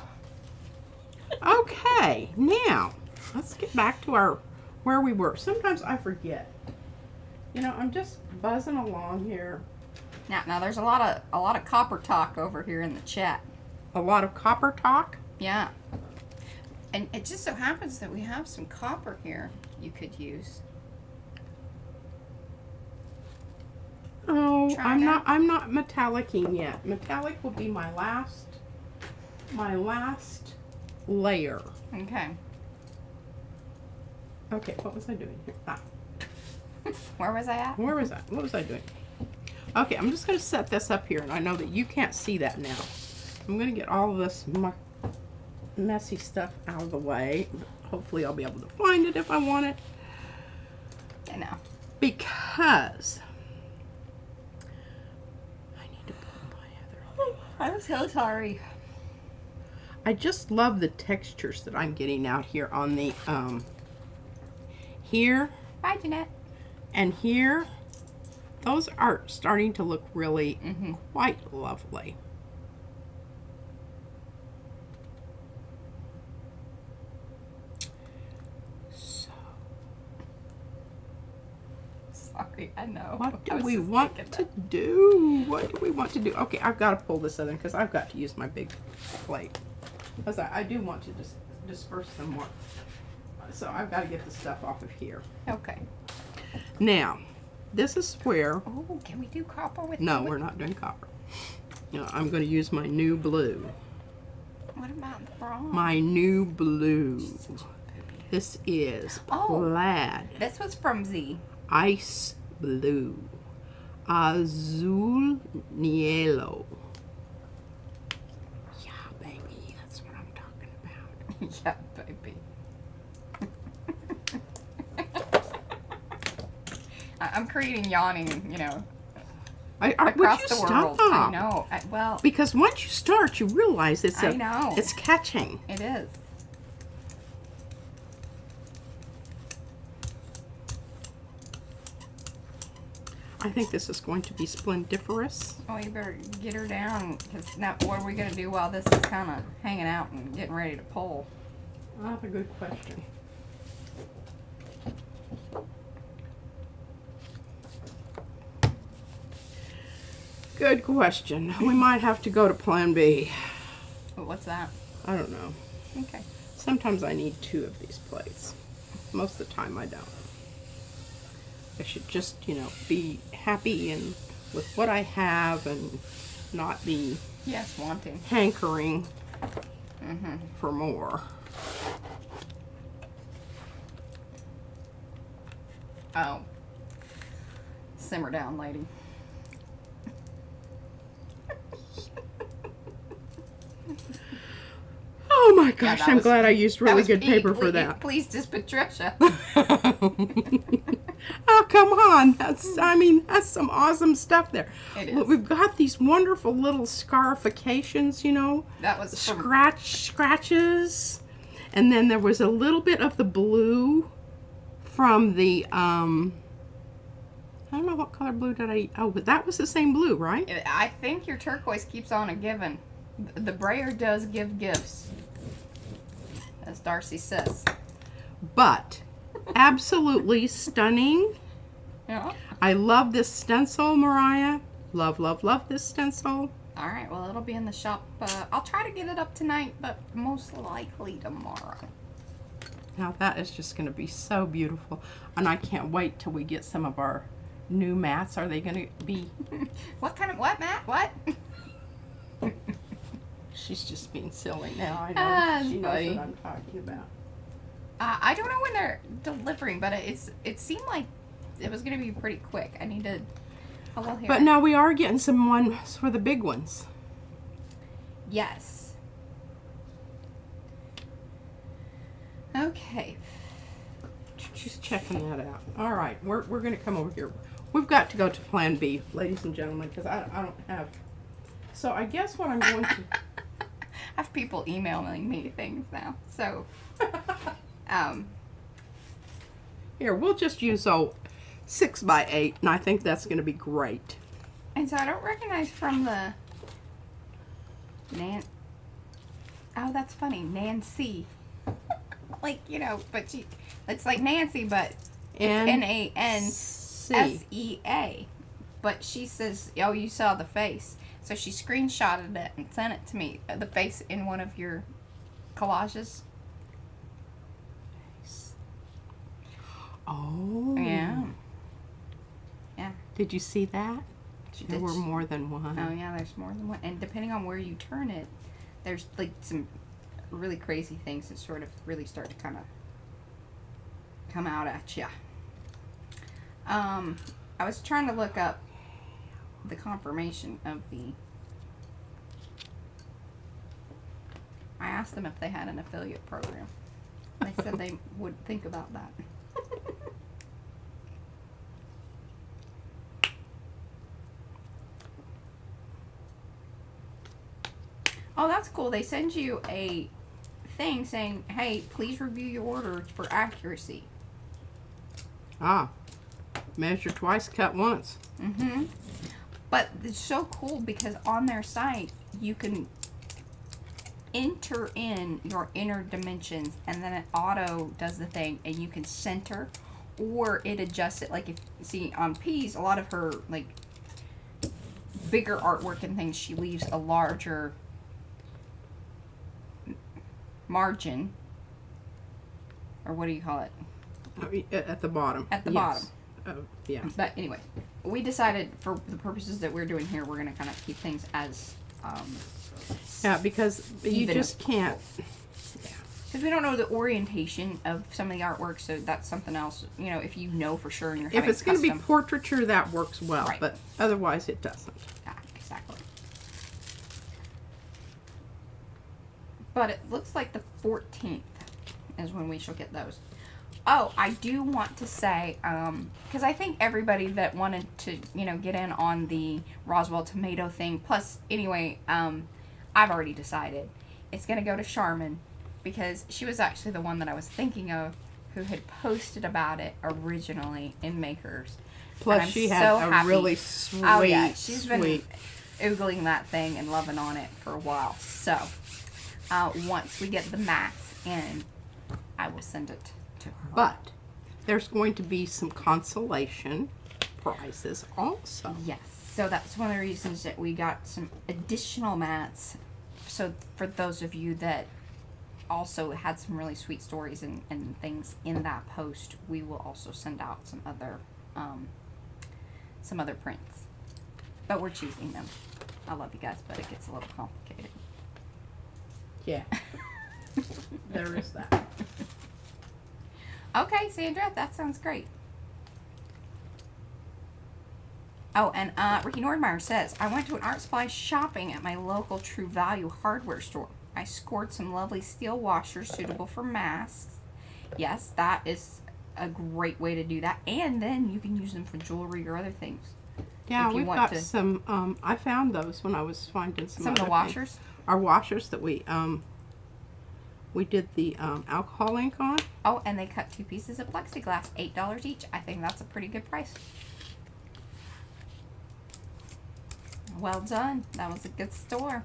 [SPEAKER 2] Okay, now let's get back to where we were. Sometimes I forget. I'm just buzzing along here.
[SPEAKER 1] Now there's a lot of copper talk over here in the chat.
[SPEAKER 2] A lot of copper talk.
[SPEAKER 1] Yeah. And it just so happens that we have some copper here you could use.
[SPEAKER 2] Oh,
[SPEAKER 1] Try that.
[SPEAKER 2] I'm not metallicing yet. Metallic will be my last layer.
[SPEAKER 1] Okay.
[SPEAKER 2] Okay, what was I doing here?
[SPEAKER 1] Where was I at?
[SPEAKER 2] Where was I? What was I doing? Okay, I'm just going to set this up here, and I know that you can't see that now. I'm going to get all of this messy stuff out of the way. Hopefully I'll be able to find it if I want it.
[SPEAKER 1] I know.
[SPEAKER 2] Because I need to pull my other.
[SPEAKER 1] I'm so sorry.
[SPEAKER 2] I just love the textures that I'm getting out here on the here
[SPEAKER 1] Bye, Jeanette.
[SPEAKER 2] and here. Those are starting to look really quite lovely. So,
[SPEAKER 1] Sorry, I know.
[SPEAKER 2] what do
[SPEAKER 1] I was
[SPEAKER 2] we
[SPEAKER 1] just
[SPEAKER 2] want
[SPEAKER 1] thinking
[SPEAKER 2] to
[SPEAKER 1] that.
[SPEAKER 2] do? What do we want to do? Okay, I've got to pull this other because I've got to use my big plate. Because I do want to just disperse some more. So I've got to get the stuff off of here.
[SPEAKER 1] Okay.
[SPEAKER 2] Now, this is where.
[SPEAKER 1] Oh, can we do copper with?
[SPEAKER 2] No, we're not doing copper. No, I'm going to use my new blue.
[SPEAKER 1] What about the bronze?
[SPEAKER 2] My new blue. This is plaid.
[SPEAKER 1] This was from Z.
[SPEAKER 2] Ice blue. Azul Nielo. Yeah, baby. That's what I'm talking about.
[SPEAKER 1] Yeah, baby. I'm creating yawning, you know,
[SPEAKER 2] Would
[SPEAKER 1] across
[SPEAKER 2] you
[SPEAKER 1] the
[SPEAKER 2] stop?
[SPEAKER 1] world. I know. Well,
[SPEAKER 2] Because once you start, you realize it's
[SPEAKER 1] I know.
[SPEAKER 2] it's catching.
[SPEAKER 1] it is.
[SPEAKER 2] I think this is going to be splendiferous.
[SPEAKER 1] Oh, you better get her down, because now what are we going to do while this is kind of hanging out and getting ready to pull?
[SPEAKER 2] That's a good question. Good question. We might have to go to plan B.
[SPEAKER 1] Oh, what's that?
[SPEAKER 2] I don't know.
[SPEAKER 1] Okay.
[SPEAKER 2] Sometimes I need 2 of these plates. Most of the time I don't. I should just, you know, be happy and with what I have and not be
[SPEAKER 1] Yes, wanting.
[SPEAKER 2] hankering for more.
[SPEAKER 1] Oh. Simmer down, lady.
[SPEAKER 2] Oh my gosh,
[SPEAKER 1] that
[SPEAKER 2] I'm
[SPEAKER 1] was-
[SPEAKER 2] glad I used
[SPEAKER 1] That
[SPEAKER 2] really
[SPEAKER 1] was
[SPEAKER 2] good
[SPEAKER 1] me.
[SPEAKER 2] paper for
[SPEAKER 1] Please-
[SPEAKER 2] that.
[SPEAKER 1] Please, just Patricia.
[SPEAKER 2] Oh, come on. That's some awesome stuff there.
[SPEAKER 1] It is.
[SPEAKER 2] Look, we've got these wonderful little scarifications, you know,
[SPEAKER 1] That was from,
[SPEAKER 2] scratches. And then there was a little bit of the blue from the, I don't know what color blue did I, oh, but that was the same blue, right?
[SPEAKER 1] I think your turquoise keeps on a giving. The brayer does give gifts, as Darcy says.
[SPEAKER 2] But absolutely stunning.
[SPEAKER 1] Yeah.
[SPEAKER 2] I love this stencil, Mariah. Love, love, love this stencil.
[SPEAKER 1] All right. Well, it'll be in the shop. I'll try to get it up tonight, but most likely tomorrow.
[SPEAKER 2] Now that is just going to be so beautiful. And I can't wait till we get some of our new mats. Are they going to be...
[SPEAKER 1] What kind of what, Matt? What?
[SPEAKER 2] She's just being silly now. I know.
[SPEAKER 1] Ah,
[SPEAKER 2] She knows
[SPEAKER 1] funny.
[SPEAKER 2] what I'm talking about.
[SPEAKER 1] I don't know when they're delivering, but it seemed like it was going to be pretty quick. I need to. Oh, well, here.
[SPEAKER 2] But now we are getting some ones for the big ones.
[SPEAKER 1] Yes. Okay.
[SPEAKER 2] She's checking that out. All right, we're going to come over here. We've got to go to Plan B, ladies and gentlemen, because I don't have... So I guess what I'm going to...
[SPEAKER 1] I have people emailing me things now. So,
[SPEAKER 2] Here, we'll just use 6 by 8, and I think that's going to be great.
[SPEAKER 1] and so I don't recognize from the Oh, that's funny, Nancy. Like, you know, but it's like Nancy, but it's Nansea. But she says, "Oh, you saw the face." So she screenshotted it and sent it to me. The face in one of your collages.
[SPEAKER 2] Oh.
[SPEAKER 1] Yeah. Yeah.
[SPEAKER 2] Did you see that? There were
[SPEAKER 1] Did-
[SPEAKER 2] more than one.
[SPEAKER 1] Oh yeah, there's more than one, and depending on where you turn it, there's like some really crazy things that sort of really start to kind of come out at you. I was trying to look up the confirmation of the. I asked them if they had an affiliate program. They said they would think about that. Oh, that's cool. They send you a thing saying, hey, please review your order for accuracy.
[SPEAKER 2] Ah. Measure twice, cut once.
[SPEAKER 1] Mm-hmm. But it's so cool because on their site, you can enter in your inner dimensions and then it auto does the thing and you can center or it adjusts it. Like if, see on P's, a lot of her like bigger artwork and things, she leaves a larger margin, or what do you call it?
[SPEAKER 2] At the bottom.
[SPEAKER 1] At the
[SPEAKER 2] Yes.
[SPEAKER 1] bottom.
[SPEAKER 2] Yeah.
[SPEAKER 1] But anyway, we decided for the purposes that we're doing here, we're going to kind of keep things as
[SPEAKER 2] Yeah, because you
[SPEAKER 1] Even
[SPEAKER 2] just can't.
[SPEAKER 1] because we don't know the orientation of some of the artwork, so that's something else. You know, if you know for sure and you're
[SPEAKER 2] If
[SPEAKER 1] having
[SPEAKER 2] it's going to be
[SPEAKER 1] custom-
[SPEAKER 2] portraiture, that works well,
[SPEAKER 1] Right.
[SPEAKER 2] but otherwise it doesn't.
[SPEAKER 1] Yeah, exactly. But it looks like the 14th is when we shall get those. Oh, I do want to say, because I think everybody that wanted to, you know, get in on the Roswell tomato thing, plus, anyway, I've already decided. It's going to go to Charmin, because she was actually the one that I was thinking of who had posted about it originally in Makers.
[SPEAKER 2] Plus,
[SPEAKER 1] I'm
[SPEAKER 2] she
[SPEAKER 1] so
[SPEAKER 2] had a
[SPEAKER 1] happy.
[SPEAKER 2] really sweet,
[SPEAKER 1] Oh, yeah, she's been
[SPEAKER 2] sweet.
[SPEAKER 1] oogling that thing and loving on it for a while. So, once we get the mats in, I will send it to her.
[SPEAKER 2] But there's going to be some consolation prizes also.
[SPEAKER 1] Yes, so that's one of the reasons that we got some additional mats. So for those of you that also had some really sweet stories and things in that post, we will also send out some other prints. But we're choosing them. I love you guys, but it gets a little complicated.
[SPEAKER 2] Yeah. There is that.
[SPEAKER 1] Okay, Sandra, that sounds great. Oh, and Ricky Nordmeyer says, I went to an art supply shopping at my local True Value hardware store. I scored some lovely steel washers suitable for masks. Yes, that is a great way to do that. And then you can use them for jewelry or other things.
[SPEAKER 2] Yeah,
[SPEAKER 1] If you
[SPEAKER 2] we've
[SPEAKER 1] want
[SPEAKER 2] got
[SPEAKER 1] to-
[SPEAKER 2] some, I found those when I was finding some
[SPEAKER 1] Some of the
[SPEAKER 2] other
[SPEAKER 1] washers?
[SPEAKER 2] things. Our washers that we did the alcohol ink on.
[SPEAKER 1] Oh, and they cut 2 pieces of plexiglass, $8 each. I think that's a pretty good price. Well done. That was a good score.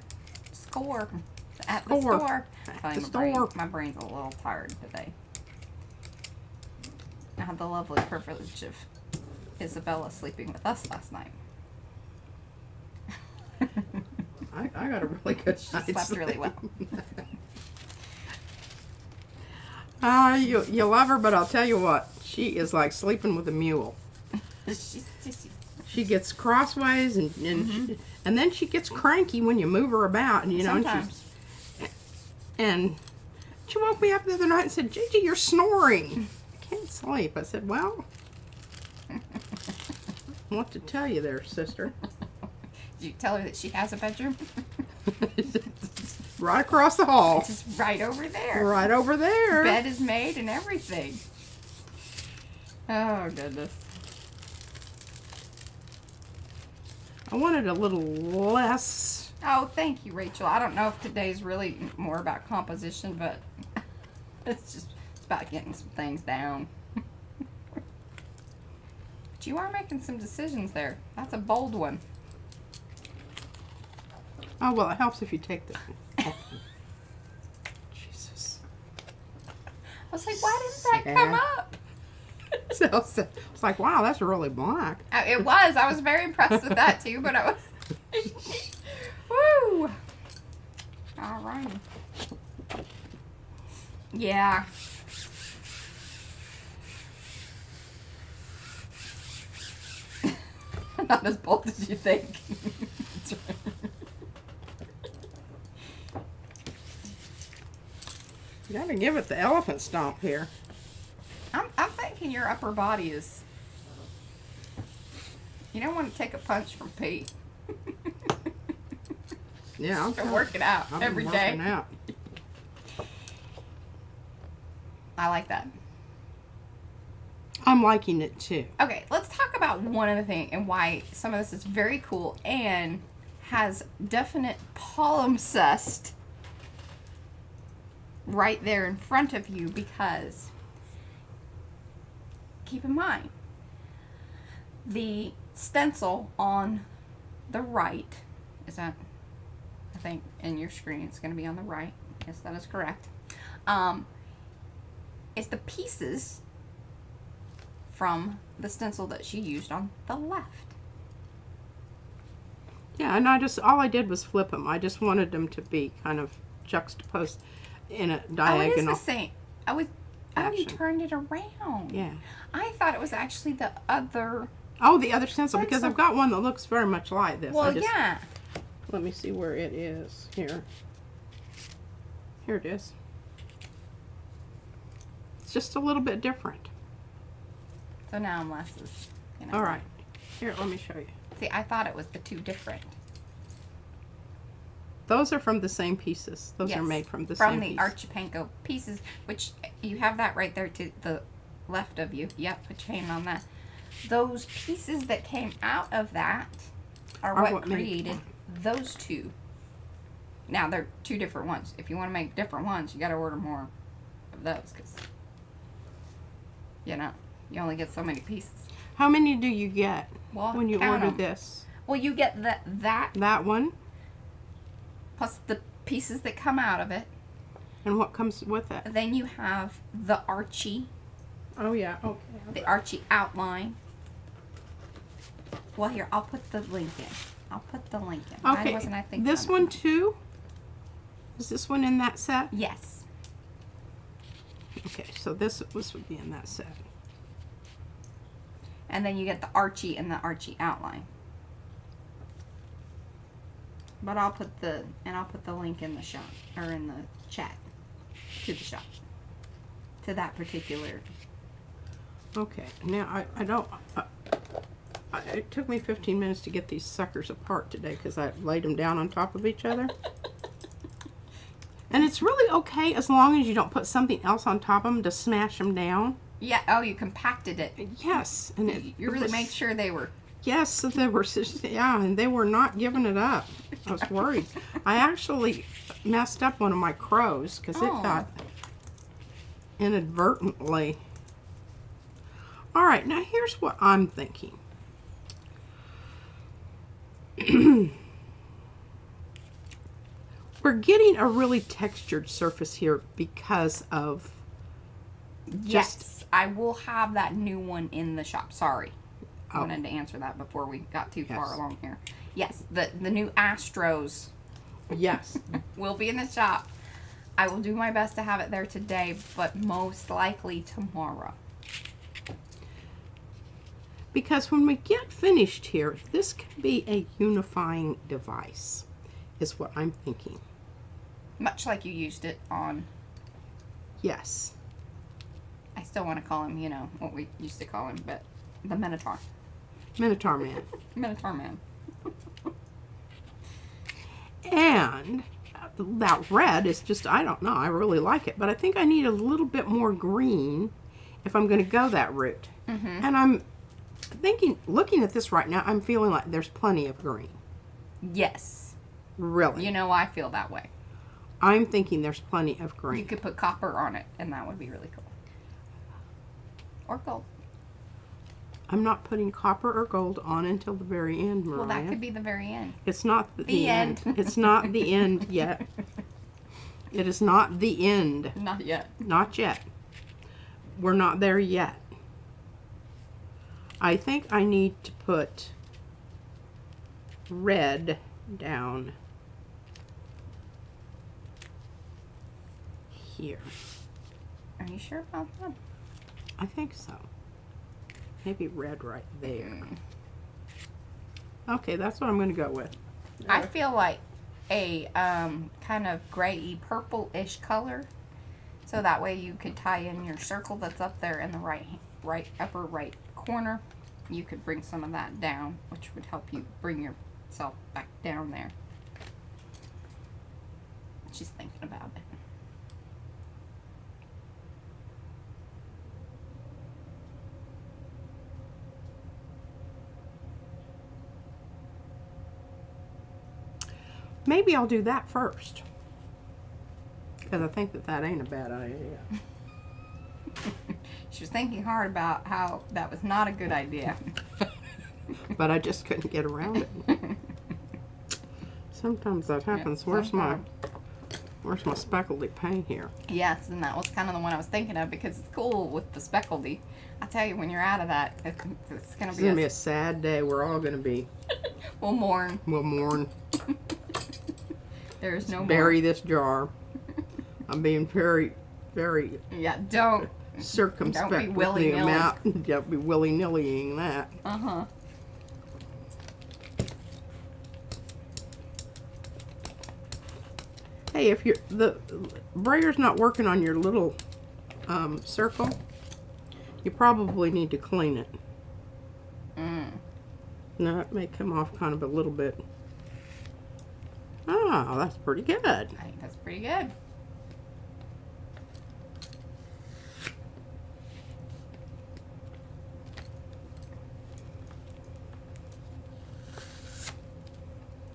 [SPEAKER 1] At the
[SPEAKER 2] Score.
[SPEAKER 1] store.
[SPEAKER 2] At
[SPEAKER 1] Telling
[SPEAKER 2] the
[SPEAKER 1] my
[SPEAKER 2] store.
[SPEAKER 1] my brain's a little tired today. I had the lovely privilege of Isabella sleeping with us last night.
[SPEAKER 2] I got a really good
[SPEAKER 1] She
[SPEAKER 2] night's
[SPEAKER 1] slept really well.
[SPEAKER 2] You love her, but I'll tell you what, she is like sleeping with a mule. She gets crossways and then she gets cranky when you move her about, and you know.
[SPEAKER 1] Sometimes.
[SPEAKER 2] And she woke me up the other night and said, "Gigi, you're snoring. I can't sleep." I said, "Well, what to tell you there, sister."
[SPEAKER 1] Did you tell her that she has a bedroom?
[SPEAKER 2] Right across the hall.
[SPEAKER 1] It's just right over there.
[SPEAKER 2] Right over there.
[SPEAKER 1] Bed is made and everything. Oh, goodness.
[SPEAKER 2] I wanted a little less.
[SPEAKER 1] Oh, thank you, Rachel. I don't know if today's really more about composition, but it's about getting some things down. But you are making some decisions there. That's a bold one.
[SPEAKER 2] Oh, well, it helps if you take the. Oh. Jesus.
[SPEAKER 1] I was like, why didn't that come up?
[SPEAKER 2] So it's like, wow, that's really black.
[SPEAKER 1] It was. I was very impressed with that, too, but I was... Woo! All right. Yeah. Not as bold as you think. That's right.
[SPEAKER 2] You gotta give it the elephant stomp here.
[SPEAKER 1] I'm thinking your upper body is. You don't want to take a punch from Pete.
[SPEAKER 2] Yeah,
[SPEAKER 1] I'm working out
[SPEAKER 2] I'm
[SPEAKER 1] every
[SPEAKER 2] working
[SPEAKER 1] day.
[SPEAKER 2] out.
[SPEAKER 1] I like that.
[SPEAKER 2] I'm liking it too.
[SPEAKER 1] Okay, let's talk about one other thing and why some of this is very cool and has definite palimpsest right there in front of you, because keep in mind the stencil on the right is that, I think in your screen it's going to be on the right. Yes, that is correct. It's the pieces from the stencil that she used on the left.
[SPEAKER 2] Yeah, and all I did was flip them. I just wanted them to be kind of juxtaposed in a diagonal.
[SPEAKER 1] Oh, it is the same. Oh, you
[SPEAKER 2] action.
[SPEAKER 1] turned it around.
[SPEAKER 2] Yeah.
[SPEAKER 1] I thought it was actually the other.
[SPEAKER 2] Oh, the other stencil, because
[SPEAKER 1] Stencil.
[SPEAKER 2] I've got one that looks very much like this.
[SPEAKER 1] Well, yeah.
[SPEAKER 2] Let me see where it is. Here. Here it is. It's just a little bit different.
[SPEAKER 1] So now I'm less as,
[SPEAKER 2] All right. Here, let me show you.
[SPEAKER 1] See, I thought it was the two different.
[SPEAKER 2] Those are from the same pieces. Those are
[SPEAKER 1] Yes,
[SPEAKER 2] made from the same
[SPEAKER 1] the
[SPEAKER 2] piece.
[SPEAKER 1] Archipanko pieces, which you have that right there to the left of you. Yep, put your hand on that. Those pieces that came out of that are what
[SPEAKER 2] made
[SPEAKER 1] created those two. Now, they're two different ones. If you want to make different ones, you got to order more of those, because, you only get so many pieces.
[SPEAKER 2] How many do you get
[SPEAKER 1] Well,
[SPEAKER 2] when you
[SPEAKER 1] count
[SPEAKER 2] order
[SPEAKER 1] 'em.
[SPEAKER 2] this?
[SPEAKER 1] Well, you get
[SPEAKER 2] That one?
[SPEAKER 1] plus the pieces that come out of it.
[SPEAKER 2] And what comes with it?
[SPEAKER 1] Then you have the Archie,
[SPEAKER 2] Oh, yeah. Okay.
[SPEAKER 1] the Archie outline. Well, here, I'll put the link in. I'll put the link in. Why
[SPEAKER 2] Okay.
[SPEAKER 1] wasn't I thinking
[SPEAKER 2] This
[SPEAKER 1] of
[SPEAKER 2] one
[SPEAKER 1] it?
[SPEAKER 2] too? Is this one in that set?
[SPEAKER 1] Yes.
[SPEAKER 2] Okay, so this would be in that set.
[SPEAKER 1] And then you get the Archie and the Archie outline. But I'll put the link in the shop, or in the chat, to the shop, to that particular.
[SPEAKER 2] Okay, now I don't. It took me 15 minutes to get these suckers apart today because I laid them down on top of each other. And it's really okay as long as you don't put something else on top of them to smash them down.
[SPEAKER 1] Yeah. Oh, you compacted it.
[SPEAKER 2] Yes, and
[SPEAKER 1] You really made sure they were.
[SPEAKER 2] Yes, so they were. Yeah, and they were not giving it up. I was worried. I actually messed up one of my crows because it got inadvertently. All right, now here's what I'm thinking. We're getting a really textured surface here because of
[SPEAKER 1] Yes, I will have that new one in the shop. Sorry. I
[SPEAKER 2] Oh.
[SPEAKER 1] wanted to answer that before we got too far
[SPEAKER 2] Yes.
[SPEAKER 1] along here. Yes, the new Astros
[SPEAKER 2] yes.
[SPEAKER 1] will be in the shop. I will do my best to have it there today, but most likely tomorrow.
[SPEAKER 2] Because when we get finished here, this can be a unifying device, is what I'm thinking.
[SPEAKER 1] Much like you used it on,
[SPEAKER 2] Yes.
[SPEAKER 1] I still want to call him, what we used to call him, but the Minotaur.
[SPEAKER 2] Minotaur Man.
[SPEAKER 1] Minotaur Man.
[SPEAKER 2] And that red is just, I don't know, I really like it. But I think I need a little bit more green if I'm going to go that route.
[SPEAKER 1] Mm-hmm.
[SPEAKER 2] And I'm thinking, looking at this right now, I'm feeling like there's plenty of green.
[SPEAKER 1] Yes.
[SPEAKER 2] Really.
[SPEAKER 1] I feel that way.
[SPEAKER 2] I'm thinking there's plenty of green.
[SPEAKER 1] You could put copper on it, and that would be really cool. Or gold.
[SPEAKER 2] I'm not putting copper or gold on until the very end, Mariah.
[SPEAKER 1] Well, that could be the very end.
[SPEAKER 2] It's not the
[SPEAKER 1] end.
[SPEAKER 2] It's not the end yet. It is not the end.
[SPEAKER 1] Not yet.
[SPEAKER 2] Not yet. We're not there yet. I think I need to put red down here.
[SPEAKER 1] Are you sure about that?
[SPEAKER 2] I think so. Maybe red right there. Okay, that's what I'm going to go with.
[SPEAKER 1] I feel like a kind of gray purple-ish color, so that way you could tie in your circle that's up there in the upper right corner. You could bring some of that down, which would help you bring yourself back down there. She's thinking about it.
[SPEAKER 2] Maybe I'll do that first, because I think that ain't a bad idea.
[SPEAKER 1] She was thinking hard about how that was not a good idea.
[SPEAKER 2] But I just couldn't get around it. Sometimes that happens.
[SPEAKER 1] Yeah,
[SPEAKER 2] Where's my speckledy paint here?
[SPEAKER 1] Yes, and that was kind of the one I was thinking of, because it's cool with the speckledy. I tell you, when you're out of that, it's going
[SPEAKER 2] It's going to be a sad day. We're all going to be.
[SPEAKER 1] We'll mourn.
[SPEAKER 2] We'll mourn.
[SPEAKER 1] There is no
[SPEAKER 2] Bury
[SPEAKER 1] more.
[SPEAKER 2] this jar. I'm being very, very
[SPEAKER 1] Don't
[SPEAKER 2] circumspect
[SPEAKER 1] Don't be
[SPEAKER 2] with the
[SPEAKER 1] willy-nilly.
[SPEAKER 2] amount. Don't be willy-nillying that.
[SPEAKER 1] Uh-huh.
[SPEAKER 2] Hey, if the braider's not working on your little circle, you probably need to clean it. Now it may come off kind of a little bit. Oh, that's pretty good.
[SPEAKER 1] I think that's pretty good.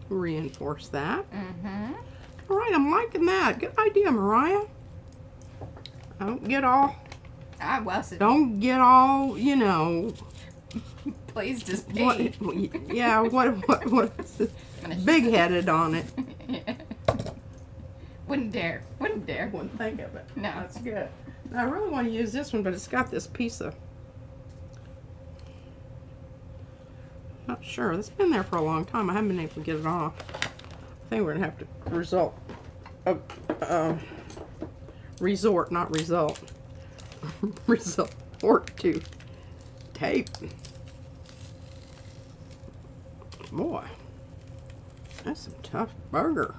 [SPEAKER 2] Reinforce that.
[SPEAKER 1] Mm-hmm.
[SPEAKER 2] All right, I'm liking that. Good idea, Mariah. Don't get all, you know.
[SPEAKER 1] Please just
[SPEAKER 2] What,
[SPEAKER 1] be.
[SPEAKER 2] yeah, what is this? Big-headed on it.
[SPEAKER 1] Yeah. Wouldn't dare. Wouldn't dare.
[SPEAKER 2] Wouldn't think of it.
[SPEAKER 1] No.
[SPEAKER 2] That's good. I really want to use this one, but it's got this piece of, not sure. It's been there for a long time. I haven't been able to get it off. I think we're gonna have to resort, resort to tape. Boy, that's some tough burger.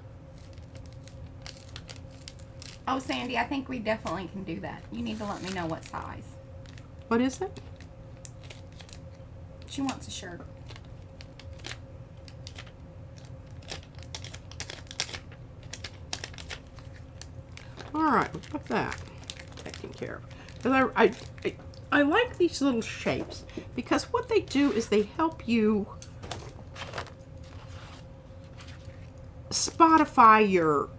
[SPEAKER 1] Oh, Sandy, I think we definitely can do that. You need to let me know what size.
[SPEAKER 2] What is it?
[SPEAKER 1] She wants a shirt.
[SPEAKER 2] All right, we'll put that taken care of. Because I like these little shapes, because what they do is they help you Spotify your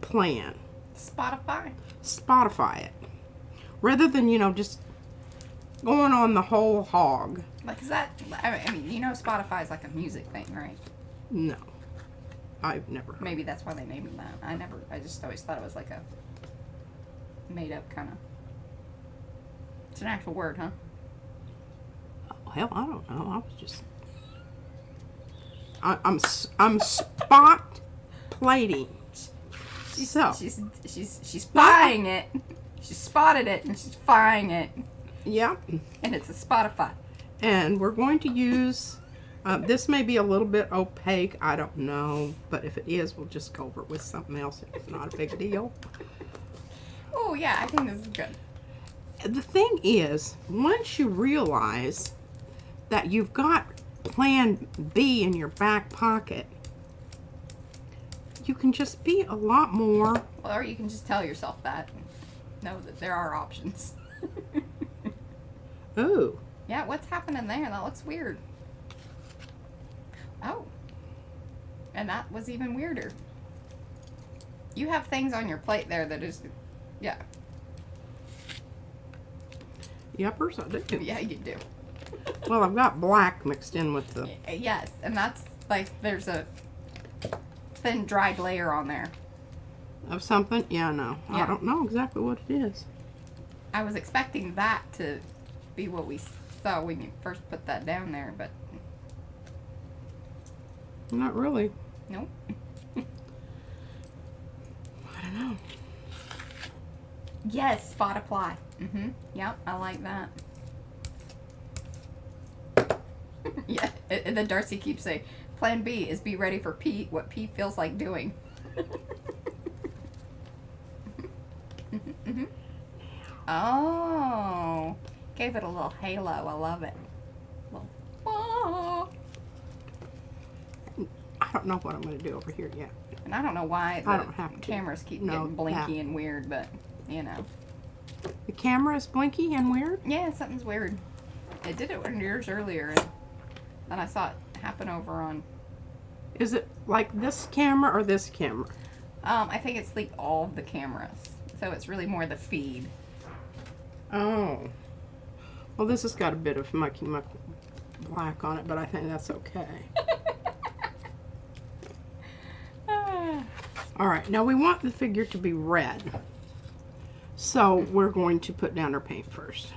[SPEAKER 2] plan. Spotify it. Rather than, you know, just going on the whole hog.
[SPEAKER 1] Like, is that, I mean, you know Spotify is like a music thing, right?
[SPEAKER 2] No. I've never heard.
[SPEAKER 1] Maybe that's why they named that. I just always thought it was like a made up kind of. It's an actual word, huh?
[SPEAKER 2] Oh, hell, I don't know. I was just. I'm spot plating.
[SPEAKER 1] She's spying it. She spotted it and she's spying it.
[SPEAKER 2] Yeah.
[SPEAKER 1] And it's a Spotify.
[SPEAKER 2] And we're going to use. This may be a little bit opaque. I don't know, but if it is, we'll just go over it with something else. It's not a big deal.
[SPEAKER 1] Oh yeah, I think this is good.
[SPEAKER 2] The thing is, once you realize that you've got plan B in your back pocket, you can just be a lot more.
[SPEAKER 1] Well, or you can just tell yourself that. Know that there are options.
[SPEAKER 2] Ooh.
[SPEAKER 1] Yeah, what's happening there? That looks weird. Oh. And that was even weirder. You have things on your plate there that is, yeah.
[SPEAKER 2] Yepers, I do.
[SPEAKER 1] Yeah, you do.
[SPEAKER 2] Well, I've got black mixed in with the...
[SPEAKER 1] Yes, and that's like, there's a thin dried layer on there.
[SPEAKER 2] Of something? Yeah, no.
[SPEAKER 1] Yeah.
[SPEAKER 2] I don't know exactly what it is.
[SPEAKER 1] I was expecting that to be what we saw when you first put that down there, but
[SPEAKER 2] Not really.
[SPEAKER 1] nope.
[SPEAKER 2] I don't know.
[SPEAKER 1] Yes, spot apply. Mm-hmm. Yep, I like that. Yeah, and then Darcy keeps saying, Plan B is be ready for P, what P feels like doing. Oh, gave it a little halo. I love it. Oh.
[SPEAKER 2] I don't know what I'm going to do over here yet.
[SPEAKER 1] And I don't know why
[SPEAKER 2] I don't have to.
[SPEAKER 1] cameras keep getting blinky and weird, but you know.
[SPEAKER 2] The camera is blinky and weird?
[SPEAKER 1] Yeah, something's weird. It did it years earlier, and then I saw it happen over on.
[SPEAKER 2] Is it like this camera or this camera?
[SPEAKER 1] I think it's like all of the cameras, so it's really more the feed.
[SPEAKER 2] Oh. Well, this has got a bit of mucky muck black on it, but I think that's okay. All right, now we want the figure to be red. So we're going to put down our paint first.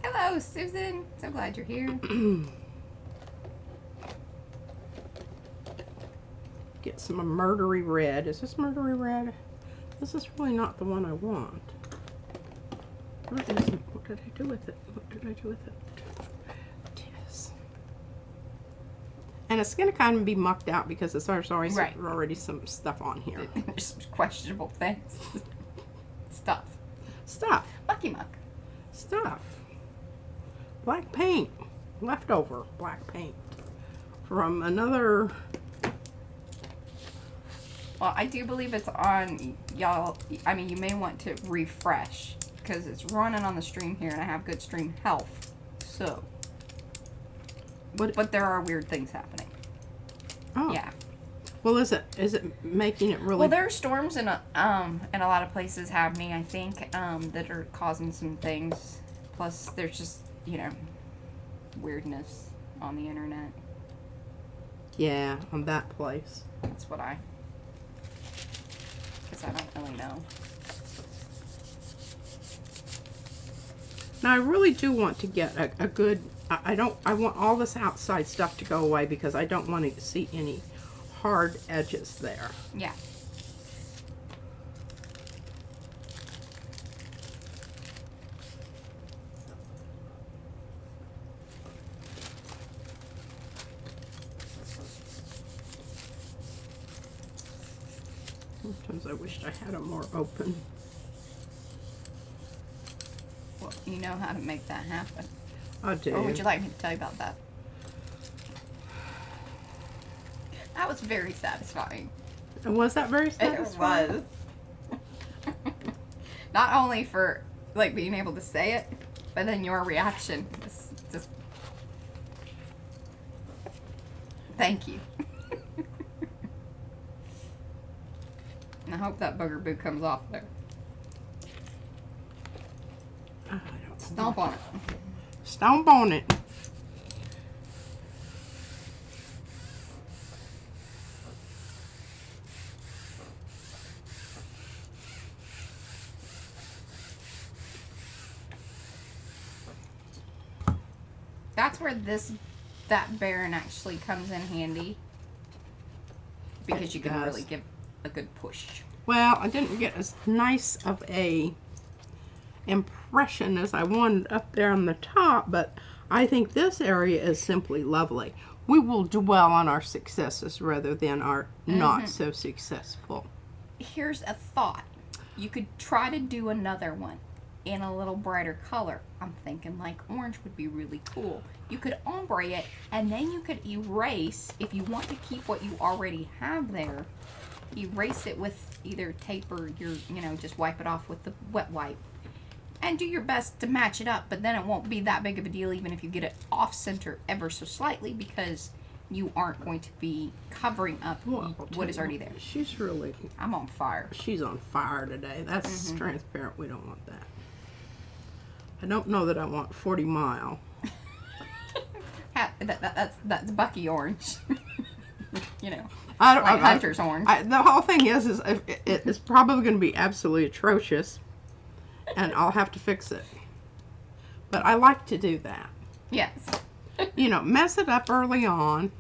[SPEAKER 1] Hello, Susan. So glad you're here.
[SPEAKER 2] Get some murdery red. Is this murdery red? This is really not the one I want. What did I do with it? What did I do with it? Yes. And it's going to kind of be mucked out because there's already some stuff on here.
[SPEAKER 1] There's some questionable things. Stuff. Mucky muck.
[SPEAKER 2] Stuff. Black paint. Leftover black paint. From another...
[SPEAKER 1] Well, I do believe it's on, y'all. I mean, you may want to refresh because it's running on the stream here and I have good stream health. So. But there are weird things happening.
[SPEAKER 2] Oh.
[SPEAKER 1] Yeah.
[SPEAKER 2] Well, is it making it really...
[SPEAKER 1] Well, there are storms in a lot of places happening, I think, that are causing some things. Plus, there's just, you know, weirdness on the internet.
[SPEAKER 2] Yeah, on that place.
[SPEAKER 1] That's what because I don't really know.
[SPEAKER 2] Now, I really do want to get a good... I want all this outside stuff to go away because I don't want to see any hard edges there.
[SPEAKER 1] Yeah.
[SPEAKER 2] Sometimes I wished I had them more open.
[SPEAKER 1] Well, you know how to make that happen.
[SPEAKER 2] I do.
[SPEAKER 1] Or would you like me to tell you about that? That was very satisfying.
[SPEAKER 2] Was that very satisfying?
[SPEAKER 1] It was. Not only for like being able to say it, but then your reaction. Just thank you. And I hope that booger boo comes off there.
[SPEAKER 2] I don't
[SPEAKER 1] Stomp on it.
[SPEAKER 2] Stomp on it.
[SPEAKER 1] That's where that Baron actually comes in handy. Because you can really give a good push.
[SPEAKER 2] Well, I didn't get as nice of a impression as I wanted up there on the top, but I think this area is simply lovely. We will dwell on our successes rather than our not so successful.
[SPEAKER 1] Here's a thought. You could try to do another one in a little brighter color. I'm thinking like orange would be really cool. You could ombre it and then you could erase, if you want to keep what you already have there, erase it with either tape or just wipe it off with the wet wipe. And do your best to match it up, but then it won't be that big of a deal even if you get it off center ever so slightly because you aren't going to be covering up what is already there.
[SPEAKER 2] She's really...
[SPEAKER 1] I'm on fire.
[SPEAKER 2] She's on fire today. That's transparent. We don't want that. I don't know that I want 40 Mile.
[SPEAKER 1] That's Bucky orange.
[SPEAKER 2] Like
[SPEAKER 1] Hunter's orange.
[SPEAKER 2] The whole thing is it's probably going to be absolutely atrocious, and I'll have to fix it. But I like to do that.
[SPEAKER 1] Yes.
[SPEAKER 2] Mess it up early on.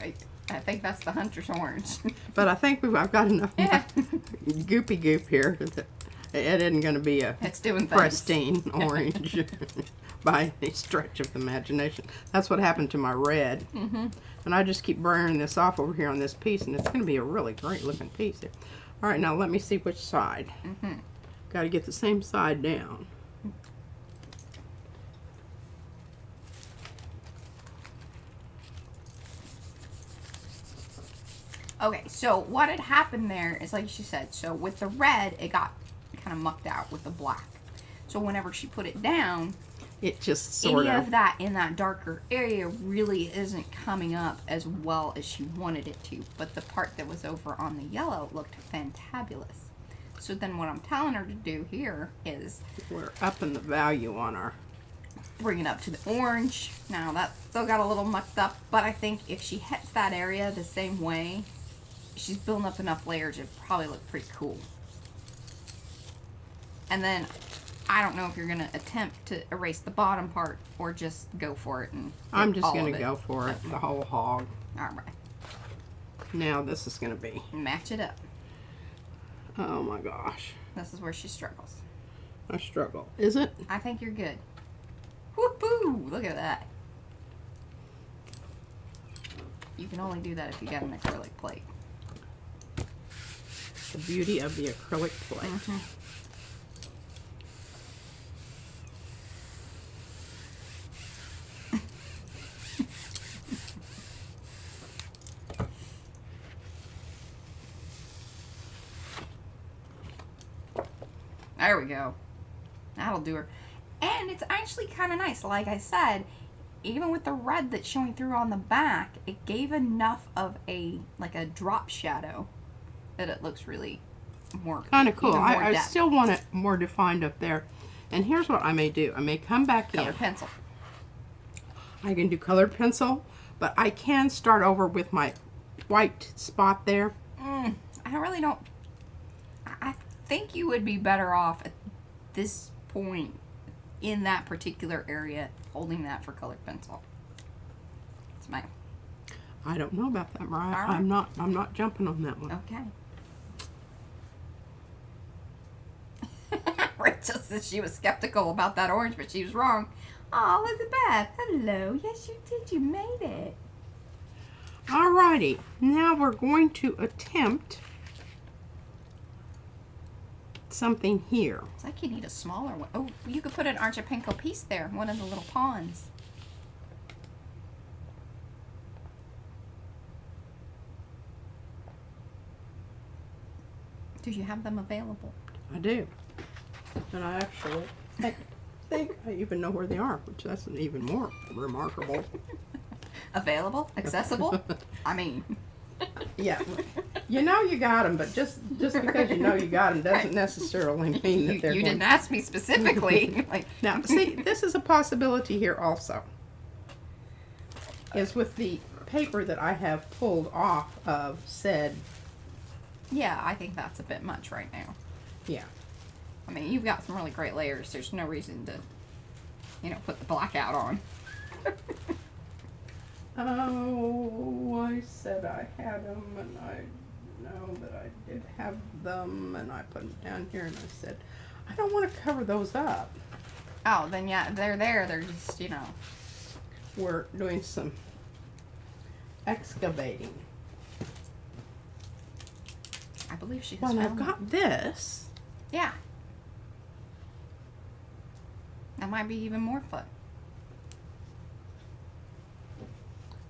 [SPEAKER 1] I think that's the Hunter's orange.
[SPEAKER 2] But I think I've got enough goopy goop here that it isn't going to be a
[SPEAKER 1] it's doing
[SPEAKER 2] pristine orange. by any stretch of the imagination. That's what happened to my red. And I just keep burning this off over here on this piece, and it's going to be a really great looking piece here. All right, now let me see which side. Got to get the same side down.
[SPEAKER 1] Okay, so what had happened there is, like she said, so with the red, it got kind of mucked out with the black. So whenever she put it down,
[SPEAKER 2] It just sort
[SPEAKER 1] any
[SPEAKER 2] of.
[SPEAKER 1] of that in that darker area really isn't coming up as well as she wanted it to. But the part that was over on the yellow looked fantabulous. So then what I'm telling her to do here is
[SPEAKER 2] We're upping the value on our.
[SPEAKER 1] bring it up to the orange. Now that's still got a little mucked up, but I think if she hits that area the same way, she's building up enough layers, it'd probably look pretty cool. And then I don't know if you're gonna attempt to erase the bottom part or just go for it and
[SPEAKER 2] I'm
[SPEAKER 1] get
[SPEAKER 2] just
[SPEAKER 1] all
[SPEAKER 2] going
[SPEAKER 1] of
[SPEAKER 2] to
[SPEAKER 1] it.
[SPEAKER 2] go for it, the whole hog.
[SPEAKER 1] All right,
[SPEAKER 2] Now this is going to be.
[SPEAKER 1] match it up.
[SPEAKER 2] Oh my gosh.
[SPEAKER 1] This is where she struggles.
[SPEAKER 2] I struggle. Is it?
[SPEAKER 1] I think you're good. Whoopoo! Look at that. You can only do that if you got an acrylic plate.
[SPEAKER 2] The beauty of the acrylic plate.
[SPEAKER 1] There we go. That'll do her. And it's actually kind of nice. Like I said, even with the red that's showing through on the back, it gave enough of a, like a drop shadow that it looks really more
[SPEAKER 2] Kind of cool.
[SPEAKER 1] even more
[SPEAKER 2] I
[SPEAKER 1] depth.
[SPEAKER 2] still want it more defined up there. And here's what I may do. I may come back
[SPEAKER 1] Color
[SPEAKER 2] in.
[SPEAKER 1] pencil.
[SPEAKER 2] I can do colored pencil, but I can start over with my white spot there.
[SPEAKER 1] I really don't. I think you would be better off at this point in that particular area holding that for colored pencil. It's my
[SPEAKER 2] I don't know about that, Mariah.
[SPEAKER 1] All right.
[SPEAKER 2] I'm not jumping on that one.
[SPEAKER 1] okay. Rachel says she was skeptical about that orange, but she was wrong. Oh, Elizabeth, hello. Yes, you did. You made it.
[SPEAKER 2] Alrighty, now we're going to attempt something here.
[SPEAKER 1] It's like you need a smaller one. Oh, you could put an Archipinko piece there, one of the little pawns. Do you have them available?
[SPEAKER 2] I do. And I actually think I even know where they are, which that's even more remarkable.
[SPEAKER 1] Available? Accessible? I mean,
[SPEAKER 2] Yeah, you know you got them, but just because you know you got them doesn't necessarily mean that
[SPEAKER 1] you
[SPEAKER 2] they're going.
[SPEAKER 1] didn't ask me specifically. Like,
[SPEAKER 2] Now, see, this is a possibility here also. Is with the paper that I have pulled off of said,
[SPEAKER 1] yeah, I think that's a bit much right now.
[SPEAKER 2] yeah.
[SPEAKER 1] I mean, you've got some really great layers. There's no reason to, put the blackout on.
[SPEAKER 2] Oh, I said I had them, and I know that I did have them, and I put them down here, and I said, I don't want to cover those up.
[SPEAKER 1] Oh, then yeah, they're there. They're just,
[SPEAKER 2] We're doing some excavating.
[SPEAKER 1] I believe she has
[SPEAKER 2] Well, I've
[SPEAKER 1] found
[SPEAKER 2] got this.
[SPEAKER 1] Yeah. That might be even more fun.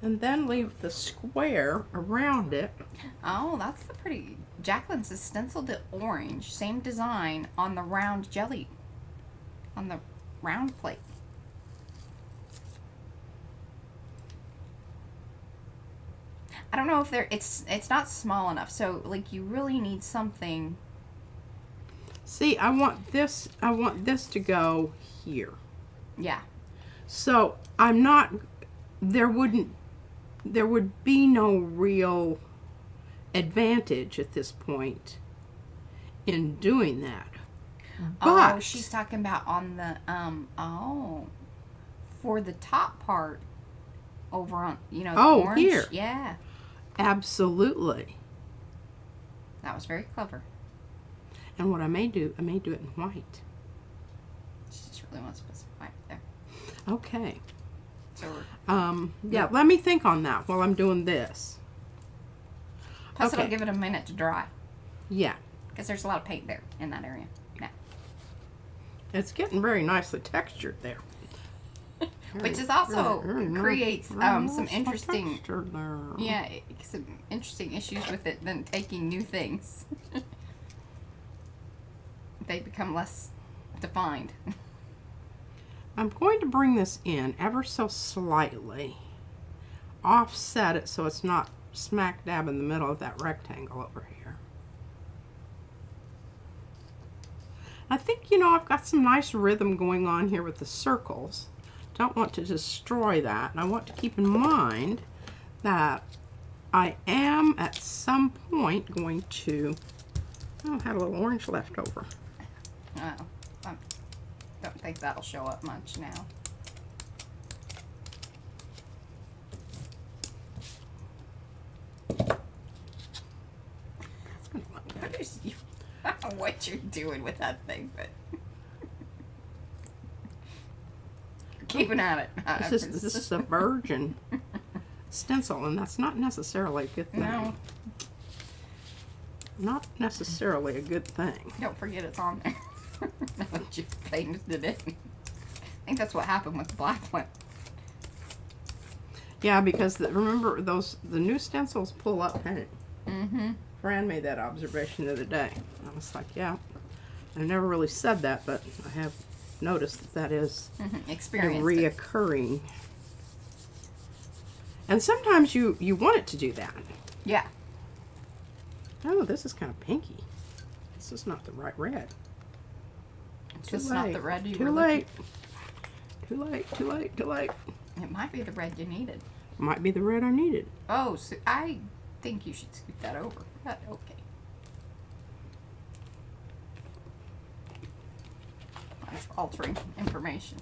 [SPEAKER 2] And then leave the square around it.
[SPEAKER 1] Oh, that's the pretty. Jacqueline says stenciled it orange, same design on the round jelly, on the round plate. I don't know if it's not small enough. So like you really need something.
[SPEAKER 2] See, I want this to go here.
[SPEAKER 1] Yeah.
[SPEAKER 2] So I'm not, there would be no real advantage at this point in doing that. But
[SPEAKER 1] Oh, she's talking about on the for the top part over on the orange.
[SPEAKER 2] Here.
[SPEAKER 1] Yeah.
[SPEAKER 2] Absolutely.
[SPEAKER 1] That was very clever.
[SPEAKER 2] And what I may do it in white.
[SPEAKER 1] She just really wants to put some white there.
[SPEAKER 2] Okay.
[SPEAKER 1] So
[SPEAKER 2] Yeah, let me think on that while I'm doing this.
[SPEAKER 1] plus
[SPEAKER 2] Okay.
[SPEAKER 1] it'll give it a minute to dry.
[SPEAKER 2] Yeah.
[SPEAKER 1] Because there's a lot of paint there in that area. Yeah.
[SPEAKER 2] It's getting very nicely textured there.
[SPEAKER 1] Which is also creates some interesting
[SPEAKER 2] texture there.
[SPEAKER 1] yeah, some interesting issues with it than taking new things. They become less defined.
[SPEAKER 2] I'm going to bring this in ever so slightly. Offset it so it's not smack dab in the middle of that rectangle over here. I think, you know, I've got some nice rhythm going on here with the circles. Don't want to destroy that. And I want to keep in mind that I am at some point going to, oh, I had a little orange left over.
[SPEAKER 1] Oh, I don't think that'll show up much now. I don't know what you're doing with that thing, but keeping at it.
[SPEAKER 2] This is a virgin stencil, and that's not necessarily a good thing.
[SPEAKER 1] No.
[SPEAKER 2] Not necessarily a good thing.
[SPEAKER 1] Don't forget it's on there. Now that you've painted it in. I think that's what happened with the black one.
[SPEAKER 2] Yeah, because remember the new stencils pull up paint.
[SPEAKER 1] Mm-hmm.
[SPEAKER 2] Fran made that observation the other day. I was like, yeah, I never really said that, but I have noticed that that is a
[SPEAKER 1] Experienced it.
[SPEAKER 2] reoccurring. And sometimes you want it to do that.
[SPEAKER 1] Yeah.
[SPEAKER 2] Oh, this is kind of pinky. This is not the right red.
[SPEAKER 1] It's
[SPEAKER 2] Too
[SPEAKER 1] just not
[SPEAKER 2] late.
[SPEAKER 1] the red you
[SPEAKER 2] Too
[SPEAKER 1] were
[SPEAKER 2] late. Too late. Too late. Too late.
[SPEAKER 1] It might be the red you needed.
[SPEAKER 2] Might be the red I needed.
[SPEAKER 1] Oh, so I think you should scoot that over. But okay. That's altering information.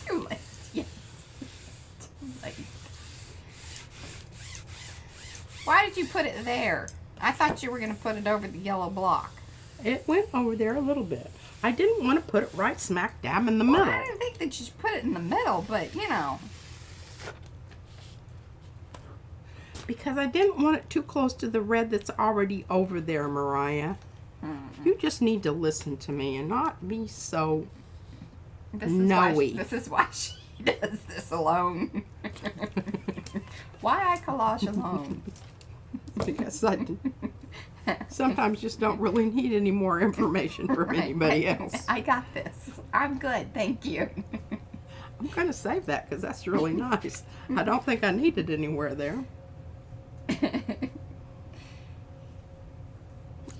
[SPEAKER 1] Too late. Yes. Too late. Why did you put it there? I thought you were going to put it over the yellow block.
[SPEAKER 2] It went over there a little bit. I didn't want to put it right smack dab in the
[SPEAKER 1] Well,
[SPEAKER 2] middle.
[SPEAKER 1] I didn't think that you should put it in the middle, but you know.
[SPEAKER 2] Because I didn't want it too close to the red that's already over there, Mariah. You just need to listen to me and not be so knowy.
[SPEAKER 1] This is why she does this alone. Why I collage alone?
[SPEAKER 2] Because I sometimes just don't really need any more information from
[SPEAKER 1] Right.
[SPEAKER 2] anybody else.
[SPEAKER 1] I got this. I'm good, thank you.
[SPEAKER 2] I'm going to save that because that's really nice. I don't think I need it anywhere there.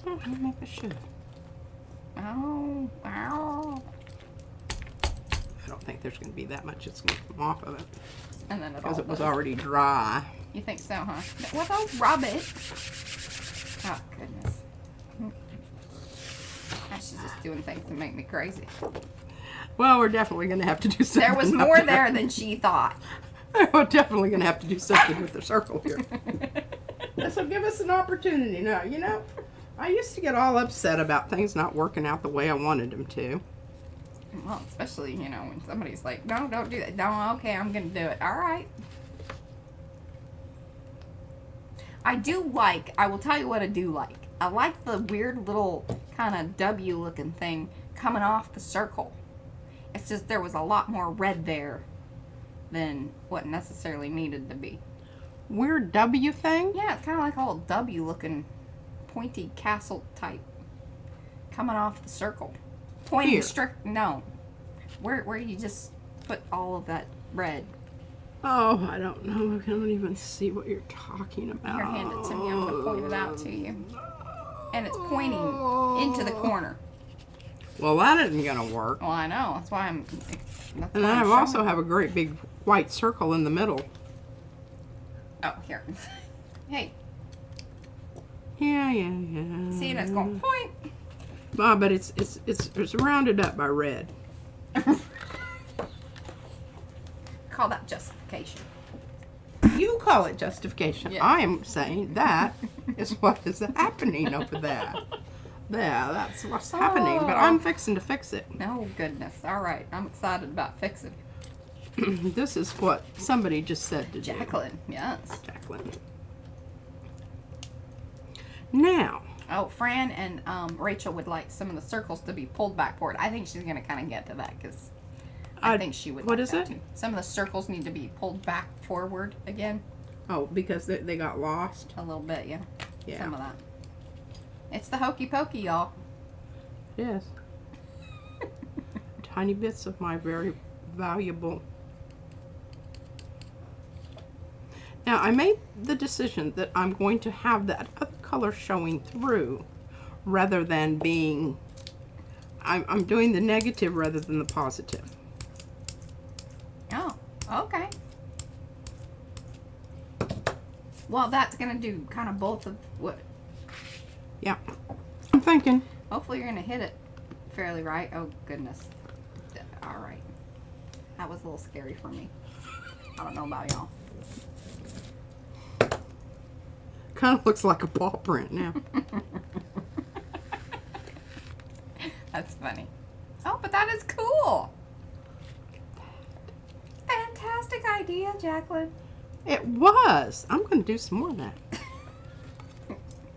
[SPEAKER 2] Oh, maybe I should.
[SPEAKER 1] Oh, ow.
[SPEAKER 2] I don't think there's going to be that much that's going to come off of it
[SPEAKER 1] And then it
[SPEAKER 2] because
[SPEAKER 1] all
[SPEAKER 2] it was
[SPEAKER 1] does.
[SPEAKER 2] already dry.
[SPEAKER 1] You think so, huh? Well, don't rub it. Oh, goodness. She's just doing things to make me crazy.
[SPEAKER 2] Well, we're definitely going to have to do something.
[SPEAKER 1] There was more there than she thought.
[SPEAKER 2] We're definitely going to have to do something with the circle here. This will give us an opportunity now. You know, I used to get all upset about things not working out the way I wanted them to.
[SPEAKER 1] Well, especially, you know, when somebody's like, no, don't do that. No, okay, I'm going to do it. All right. I will tell you what I do like. I like the weird little kind of W looking thing coming off the circle. It's just there was a lot more red there than what necessarily needed to be.
[SPEAKER 2] Weird W thing?
[SPEAKER 1] Yeah, it's kind of like a little W looking pointy castle type coming off the circle. Pointy
[SPEAKER 2] Here.
[SPEAKER 1] strict, no. Where you just put all of that red.
[SPEAKER 2] Oh, I don't know. I don't even see what you're talking about.
[SPEAKER 1] Here, hand it to me. I'm going to point it out to you. And it's pointing into the corner.
[SPEAKER 2] Well, that isn't going to work.
[SPEAKER 1] Well, I know. That's why I'm. That's
[SPEAKER 2] And
[SPEAKER 1] why
[SPEAKER 2] I
[SPEAKER 1] I'm
[SPEAKER 2] also
[SPEAKER 1] showing.
[SPEAKER 2] have a great big white circle in the middle.
[SPEAKER 1] Oh, here. Hey,
[SPEAKER 2] Yeah.
[SPEAKER 1] see, and it's going point.
[SPEAKER 2] Ah, but it's rounded up by red.
[SPEAKER 1] Call that justification.
[SPEAKER 2] You call it justification.
[SPEAKER 1] Yeah.
[SPEAKER 2] I am saying that is what is happening over there. Yeah, that's what's happening. But I'm fixing to fix it.
[SPEAKER 1] Oh, goodness. All right. I'm excited about fixing it.
[SPEAKER 2] This is what somebody just said to do.
[SPEAKER 1] Jacqueline, yes.
[SPEAKER 2] Jacqueline. Now.
[SPEAKER 1] Oh, Fran and Rachel would like some of the circles to be pulled back forward. I think she's going to kind of get to that because I think she would
[SPEAKER 2] What
[SPEAKER 1] like
[SPEAKER 2] is
[SPEAKER 1] that
[SPEAKER 2] it?
[SPEAKER 1] too. Some of the circles need to be pulled back forward again.
[SPEAKER 2] Oh, because they got lost?
[SPEAKER 1] A little bit, yeah.
[SPEAKER 2] Yeah.
[SPEAKER 1] Some of that. It's the hokey pokey, y'all.
[SPEAKER 2] Yes. Tiny bits of my very valuable. Now, I made the decision that I'm going to have that other color showing through rather than being, I'm doing the negative rather than the positive.
[SPEAKER 1] Oh, okay. Well, that's going to do kind of both of what.
[SPEAKER 2] Yeah. I'm thinking.
[SPEAKER 1] Hopefully you're going to hit it fairly right. Oh, goodness. All right. That was a little scary for me. I don't know about y'all.
[SPEAKER 2] Kind of looks like a paw print now.
[SPEAKER 1] That's funny. Oh, but that is cool. Fantastic idea, Jacqueline.
[SPEAKER 2] It was. I'm going to do some more of that.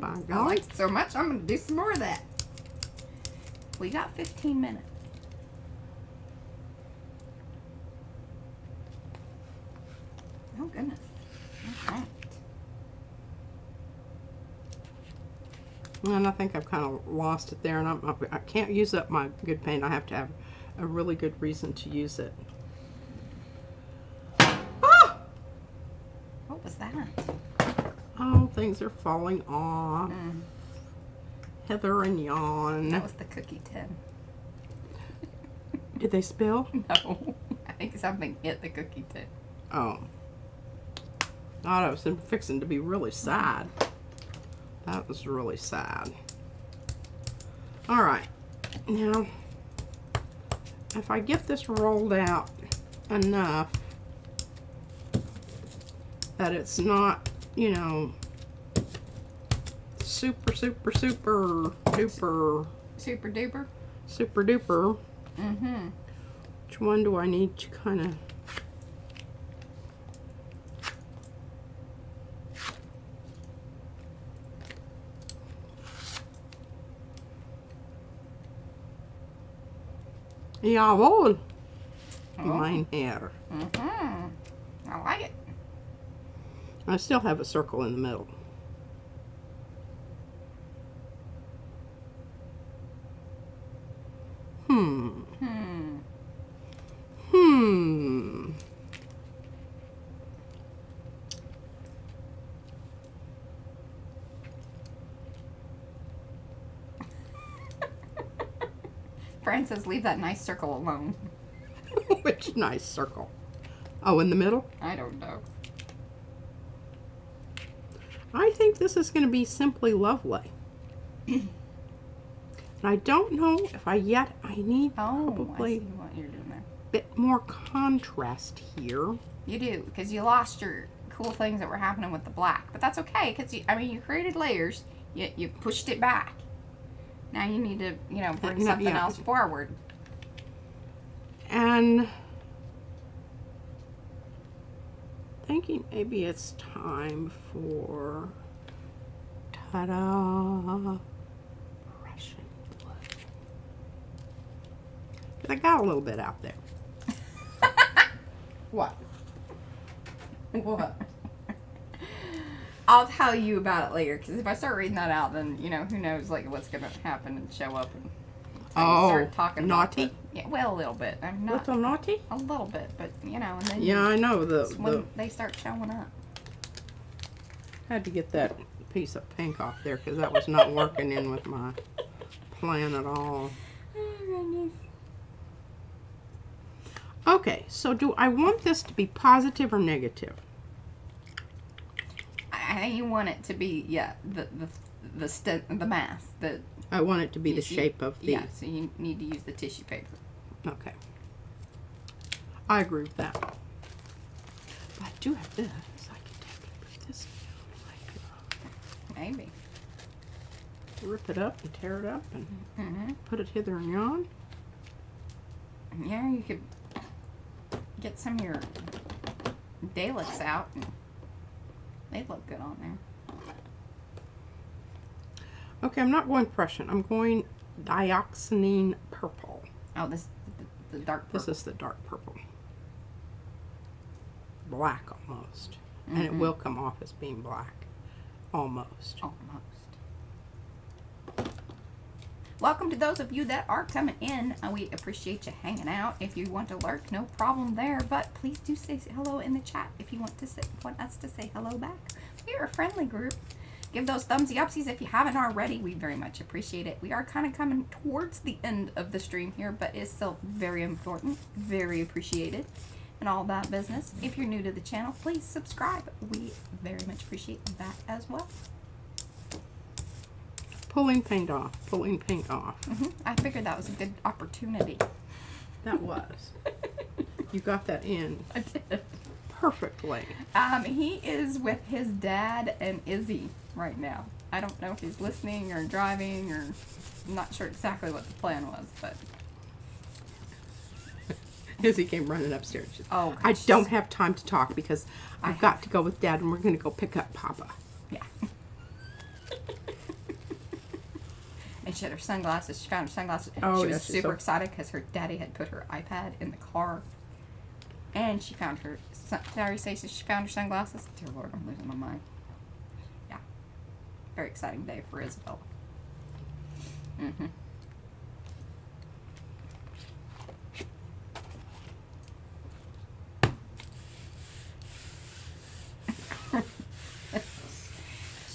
[SPEAKER 2] By
[SPEAKER 1] I
[SPEAKER 2] golly.
[SPEAKER 1] liked it so much, I'm going to do some more of that. We got 15 minutes. Oh, goodness. All right.
[SPEAKER 2] And I think I've kind of lost it there, and I can't use up my good paint. I have to have a really good reason to use it. Ah!
[SPEAKER 1] What was that?
[SPEAKER 2] Oh, things are falling off. Heather and Yawn.
[SPEAKER 1] That was the cookie tin.
[SPEAKER 2] Did they spill?
[SPEAKER 1] No. I think something hit the cookie tin.
[SPEAKER 2] Oh. Thought I was fixing to be really sad. That was really sad. All right. Now, if I get this rolled out enough that it's not, you know, super duper
[SPEAKER 1] Super duper?
[SPEAKER 2] super duper.
[SPEAKER 1] Mm-hmm.
[SPEAKER 2] Which one do I need to kind of... Jawohl. Mein Herr.
[SPEAKER 1] Mm-hmm. I like it.
[SPEAKER 2] I still have a circle in the middle.
[SPEAKER 1] Fran says, leave that nice circle alone.
[SPEAKER 2] Which nice circle? Oh, in the middle?
[SPEAKER 1] I don't know.
[SPEAKER 2] I think this is going to be simply lovely. And I don't know if I need
[SPEAKER 1] Oh,
[SPEAKER 2] probably
[SPEAKER 1] I see what you're doing there.
[SPEAKER 2] a bit more contrast here.
[SPEAKER 1] You do, because you lost your cool things that were happening with the black. But that's okay, because, you created layers. You pushed it back. Now you need to, bring something else forward.
[SPEAKER 2] And thinking maybe it's time for ta-da, Russian blood. Because I got a little bit out there. What? What?
[SPEAKER 1] I'll tell you about it later, because if I start reading that out, then, who knows, what's going to happen and show up. And start talking
[SPEAKER 2] naughty?
[SPEAKER 1] About it. Yeah, well, a little bit. I'm not
[SPEAKER 2] Little naughty?
[SPEAKER 1] a little bit, but, and then
[SPEAKER 2] Yeah, I know.
[SPEAKER 1] when they start showing up.
[SPEAKER 2] Had to get that piece of pink off there because that was not working in with my plan at all.
[SPEAKER 1] Oh, goodness.
[SPEAKER 2] Okay, so do I want this to be positive or negative?
[SPEAKER 1] You want it to be, the mass.
[SPEAKER 2] I want it to be the shape of the...
[SPEAKER 1] Yeah, so you need to use the tissue paper.
[SPEAKER 2] Okay. I agree with that. But I do have this. I can definitely put this down like
[SPEAKER 1] Maybe.
[SPEAKER 2] rip it up and tear it up and put it hither and yon.
[SPEAKER 1] Yeah, you could get some of your Daleks out and they'd look good on there.
[SPEAKER 2] Okay, I'm not going Prussian. I'm going dioxazine purple.
[SPEAKER 1] Oh, this the dark purple.
[SPEAKER 2] This is the dark purple. Black almost. And it will come off as being black. Almost.
[SPEAKER 1] Almost. Welcome to those of you that are coming in. We appreciate you hanging out. If you want to lurk, no problem there. But please do say hello in the chat if you want us to say hello back. We're a friendly group. Give those thumbsy upsies if you haven't already. We very much appreciate it. We are kind of coming towards the end of the stream here, but it's still very important, very appreciated, and all that business. If you're new to the channel, please subscribe. We very much appreciate that as well.
[SPEAKER 2] Pulling paint off. Pulling paint off.
[SPEAKER 1] I figured that was a good opportunity.
[SPEAKER 2] That was. You got that in.
[SPEAKER 1] I did.
[SPEAKER 2] Perfectly.
[SPEAKER 1] He is with his dad and Izzy right now. I don't know if he's listening or driving, or I'm not sure exactly what the plan was, but
[SPEAKER 2] Izzy came running upstairs.
[SPEAKER 1] oh,
[SPEAKER 2] I
[SPEAKER 1] gosh.
[SPEAKER 2] don't have time to talk because I've got to go with Dad and we're going to go pick up Papa.
[SPEAKER 1] Yeah. And she had her sunglasses. She found her sunglasses.
[SPEAKER 2] Oh,
[SPEAKER 1] she was
[SPEAKER 2] yeah, she's
[SPEAKER 1] super
[SPEAKER 2] so-
[SPEAKER 1] excited because her daddy had put her iPad in the car. And she found her, did I already say she found her sunglasses? Dear Lord, I'm losing my mind. Yeah. Very exciting day for Isabel.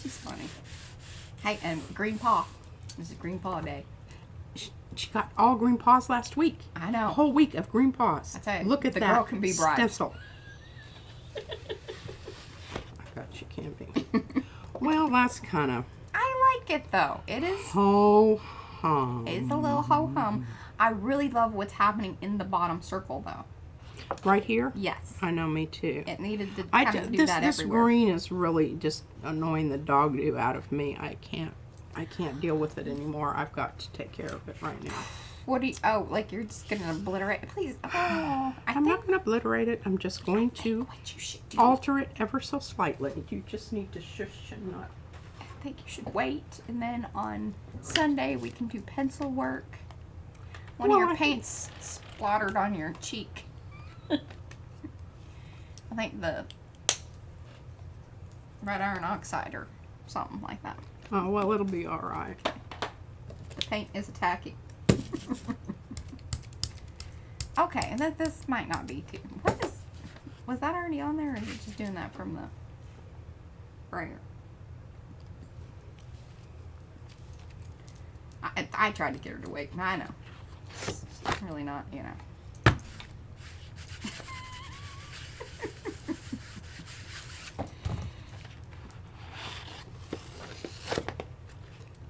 [SPEAKER 1] She's funny. Hey, and Green Paw. This is Green Paw Day.
[SPEAKER 2] She got all green paws last week.
[SPEAKER 1] I know.
[SPEAKER 2] A whole week of green paws.
[SPEAKER 1] I tell you,
[SPEAKER 2] Look at
[SPEAKER 1] the
[SPEAKER 2] that
[SPEAKER 1] girl can be bribed.
[SPEAKER 2] stencil. I bet she can be. Well, that's kind of
[SPEAKER 1] I like it though. It is.
[SPEAKER 2] ho hum.
[SPEAKER 1] It's a little ho hum. I really love what's happening in the bottom circle though.
[SPEAKER 2] Right here?
[SPEAKER 1] Yes.
[SPEAKER 2] I know, me too.
[SPEAKER 1] It needed to kind of do that
[SPEAKER 2] this
[SPEAKER 1] everywhere.
[SPEAKER 2] green is really just annoying the dog do out of me. I can't deal with it anymore. I've got to take care of it right now.
[SPEAKER 1] What do you? Oh, like you're just gonna obliterate? Please. Oh,
[SPEAKER 2] I'm not going to obliterate it. I'm just going to
[SPEAKER 1] what you should do.
[SPEAKER 2] alter it ever so slightly. You just need to shush and not.
[SPEAKER 1] I think you should wait, and then on Sunday we can do pencil work. One
[SPEAKER 2] Well,
[SPEAKER 1] of your
[SPEAKER 2] I think-
[SPEAKER 1] paints splattered on your cheek. I think the red iron oxide or something like that.
[SPEAKER 2] Oh, well, it'll be all right.
[SPEAKER 1] The paint is attacking. Okay, and that this might not be too. What is? Was that already on there, or is it just doing that from the sprayer? I tried to get her to wait. I know. It's really not, you know.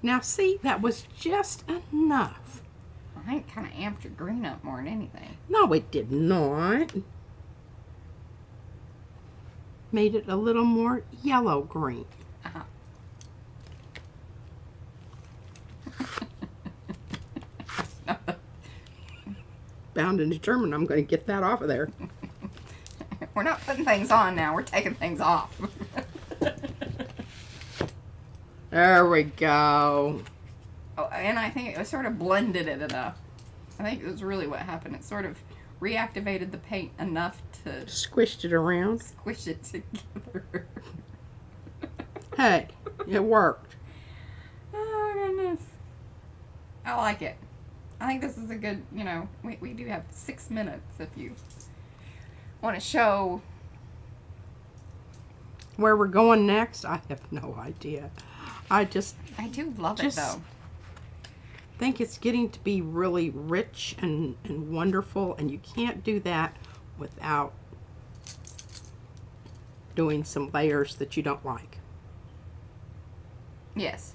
[SPEAKER 2] Now, see, that was just enough.
[SPEAKER 1] I think kind of amped your green up more than anything.
[SPEAKER 2] No, it did not. Made it a little more yellow green.
[SPEAKER 1] Uh-huh.
[SPEAKER 2] Bound and determined I'm going to get that off of there.
[SPEAKER 1] We're not putting things on now. We're taking things off.
[SPEAKER 2] There we go.
[SPEAKER 1] Oh, and I think it was sort of blended it enough. I think it was really what happened. It sort of reactivated the paint enough to
[SPEAKER 2] Squished it around.
[SPEAKER 1] squish it together.
[SPEAKER 2] Hey, it worked.
[SPEAKER 1] Oh, goodness. I like it. I think this is a good, you know, we do have 6 minutes if you want to show.
[SPEAKER 2] Where we're going next, I have no idea. I just
[SPEAKER 1] I do love it,
[SPEAKER 2] Just-
[SPEAKER 1] though.
[SPEAKER 2] think it's getting to be really rich and wonderful, and you can't do that without doing some layers that you don't like.
[SPEAKER 1] Yes.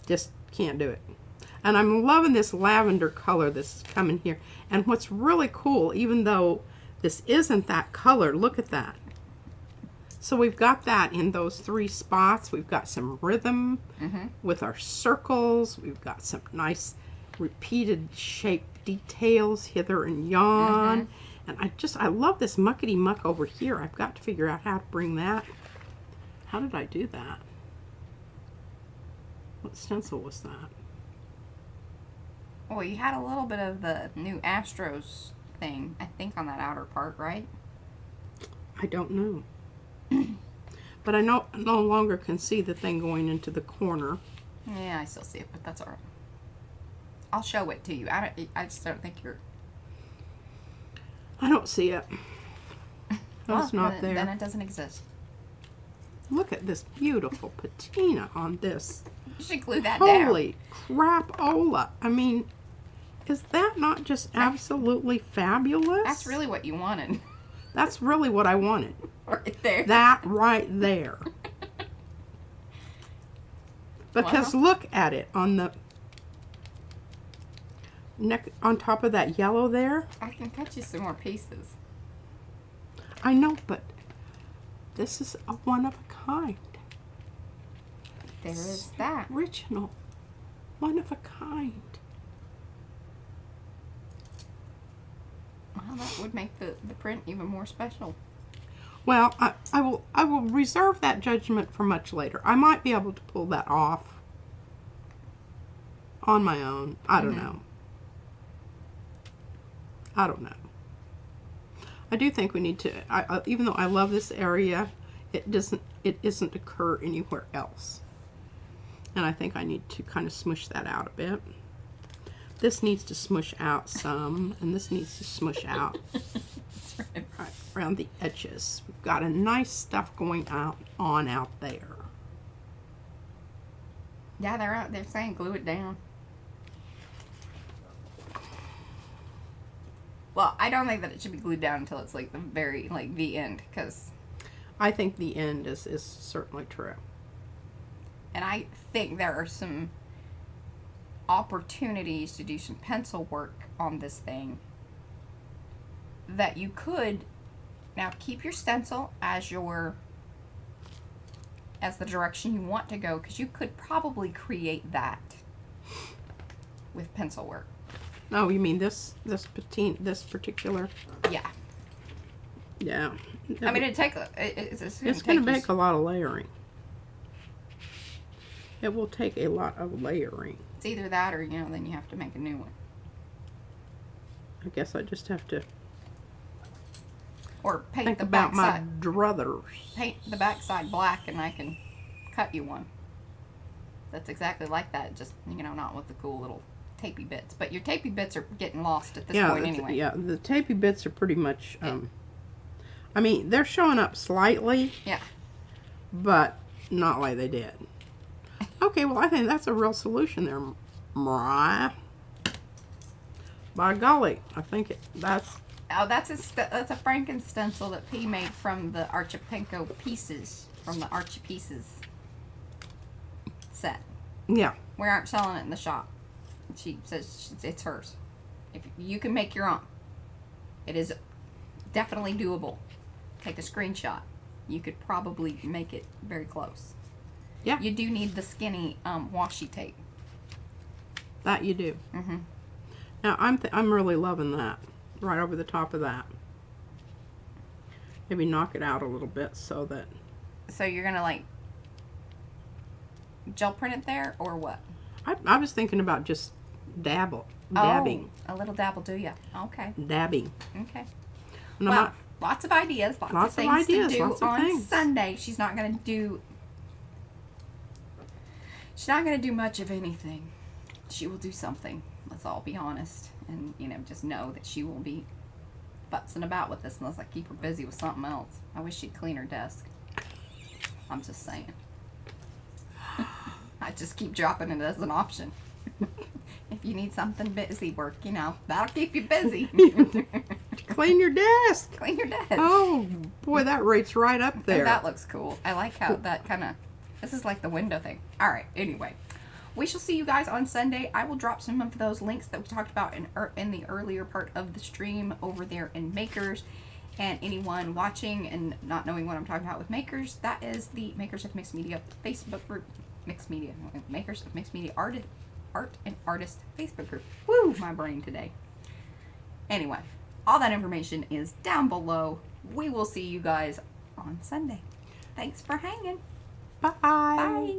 [SPEAKER 2] Just can't do it. And I'm loving this lavender color that's coming here. And what's really cool, even though this isn't that color, look at that. So we've got that in those 3 spots. We've got some rhythm with our circles. We've got some nice repeated shape details hither and yon. And I love this muckety muck over here. I've got to figure out how to bring that. How did I do that? What stencil was that?
[SPEAKER 1] Well, you had a little bit of the new Astros thing, I think, on that outer part, right?
[SPEAKER 2] I don't know. But I no longer can see the thing going into the corner.
[SPEAKER 1] Yeah, I still see it, but that's all right. I'll show it to you. I just don't think you're...
[SPEAKER 2] I don't see it. It's not there.
[SPEAKER 1] Then it doesn't exist.
[SPEAKER 2] Look at this beautiful patina on this.
[SPEAKER 1] You should glue that down.
[SPEAKER 2] Holy crapola. I mean, is that not just absolutely fabulous?
[SPEAKER 1] That's really what you wanted.
[SPEAKER 2] That's really what I wanted.
[SPEAKER 1] Right there.
[SPEAKER 2] That right there. Because look at it on the neck, on top of that yellow there.
[SPEAKER 1] I can cut you some more pieces.
[SPEAKER 2] I know, but this is a one of a kind.
[SPEAKER 1] There is that.
[SPEAKER 2] Original. One of a kind.
[SPEAKER 1] Well, that would make the print even more special.
[SPEAKER 2] Well, I will reserve that judgment for much later. I might be able to pull that off on my own. I don't know. I don't know. I do think we need to, even though I love this area, it isn't occur anywhere else. And I think I need to kind of smush that out a bit. This needs to smush out some, and this needs to smush out right around the edges. We've got a nice stuff going on out there.
[SPEAKER 1] Yeah, they're saying glue it down. Well, I don't think that it should be glued down until it's like the end, because
[SPEAKER 2] I think the end is certainly true.
[SPEAKER 1] And I think there are some opportunities to do some pencil work on this thing that you could now keep your stencil as the direction you want to go, because you could probably create that with pencil work.
[SPEAKER 2] Oh, you mean this particular?
[SPEAKER 1] Yeah.
[SPEAKER 2] Yeah.
[SPEAKER 1] I mean, it's
[SPEAKER 2] going to make a lot of layering. It will take a lot of layering.
[SPEAKER 1] It's either that or, then you have to make a new one.
[SPEAKER 2] I guess I just have to
[SPEAKER 1] or paint
[SPEAKER 2] think
[SPEAKER 1] the
[SPEAKER 2] about
[SPEAKER 1] back
[SPEAKER 2] my
[SPEAKER 1] side.
[SPEAKER 2] druthers.
[SPEAKER 1] Paint the back side black and I can cut you one. That's exactly like that, just, not with the cool little tapey bits. But your tapey bits are getting lost at this point anyway.
[SPEAKER 2] Yeah, the tapey bits are pretty much, I mean, they're showing up slightly.
[SPEAKER 1] Yeah.
[SPEAKER 2] But not like they did. Okay, well, I think that's a real solution there, Mariah. By golly, I think that's...
[SPEAKER 1] Oh, that's a Franken stencil that P made from the Archipenko pieces, from the Archie Pieces set.
[SPEAKER 2] Yeah.
[SPEAKER 1] We aren't selling it in the shop. She says it's hers. If you can make your own, it is definitely doable. Take a screenshot. You could probably make it very close.
[SPEAKER 2] Yeah.
[SPEAKER 1] You do need the skinny washi tape.
[SPEAKER 2] That you do.
[SPEAKER 1] Mm-hmm.
[SPEAKER 2] Now I'm really loving that. Right over the top of that. Maybe knock it out a little bit so that...
[SPEAKER 1] So you're gonna like gel print it there or what?
[SPEAKER 2] I was thinking about just dabbing.
[SPEAKER 1] Oh, a little dabble, do ya? Okay.
[SPEAKER 2] Dabbing.
[SPEAKER 1] Okay.
[SPEAKER 2] And
[SPEAKER 1] well, lots of ideas, lots of things to do on Sunday. She's not gonna do much of anything. She will do something. Let's all be honest. And, just know that she will be futzing about with this unless I keep her busy with something else. I wish she'd clean her desk. I'm just saying. I just keep dropping it as an option. If you need something busy work, that'll keep you busy.
[SPEAKER 2] Clean your desk.
[SPEAKER 1] Clean your desk.
[SPEAKER 2] Oh, boy, that rates right up there.
[SPEAKER 1] Oh, that looks cool. I like how that kind of... This is like the window thing. All right, anyway. We shall see you guys on Sunday. I will drop some of those links that we talked about in the earlier part of the stream over there in Makers. And anyone watching and not knowing what I'm talking about with makers, that is the Makers of Mixed Media Facebook group. Makers of Mixed Media Art and Artist Facebook group. Woo, my brain today. Anyway, all that information is down below. We will see you guys on Sunday. Thanks for hanging.
[SPEAKER 2] Bye.
[SPEAKER 1] Bye.